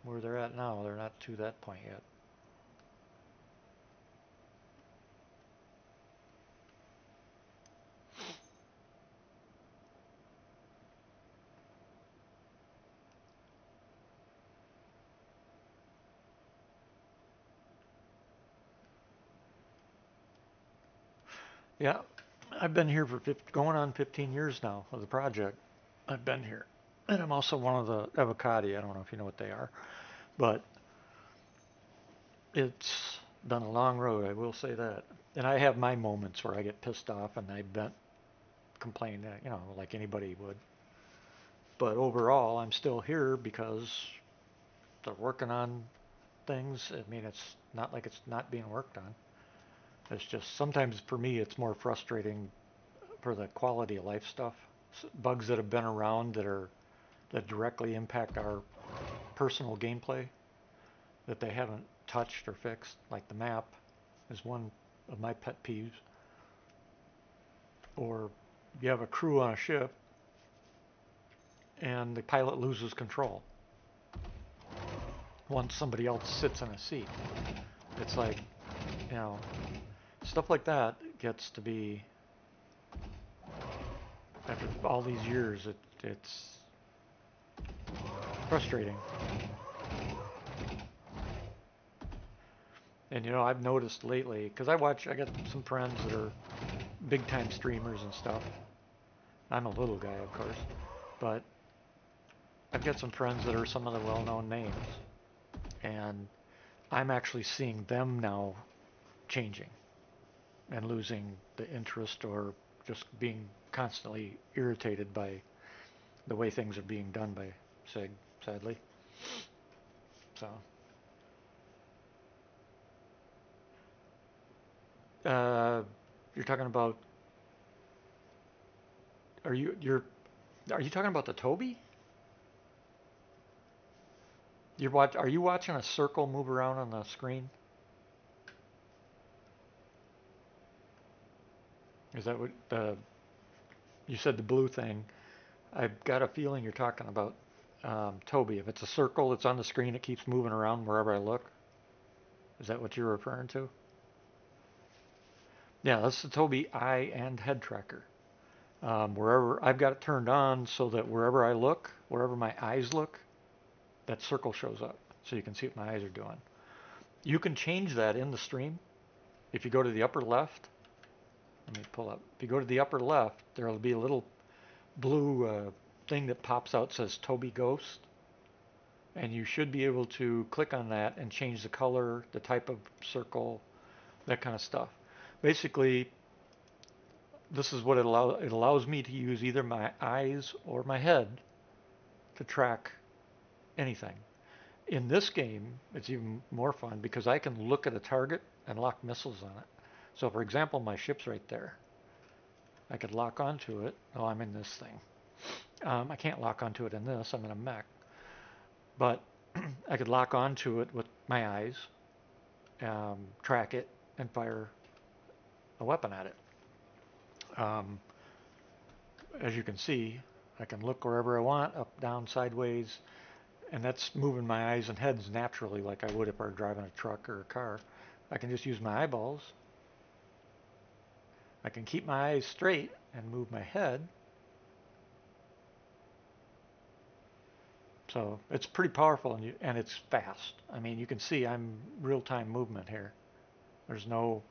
where they're at now, they're not to that point yet. Yeah, I've been here for going on 15 years now of the project. I've been here. And I'm also one of the Evocati. I don't know if you know what they are. But it's been a long road, I will say that. And I have my moments where I get pissed off and I complain, like anybody would. But overall, I'm still here because they're working on things. I mean, it's not like it's not being worked on. It's just sometimes for me, it's more frustrating for the quality of life stuff. Bugs that have been around that directly impact our personal gameplay that they haven't touched or fixed, like the map is one of my pet peeves. Or you have a crew on a ship and the pilot loses control once somebody else sits in a seat. It's like, stuff like that gets to be, after all these years, it's frustrating. And I've noticed lately, because I got some friends that are big time streamers and stuff. I'm a little guy, of course, but I've got some friends that are some of the well-known names, and I'm actually seeing them now changing. and losing the interest or just being constantly irritated by the way things are being done by SIG, sadly. So, you're talking about, are you talking about the Toby? Are you watching a circle move around on the screen? Is that what you said, the blue thing? I've got a feeling you're talking about Toby. If it's a circle that's on the screen, it keeps moving around wherever I look. Is that what you're referring to? Yeah, that's the Toby eye and head tracker. Wherever I've got it turned on so that wherever I look, wherever my eyes look, that circle shows up so you can see what my eyes are doing. You can change that in the stream. If you go to the upper left, let me pull up. If you go to the upper left, there will be a little blue thing that pops out, says Toby Ghost. And you should be able to click on that and change the color, the type of circle, that kind of stuff. Basically, this is what it allows me to use either my eyes or my head to track anything. In this game, it's even more fun because I can look at a target and lock missiles on it. So for example, my ship's right there. I could lock onto it. Oh, I'm in this thing. I can't lock onto it in this. I'm in a mech. But I could lock onto it with my eyes, track it, and fire a weapon at it. As you can see, I can look wherever I want, up, down, sideways, and that's moving my eyes and heads naturally like I would if I were driving a truck or a car. I can just use my eyeballs. I can keep my eyes straight and move my head. So it's pretty powerful, and it's fast. I mean, you can see I'm real-time movement here. There's no,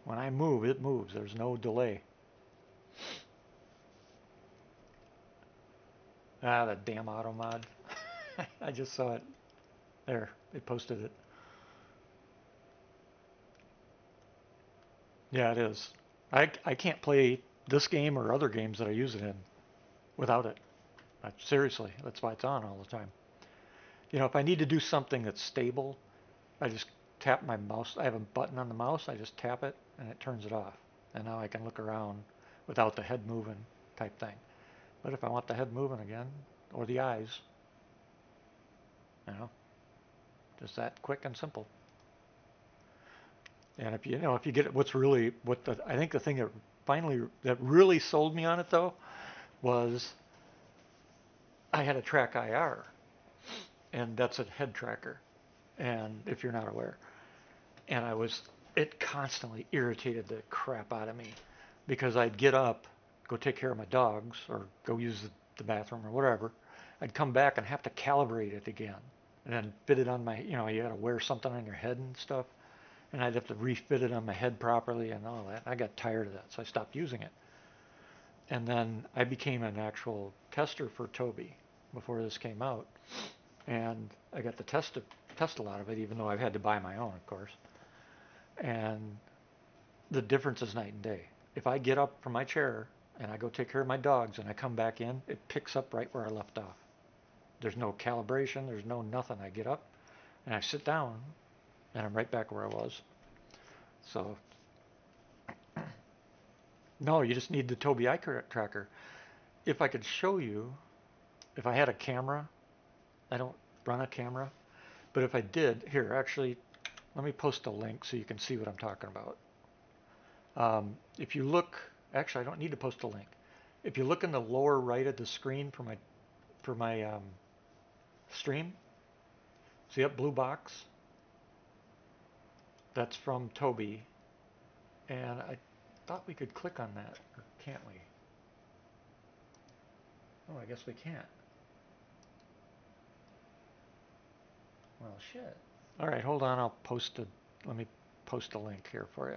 when I move, it moves. There's no delay. Ah, that damn auto mod. I just saw it. There, it posted it. Yeah, it is. I can't play this game or other games that I use it in without it. Seriously, that's why it's on all the time. You know, if I need to do something that's stable, I just tap my mouse. I have a button on the mouse. I just tap it and it turns it off. And now I can look around without the head moving type thing. But if I want the head moving again, or the eyes, you know, just that quick and simple. And if you get I think the thing that really sold me on it though was I had a track IR, and that's a head tracker. And if you're not aware, and it constantly irritated the crap out of me because I'd get up, go take care of my dogs, or go use the bathroom or whatever. I'd come back and have to calibrate it again, and then fit it on my, you got to wear something on your head and stuff. And I'd have to refit it on my head properly and all that. I got tired of that, so I stopped using it. And then I became an actual tester for Toby before this came out. And I got to test a lot of it, even though I've had to buy my own, of course. And the difference is night and day. If I get up from my chair and I go take care of my dogs and I come back in, it picks up right where I left off. There's no calibration, there's no nothing. I get up and I sit down and I'm right back where I was. So, no, you just need the Tobii eye tracker. If I could show you, if I had a camera, I don't run a camera, but if I did, here, actually, let me post a link so you can see what I'm talking about. If you look, actually, I don't need to post a link. If you look in the lower right of the screen for my stream, see that blue box? That's from Tobii, and I thought we could click on that, or can't we? Oh, I guess we can't. Well, shit. All right, hold on. Let me post a link here for you.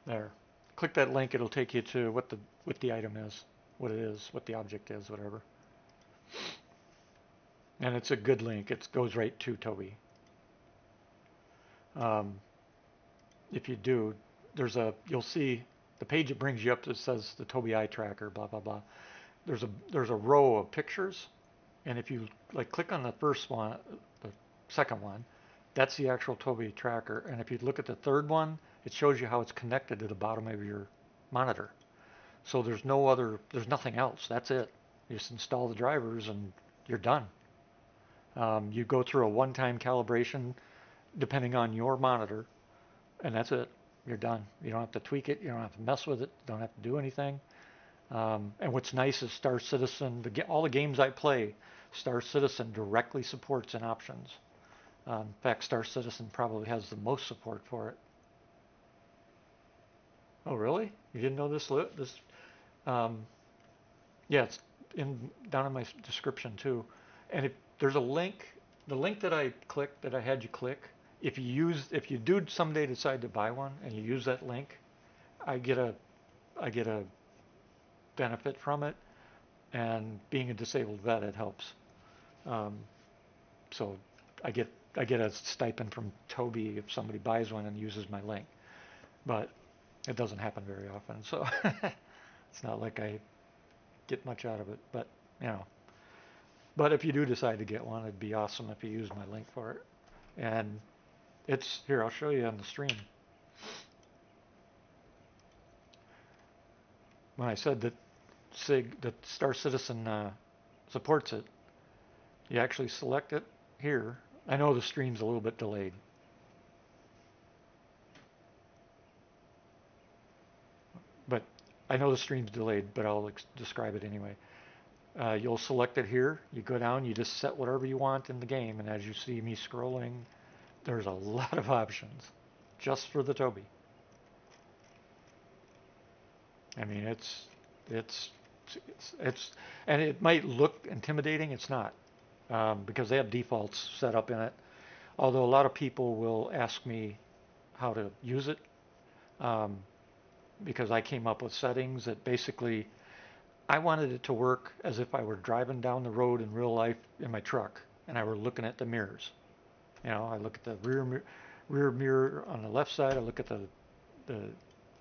There. click that link, it'll take you to what the item is, what it is, what the object is, whatever. And it's a good link. It goes right to Toby. If you do, you'll see the page it brings you up to says the Tobii Eye Tracker, blah blah blah. There's a row of pictures, and if you click on the first one, the second one, that's the actual Tobii tracker. And if you look at the third one, it shows you how it's connected to the bottom of your monitor. So there's nothing else. That's it. You just install the drivers and you're done. You go through a one-time calibration depending on your monitor, and that's it. You're done. You don't have to tweak it. You don't have to mess with it. Don't have to do anything. And what's nice is Star Citizen, all the games I play, Star Citizen directly supports in options. In fact, Star Citizen probably has the most support for it. Oh, really? You didn't know this? Yeah, it's down in my description too. And if there's a link, the link that I clicked, that I had you click, if you do someday decide to buy one and you use that link, I get a benefit from it, and being a disabled vet, it helps. So I get a stipend from Tobii if somebody buys one and uses my link, but it doesn't happen very often, so it's not like I get much out of it. But but if you do decide to get one, it'd be awesome if you use my link for it. And it's here. I'll show you on the stream. When I said that that Star Citizen supports it, you actually select it here. I know the stream's a little bit delayed. But I know the stream's delayed, but I'll describe it anyway. You'll select it here. You go down, you just set whatever you want in the game, and as you see me scrolling, there's a lot of options just for the Tobii. I mean, it's and it might look intimidating. It's not, because they have defaults set up in it. Although a lot of people will ask me how to use it, because I came up with settings that basically, I wanted it to work as if I were driving down the road in real life in my truck and I were looking at the mirrors. I look at the rear mirror on the left side. I look at the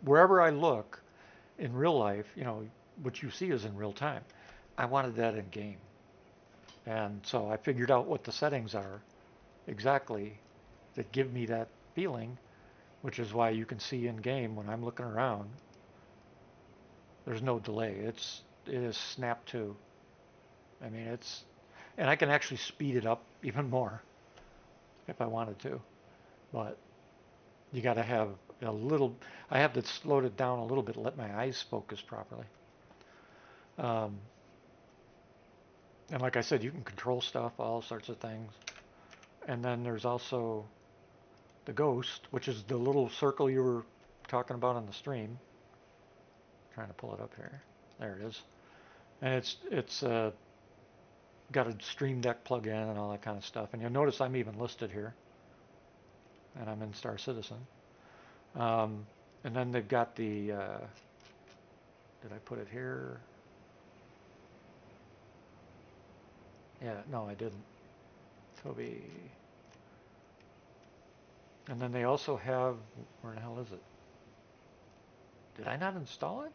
wherever I look in real life, what you see is in real time. I wanted that in game. And so I figured out what the settings are exactly that give me that feeling, which is why you can see in game when I'm looking around, there's no delay. It is snap to. I mean, and I can actually speed it up even more if I wanted to, but you got to have I have to slow it down a little bit, let my eyes focus properly. And like I said, you can control stuff, all sorts of things. And then there's also the ghost, which is the little circle you were talking about on the stream. Trying to pull it up here. There it is. And it's got a Stream Deck plug-in and all that kind of stuff. And you'll notice I'm even listed here. And I'm in Star Citizen. And then they've got the, did I put it here? Yeah, no, I didn't. Tobii. And then they also have, where the hell is it? Did I not install it?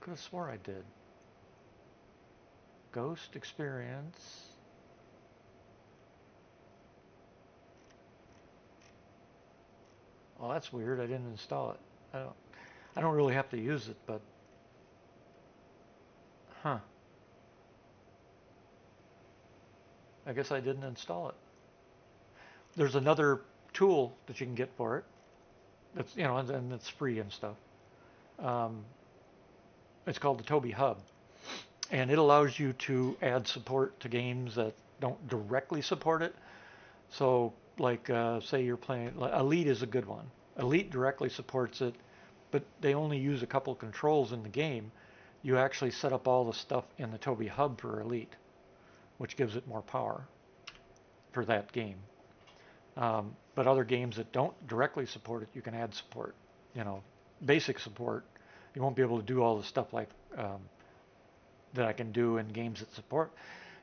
Could have swore I did. Ghost Experience. Well, that's weird. I didn't install it. I don't really have to use it, but I guess I didn't install it. There's another tool that you can get for it. That's and it's free and stuff. It's called the Tobii Hub, and it allows you to add support to games that don't directly support it. So, like, say you're playing Elite is a good one. Elite directly supports it, but they only use a couple controls in the game. You actually set up all the stuff in the Tobii Hub for Elite, which gives it more power for that game. But other games that don't directly support it, you can add support. you know, basic support. You won't be able to do all the stuff like that I can do in games that support.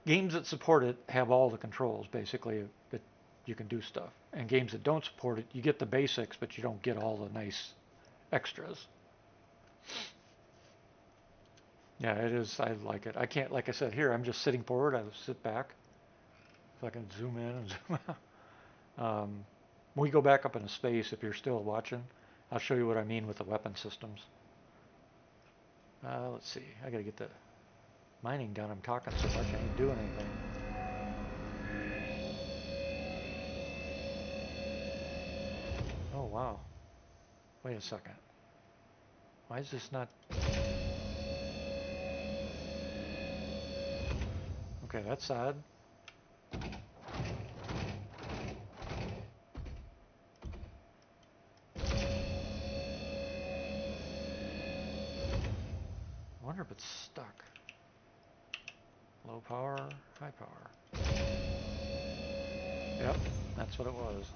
Games that support it have all the controls basically that you can do stuff. And games that don't support it, you get the basics, but you don't get all the nice extras. Yeah, it is. I like it. I can't, like I said, here I'm just sitting forward. I sit back, so I can zoom in and zoom out. When we go back up into space, if you're still watching, I'll show you what I mean with the weapon systems. Let's see. I gotta get the mining done. I'm talking so much I ain't doing anything. Oh wow. Wait a second. Why is this not? Okay, that's odd. I wonder if it's stuck. Low power, high power. Yep, that's what it was.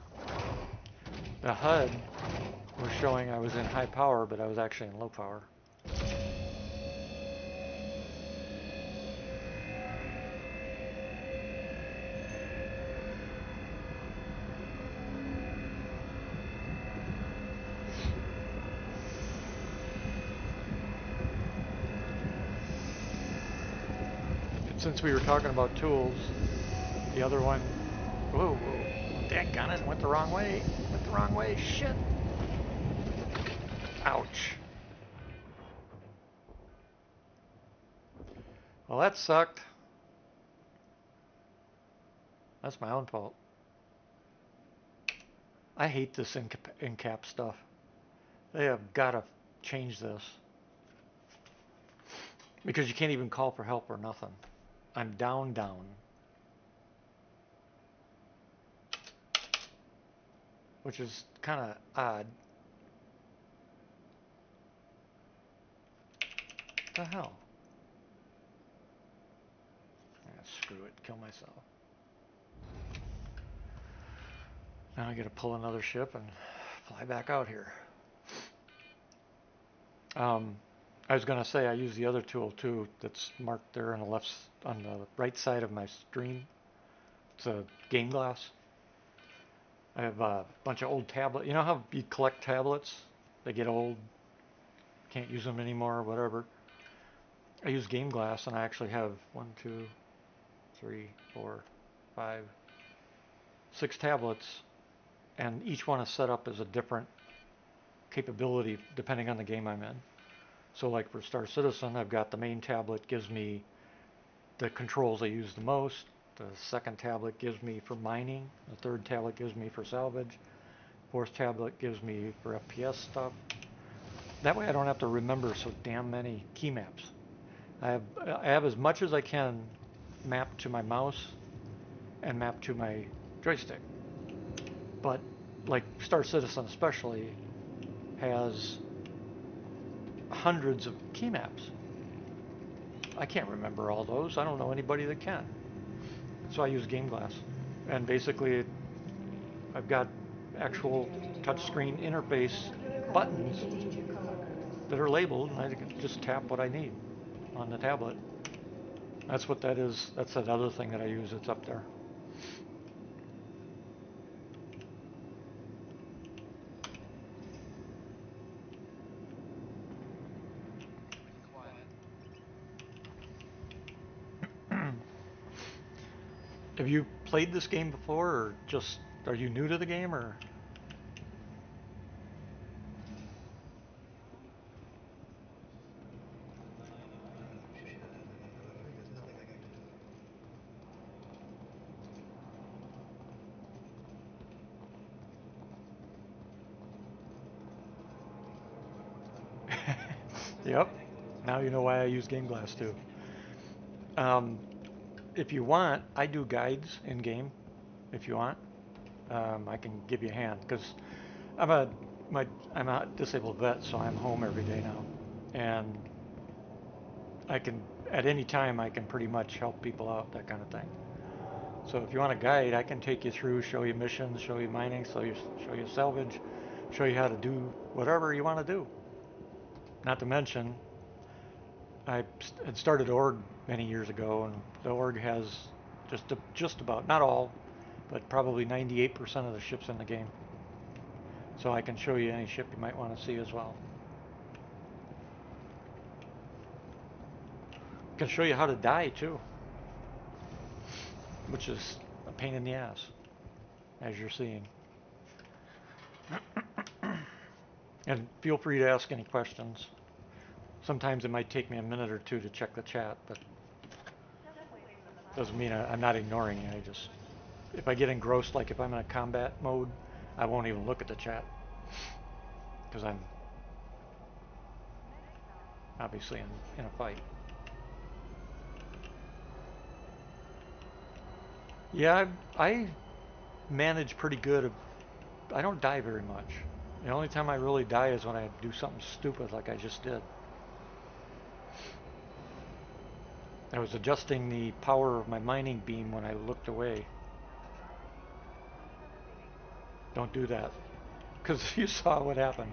The HUD was showing I was in high power, but I was actually in low power. Since we were talking about tools, the other one, whoa, dadgummit, went the wrong way, shit. Ouch. Well, that sucked. That's my own fault. I hate this in-cap stuff. They have got to change this. Because you can't even call for help or nothing. I'm down. Which is kind of odd. What the hell? Screw it, kill myself. Now I gotta pull another ship and fly back out here. I was gonna say I use the other tool too that's marked there on the right side of my screen. It's a game glass. I have a bunch of old tablets. You know how you collect tablets? They get old, can't use them anymore, or whatever. I use game glass, and I actually have 1, 2, 3, 4, 5, 6 tablets, and each one is set up as a different capability depending on the game I'm in. So like for Star Citizen, I've got the main tablet gives me the controls I use the most. The second tablet gives me for mining. The third tablet gives me for salvage. Fourth tablet gives me for FPS stuff. That way I don't have to remember so damn many key maps. I have as much as I can mapped to my mouse and mapped to my joystick. But like Star Citizen especially has hundreds of key maps. I can't remember all those. I don't know anybody that can. So I use Game Glass. And basically I've got actual touchscreen interface buttons that are labeled, and I can just tap what I need on the tablet. That's what that is. That's that other thing that I use that's up there. Have you played this game before, or just are you new to the game, or? Yep. Now you know why I use Game Glass too. If you want, I do guides in game. If you want, I can give you a hand because I'm a disabled vet, so I'm home every day now, and I can at any time I can pretty much help people out, that kind of thing. So if you want a guide, I can take you through, show you missions, show you mining, show you salvage, show you how to do whatever you want to do. Not to mention, I had started org many years ago, and the org has just about, not all, but probably 98% of the ships in the game. So I can show you any ship you might want to see as well. I can show you how to die too, which is a pain in the ass, as you're seeing. And feel free to ask any questions. Sometimes it might take me a minute or two to check the chat, but doesn't mean I'm not ignoring you. I just, if I get engrossed, like if I'm in a combat mode, I won't even look at the chat because I'm obviously in a fight. Yeah, I manage pretty good. I don't die very much. The only time I really die is when I do something stupid like I just did. I was adjusting the power of my mining beam when I looked away. Don't do that, because you saw what happened.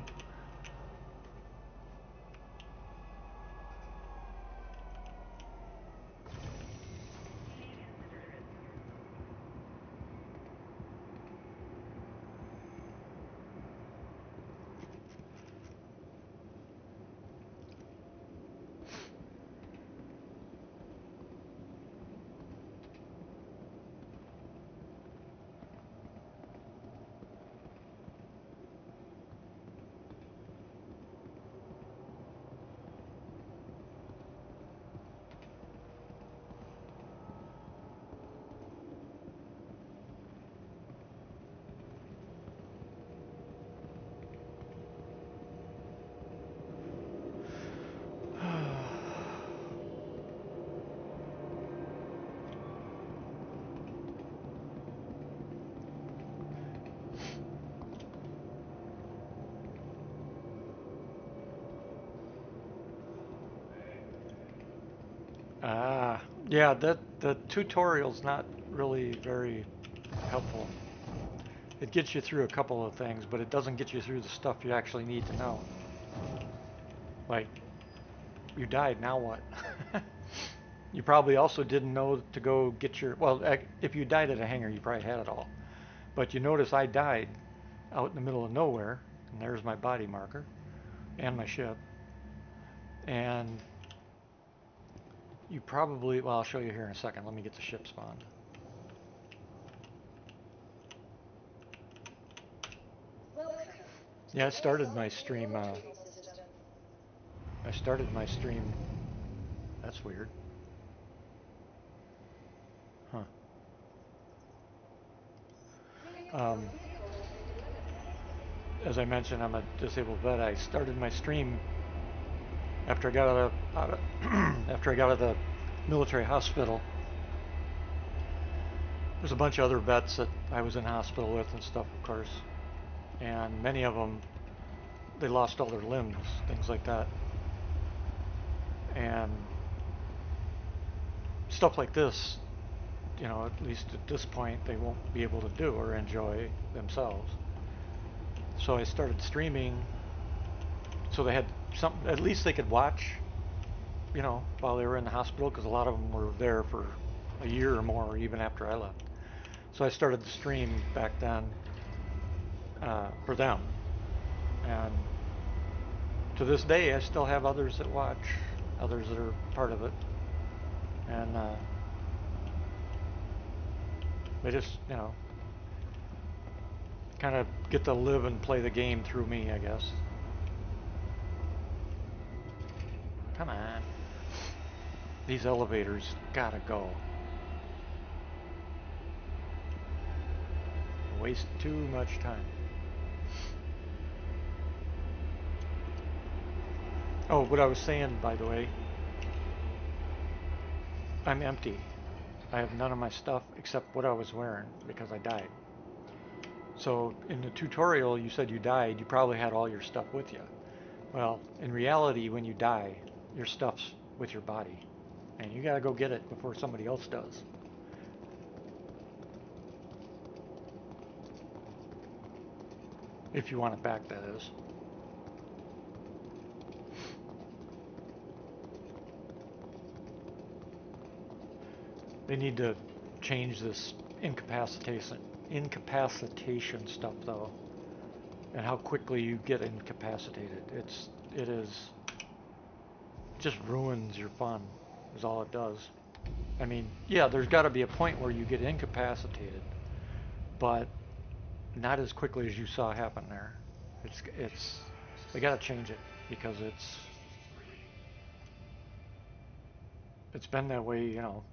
Yeah, the tutorial's not really very helpful. It gets you through a couple of things, but it doesn't get you through the stuff you actually need to know. Like, you died, now what? You probably also didn't know to go get your, well, if you died at a hangar, you probably had it all. But you notice I died out in the middle of nowhere, and there's my body marker, and my ship. And you probably, well, I'll show you here in a second. Let me get the ship spawned. Yeah, I started my stream, that's weird. Huh. As I mentioned, I'm a disabled vet. I started my stream after I got out of after I got out of the military hospital. There's a bunch of other vets that I was in hospital with and stuff, of course, and many of them, they lost all their limbs, things like that, and stuff like this, you know, at least at this point, they won't be able to do or enjoy themselves. So I started streaming so they had something, at least they could watch, you know, while they were in the hospital, because a lot of them were there for a year or more, even after I left. So I started the stream back then for them. And to this day, I still have others that watch, others that are part of it. And they just, you know, kind of get to live and play the game through me, I guess. Come on. These elevators gotta go. Waste too much time. Oh, what I was saying, by the way, I'm empty. I have none of my stuff except what I was wearing because I died. So in the tutorial, you said you died, you probably had all your stuff with you. Well, in reality, when you die, your stuff's with your body. And you gotta go get it before somebody else does. If you want it back, that is. They need to change this incapacitation stuff though, and how quickly you get incapacitated. It just ruins your fun, is all it does. I mean, yeah, there's got to be a point where you get incapacitated, but not as quickly as you saw happen there. It's they got to change it because it's been that way, you know,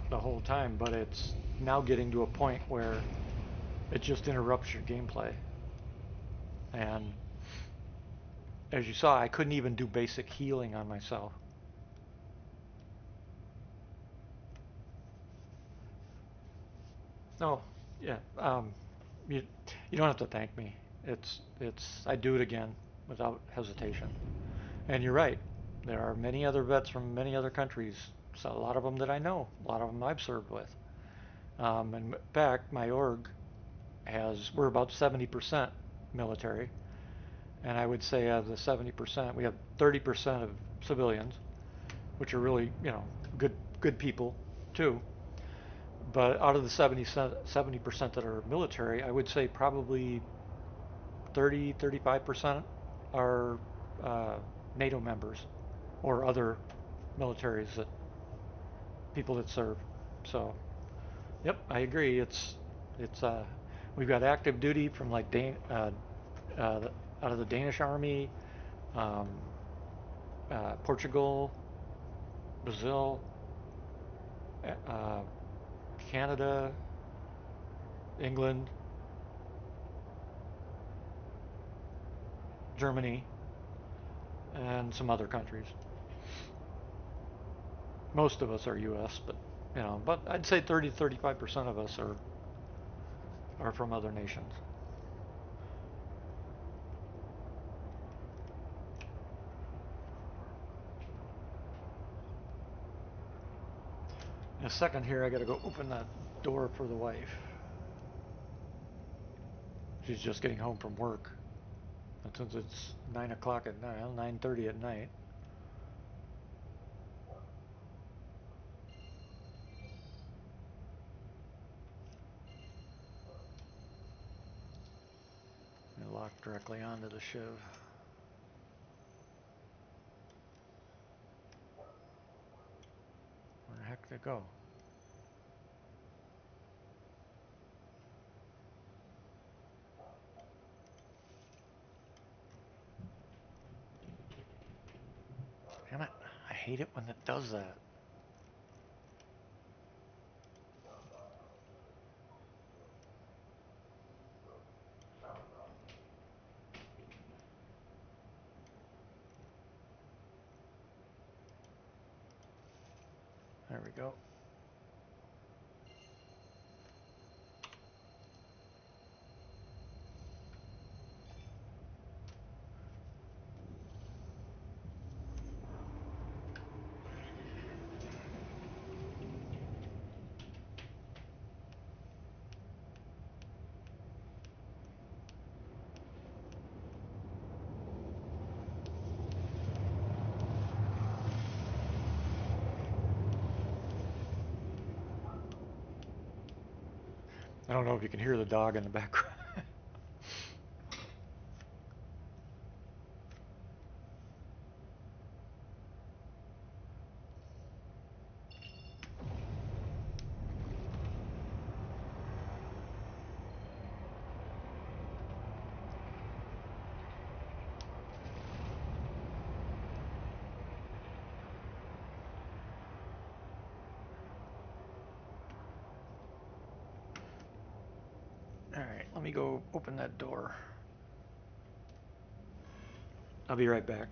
the whole time, but it's now getting to a point where it just interrupts your gameplay. And as you saw, I couldn't even do basic healing on myself. No, yeah, you you don't have to thank me. I'd do it again without hesitation. And you're right. There are many other vets from many other countries. So a lot of them that I know, a lot of them I've served with. In fact, my org we're about 70% military, and I would say of the 70%, we have 30% of civilians, which are really, you know, good people too. But out of the 70% that are military, I would say probably 35% are NATO members or other militaries that people that serve. So, yep, I agree. It's we've got active duty from like out of the Danish army, um, Portugal, Brazil, uh, Canada, England, Germany, and some other countries. Most of us are U.S., but you know, but I'd say 30 to 35% of us are from other nations. In a second here, I got to go open that door for the wife. She's just getting home from work. And since it's 9 o'clock at night, 9:30 at night. I lock directly onto the shiv. Where the heck did it go? Damn it. I hate it when it does that. There we go. I don't know if you can hear the dog in the background. Alright, let me go open that door. I'll be right back.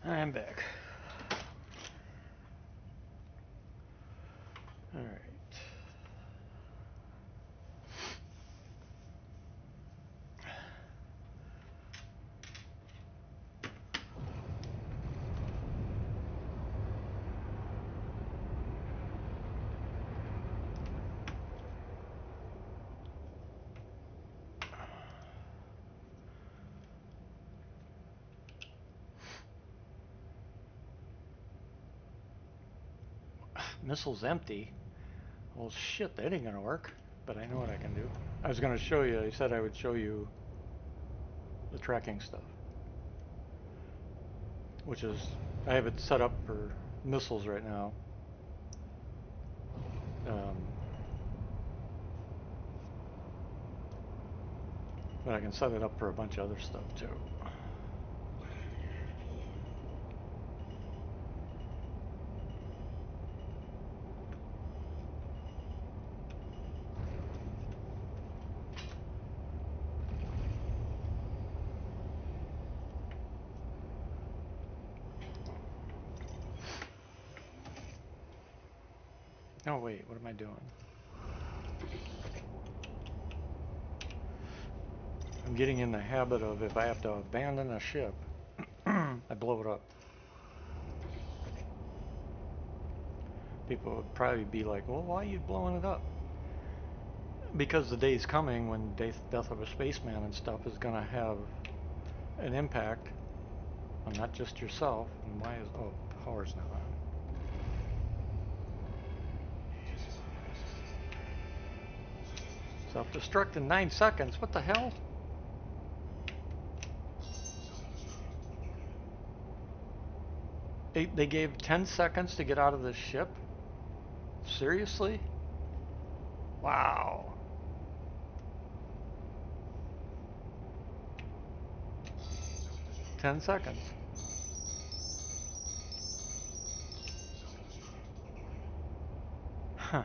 I'm back. All right. Missile's empty. Well, shit, that ain't gonna work. But I know what I can do. I was gonna show you. I said I would show you the tracking stuff, which is I have it set up for missiles right now. But I can set it up for a bunch of other stuff too. Oh wait, what am I doing? I'm getting in the habit of if I have to abandon a ship, I blow it up. People would probably be like, well, why are you blowing it up? Because the day's coming when Death of a Spaceman and stuff is going to have an impact on not just yourself. And why is... Oh, power's not on. Self-destruct in 9 seconds. What the hell? They gave 10 seconds to get out of this ship? Seriously? Wow. Ten seconds. Huh.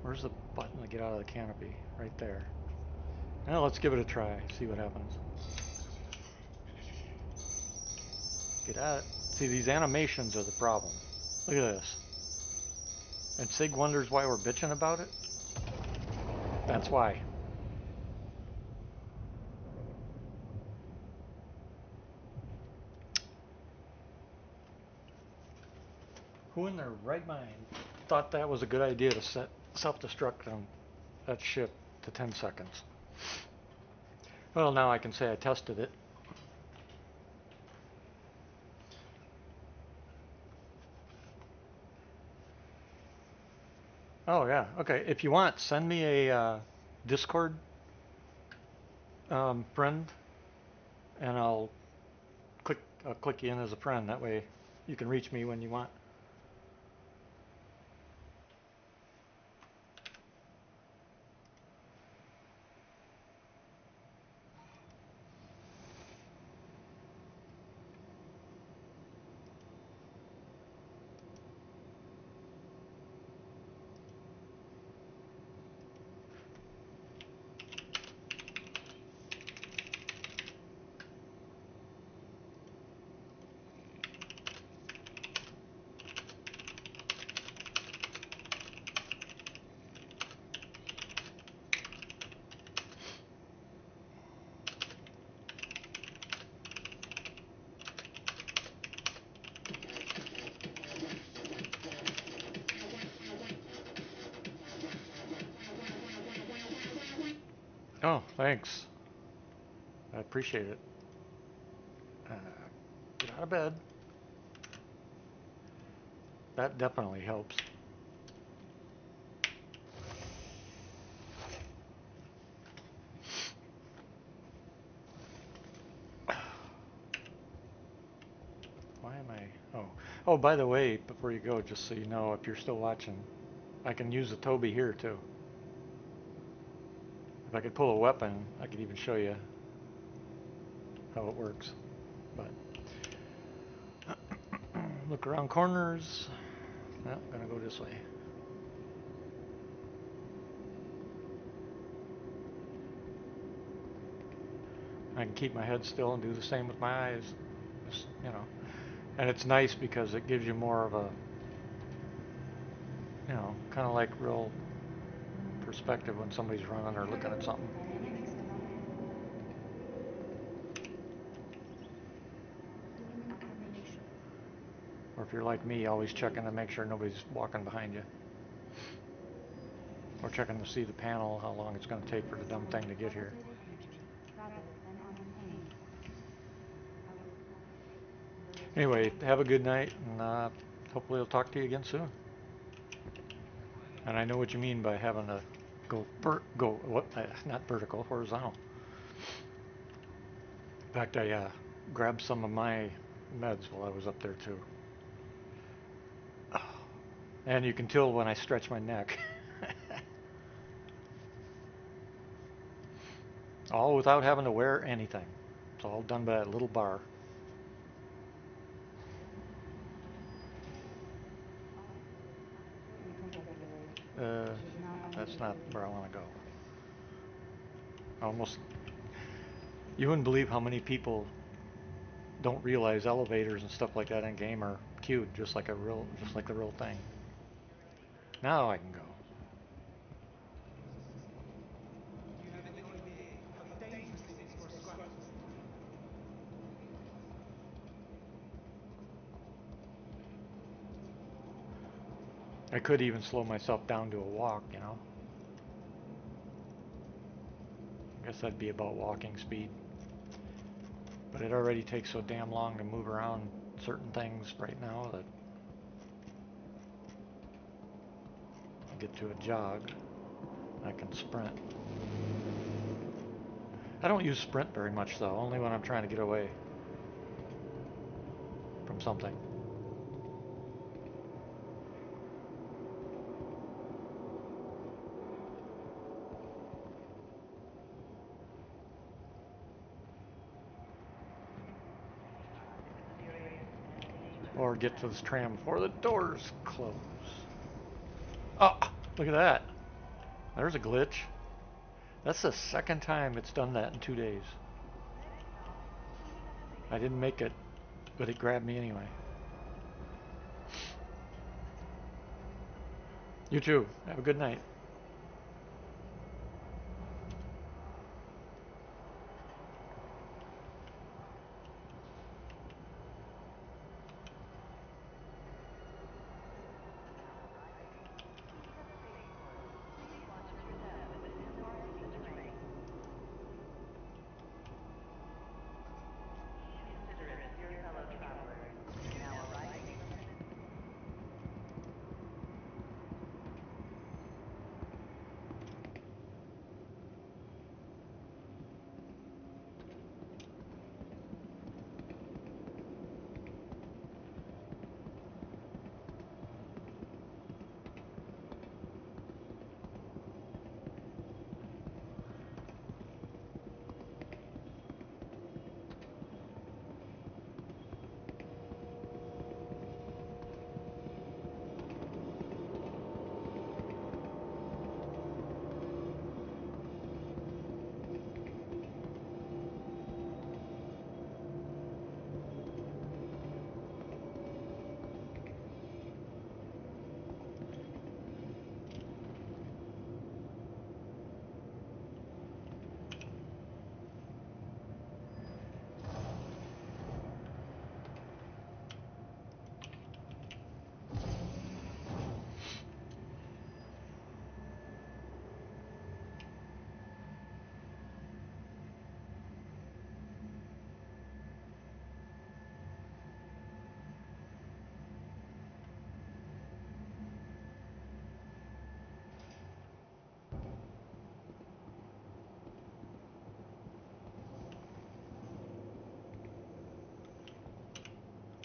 Where's the button to get out of the canopy? Right there. Now let's give it a try. See what happens. Get out. See, these animations are the problem. Look at this. And Sig wonders why we're bitching about it? That's why. Who in their right mind thought that was a good idea to set self-destruct on that ship to 10 seconds? Well, now I can say I tested it. Oh yeah, okay. If you want, send me a Discord friend, and I'll click you in as a friend. That way, you can reach me when you want. Oh, thanks. I appreciate it. Get out of bed. That definitely helps. Why am I... Oh. Oh, by the way, before you go, just so you know, if you're still watching, I can use the Toby here, too. If I could pull a weapon, I could even show you how it works. But look around corners. No, I'm gonna go this way. I can keep my head still and do the same with my eyes. Just, you know. And it's nice because it gives you more of a, kind of like real perspective when somebody's running or looking at something. Dynamics of the mind. Doing affirmation. Or if you're like me, always checking to make sure nobody's walking behind you. Or checking to see the panel, how long it's going to take for the dumb thing to get here. Elevated energy, rather than on pain. Anyway, have a good night, and hopefully I'll talk to you again soon. And I know what you mean by having to not vertical, horizontal. In fact, I grabbed some of my meds while I was up there too. And you can tell when I stretch my neck. All without having to wear anything. It's all done by that little bar. That's not where I want to go. Almost, you wouldn't believe how many people don't realize elevators and stuff like that in game are cued just like the real thing. Now I can go. I could even slow myself down to a walk, I guess that'd be about walking speed. But it already takes so damn long to move around certain things right now that I get to a jog, I can sprint. I don't use sprint very much though, only when I'm trying to get away from something. Or get to this tram before the doors close. Oh, look at that. There's a glitch. That's the second time it's done that in 2 days. I didn't make it, but it grabbed me anyway. You too. Have a good night.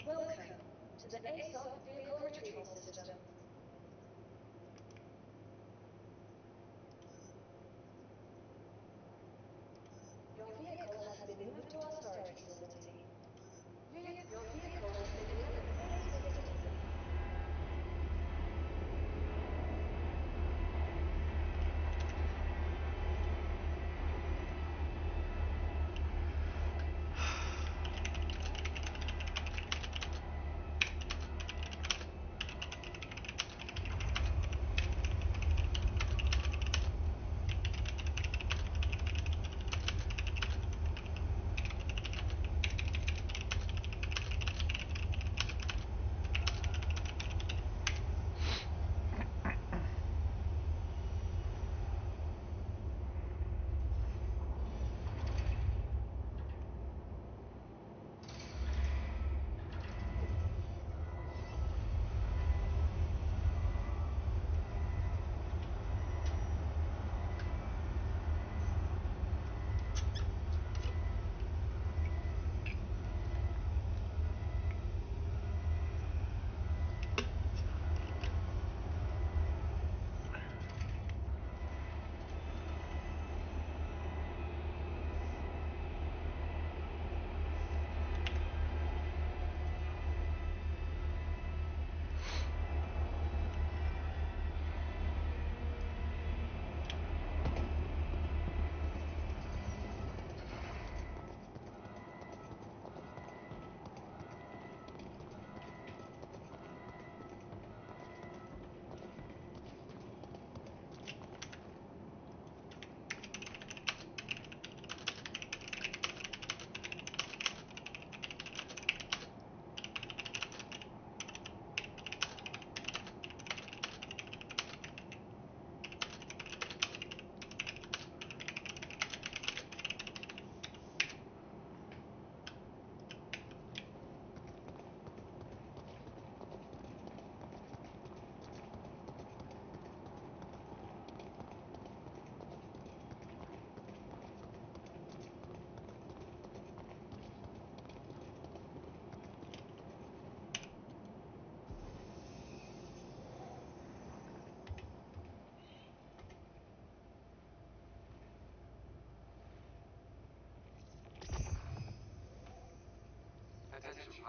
Welcome to the ASOP Vehicle Retrieval System. Your vehicle has been moved to our storage facility. Your vehicle has been delivered successfully.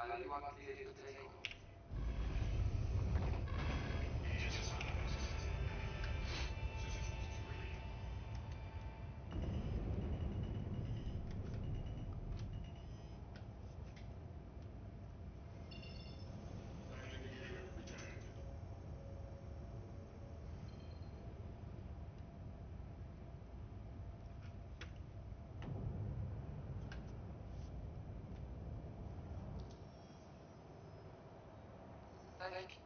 Are you clear to take off? Thank you.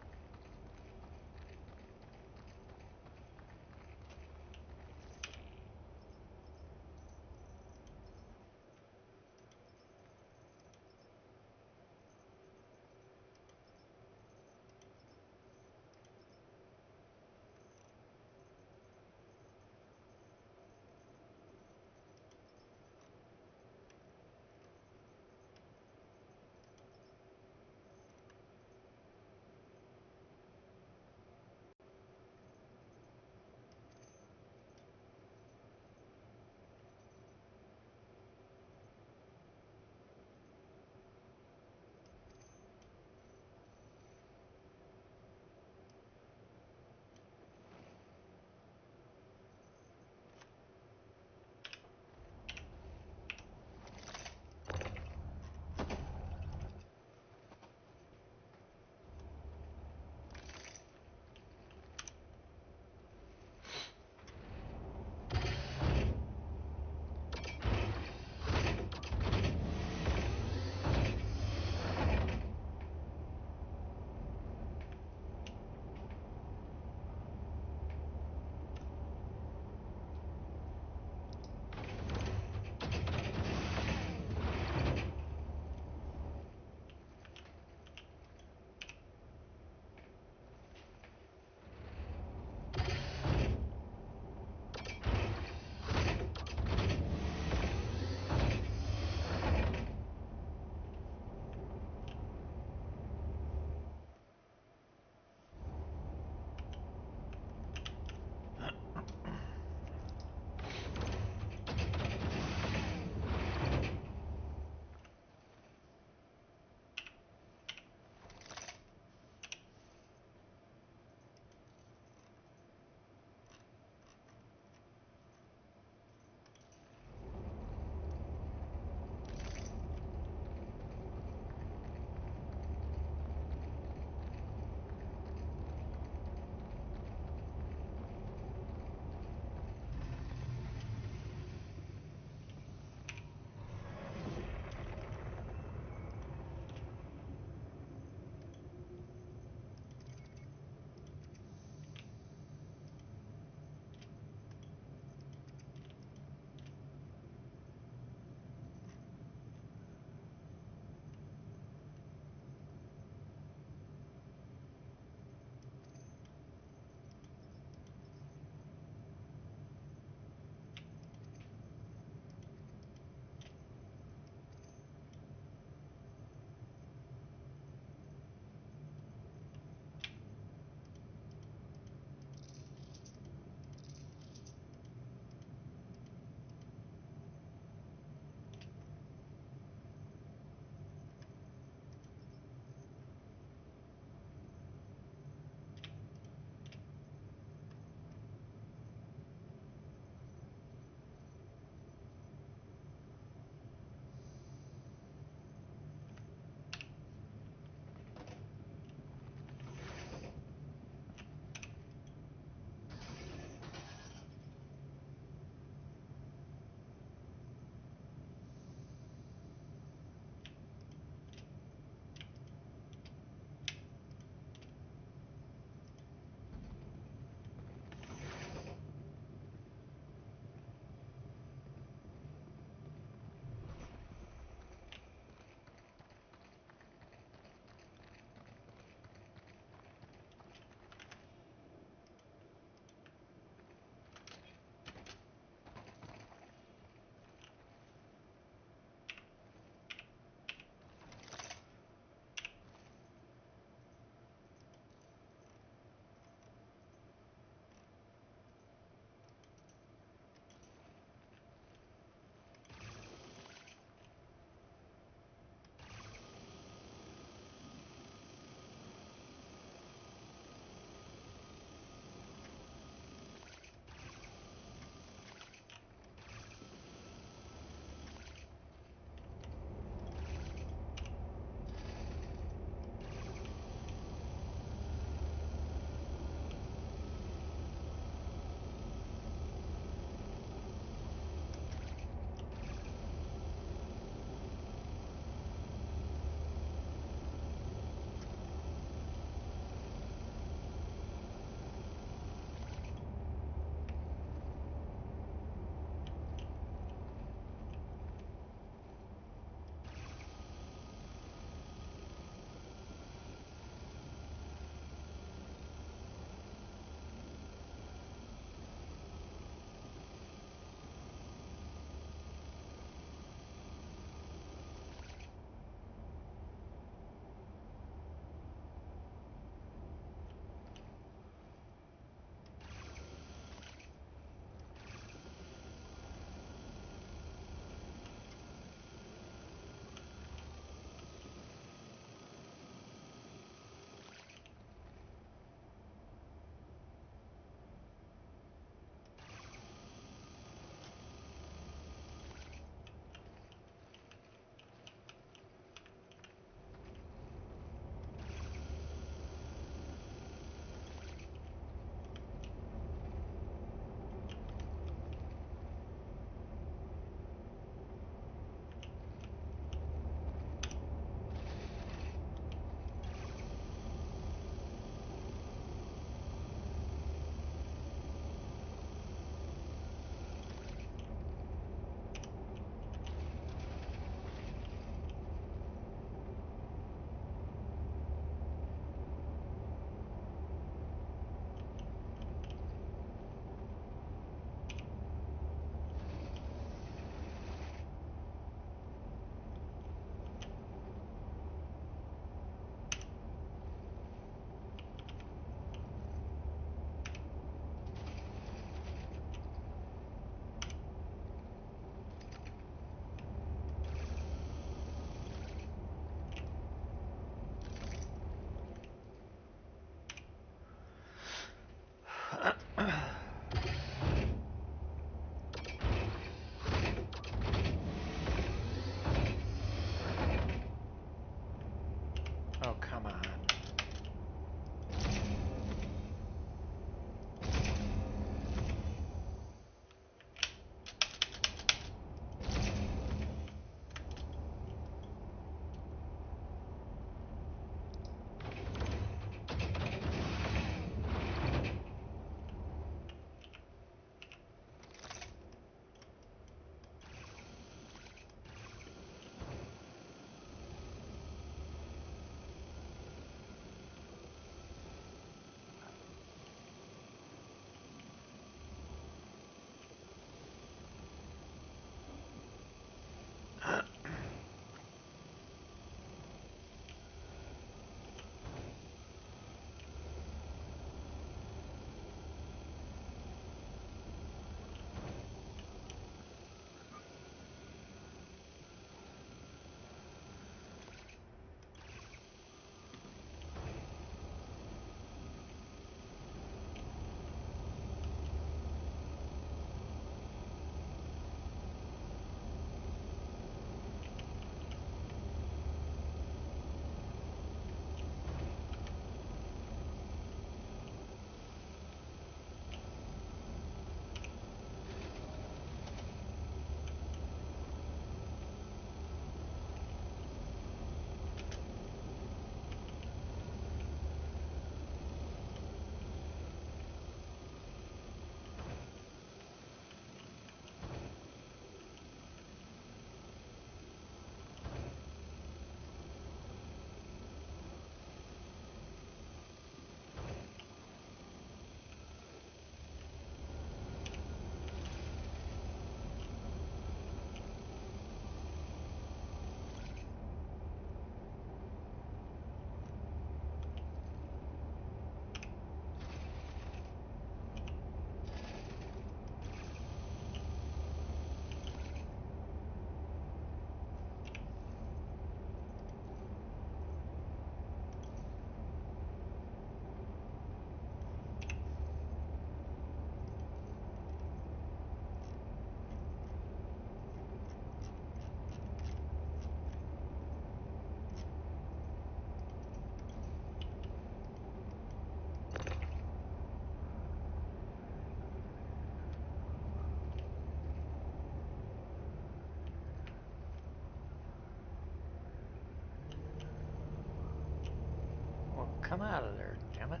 out of there, damn it.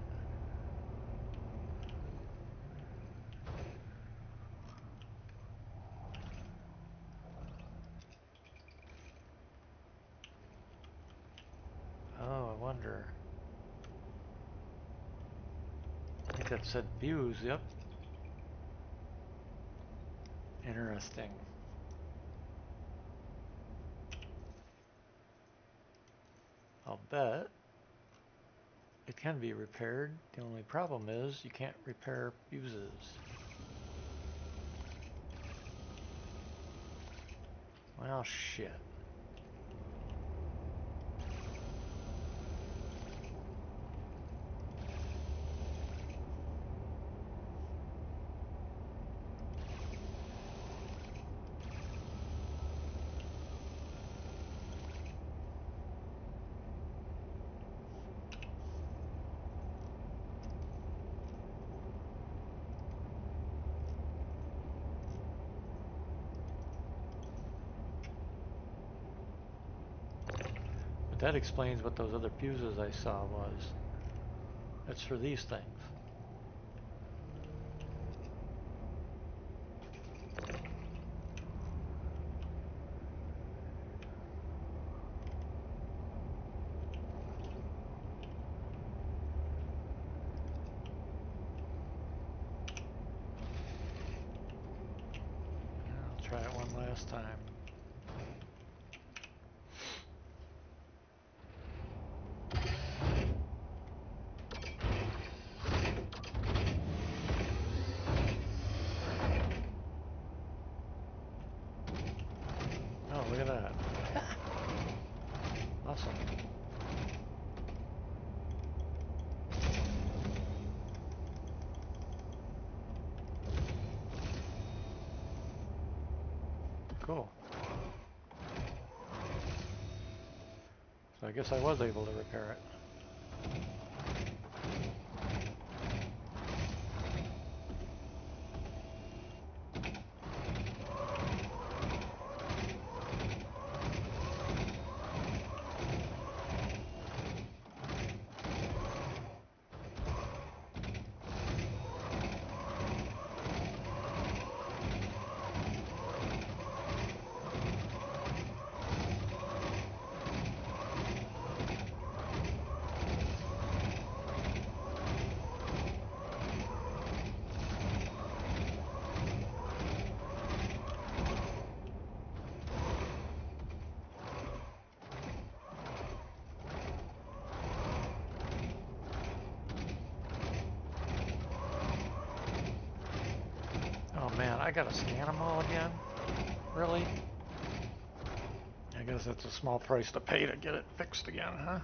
Oh, I wonder. I think that said fuse, yep. Interesting. I'll bet it can be repaired. The only problem is you can't repair fuses. Well, shit. But that explains what those other fuses I saw was. That's for these things. I'll try it one last time. Oh, look at that. Awesome. Cool. So I guess I was able to repair it. Oh man, I gotta scan them all again? Really? I guess that's a small price to pay to get it fixed again, huh?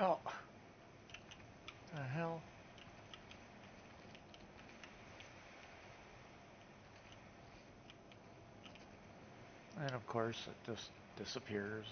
Oh. The hell? And of course, it just disappears.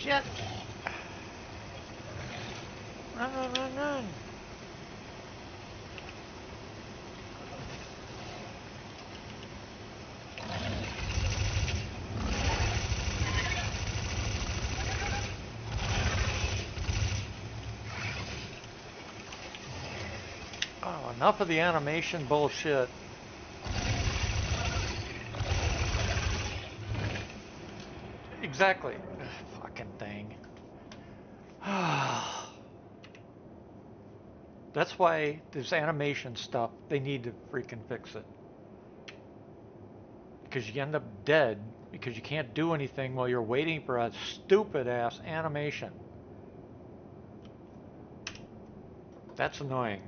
Shit! Run, run, run, run! Oh, enough of the animation bullshit. Exactly. Ugh, fucking thing. That's why this animation stuff, they need to freaking fix it. Because you end up dead because you can't do anything while you're waiting for a stupid ass animation. That's annoying.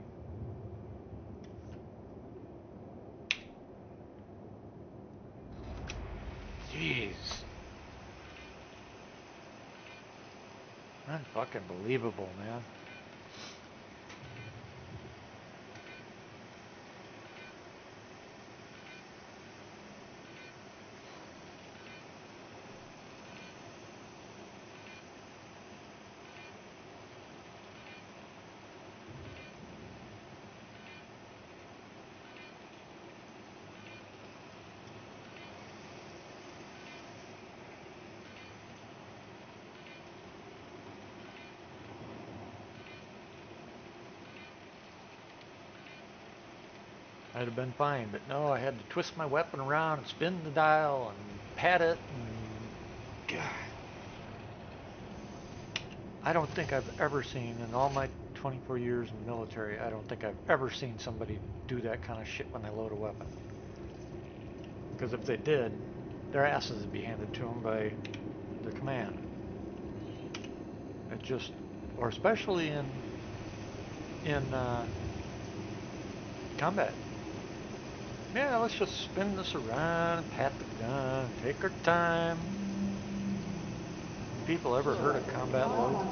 Jeez. Unfucking believable, man. I'd have been fine, but no, I had to twist my weapon around and spin the dial and pat it and... God. I don't think I've ever seen, in all my 24 years in the military, I don't think I've ever seen somebody do that kind of shit when they load a weapon. Because if they did, their asses would be handed to them by the command. It just, or especially in combat. Yeah, let's just spin this around, pat the gun, take our time. People ever heard of combat load?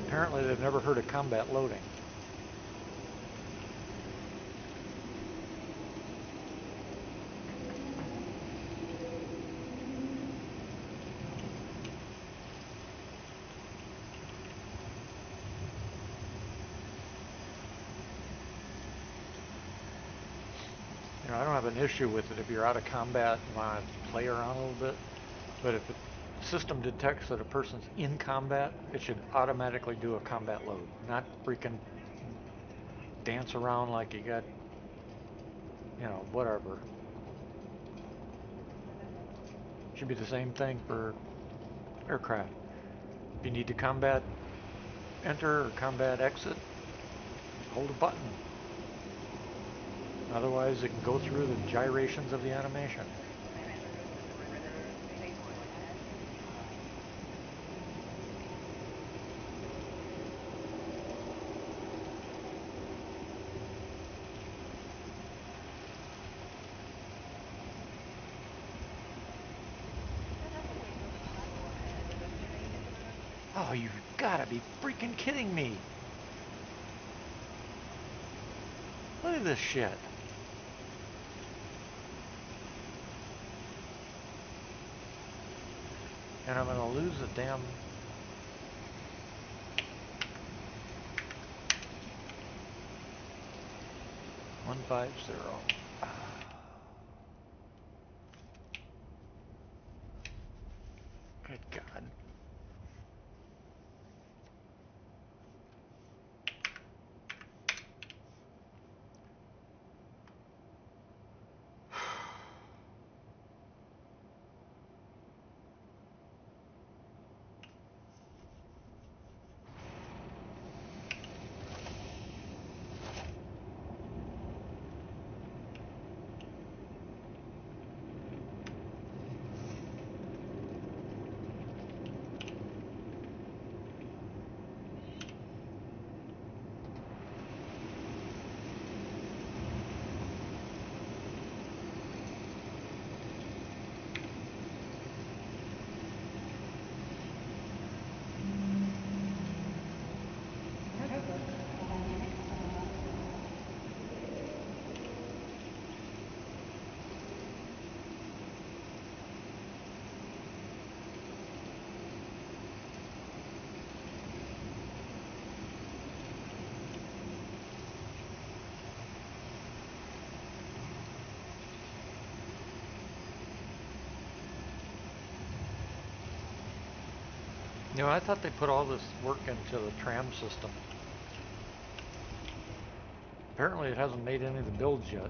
Apparently they've never heard of combat loading. You know, I don't have an issue with it if you're out of combat and want to play around a little bit, but if the system detects that a person's in combat, it should automatically do a combat load, not freaking dance around like you got, you know, whatever. Should be the same thing for aircraft. If you need to combat enter or combat exit, hold a button. Otherwise, it can go through the gyrations of the animation. Oh, you've gotta be freaking kidding me. Look at this shit. And I'm gonna lose the damn... $150. Good God. You know, I thought they put all this work into the tram system. Apparently it hasn't made any of the builds yet.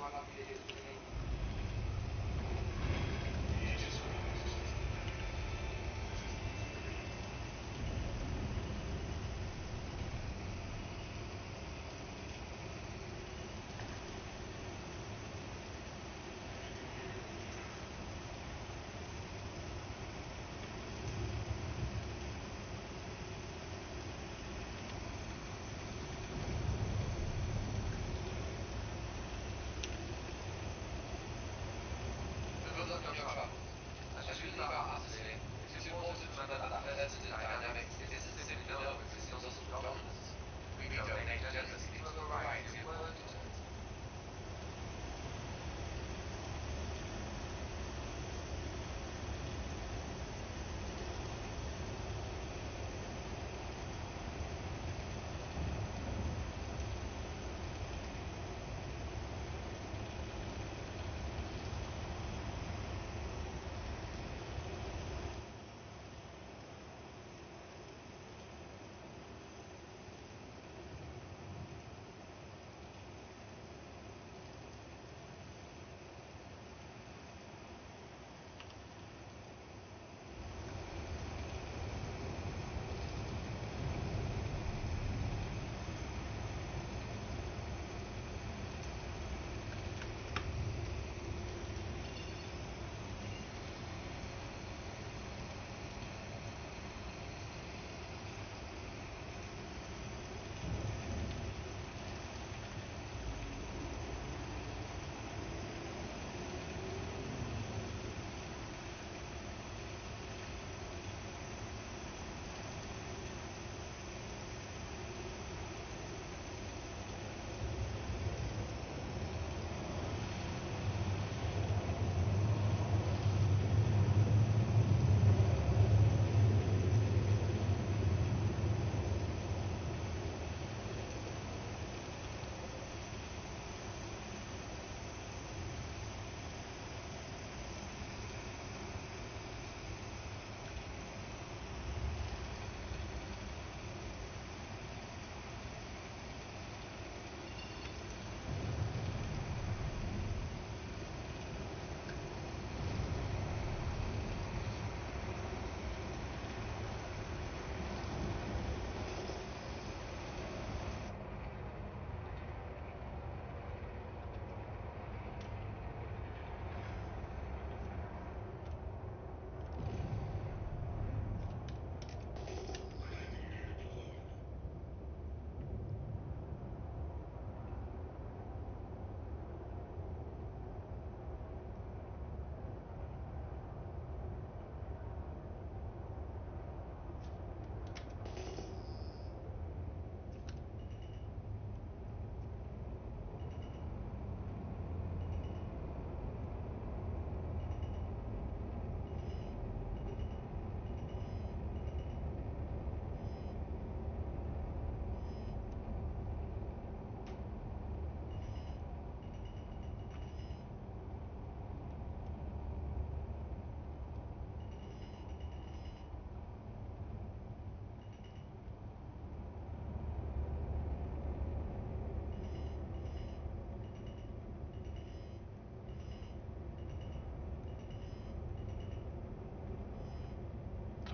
Good luck on your travels. As you leave our house today, it's important to remember that pleasant and dynamic citizen development skills of governance. We donate generously to a variety of work projects.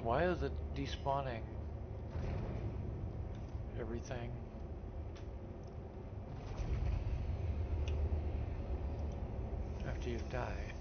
Why is it despawning everything? After you've died.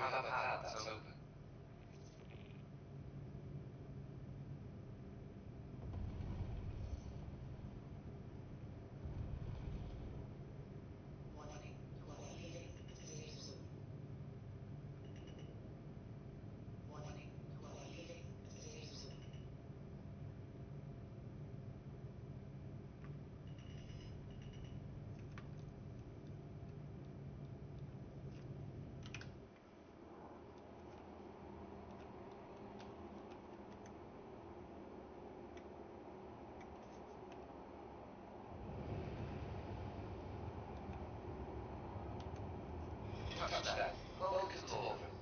have a pad that's open. Warning, you are leaving the safe zone. Warning, you are leaving the safe zone. Touch that. Welcome to orbit.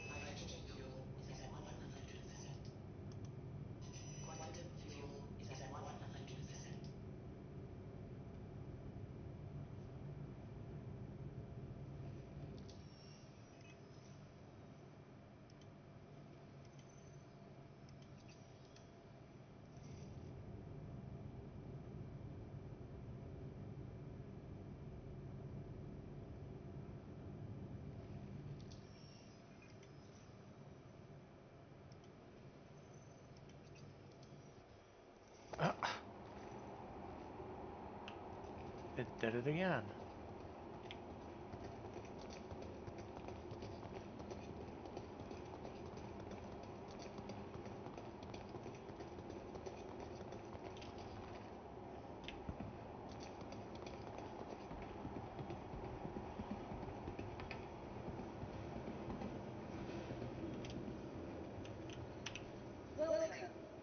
Hydrogen fuel is at 100%. Quantum fuel is at 100%. It did it again. Welcome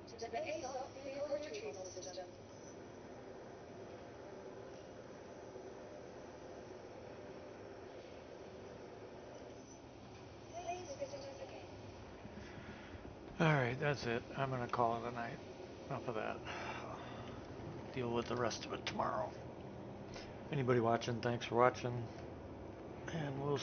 to the ASOP vehicle retrieval system. Please visit us again. Alright, that's it. I'm gonna call it a night. Enough of that. Deal with the rest of it tomorrow. Anybody watching, thanks for watching. And we'll see.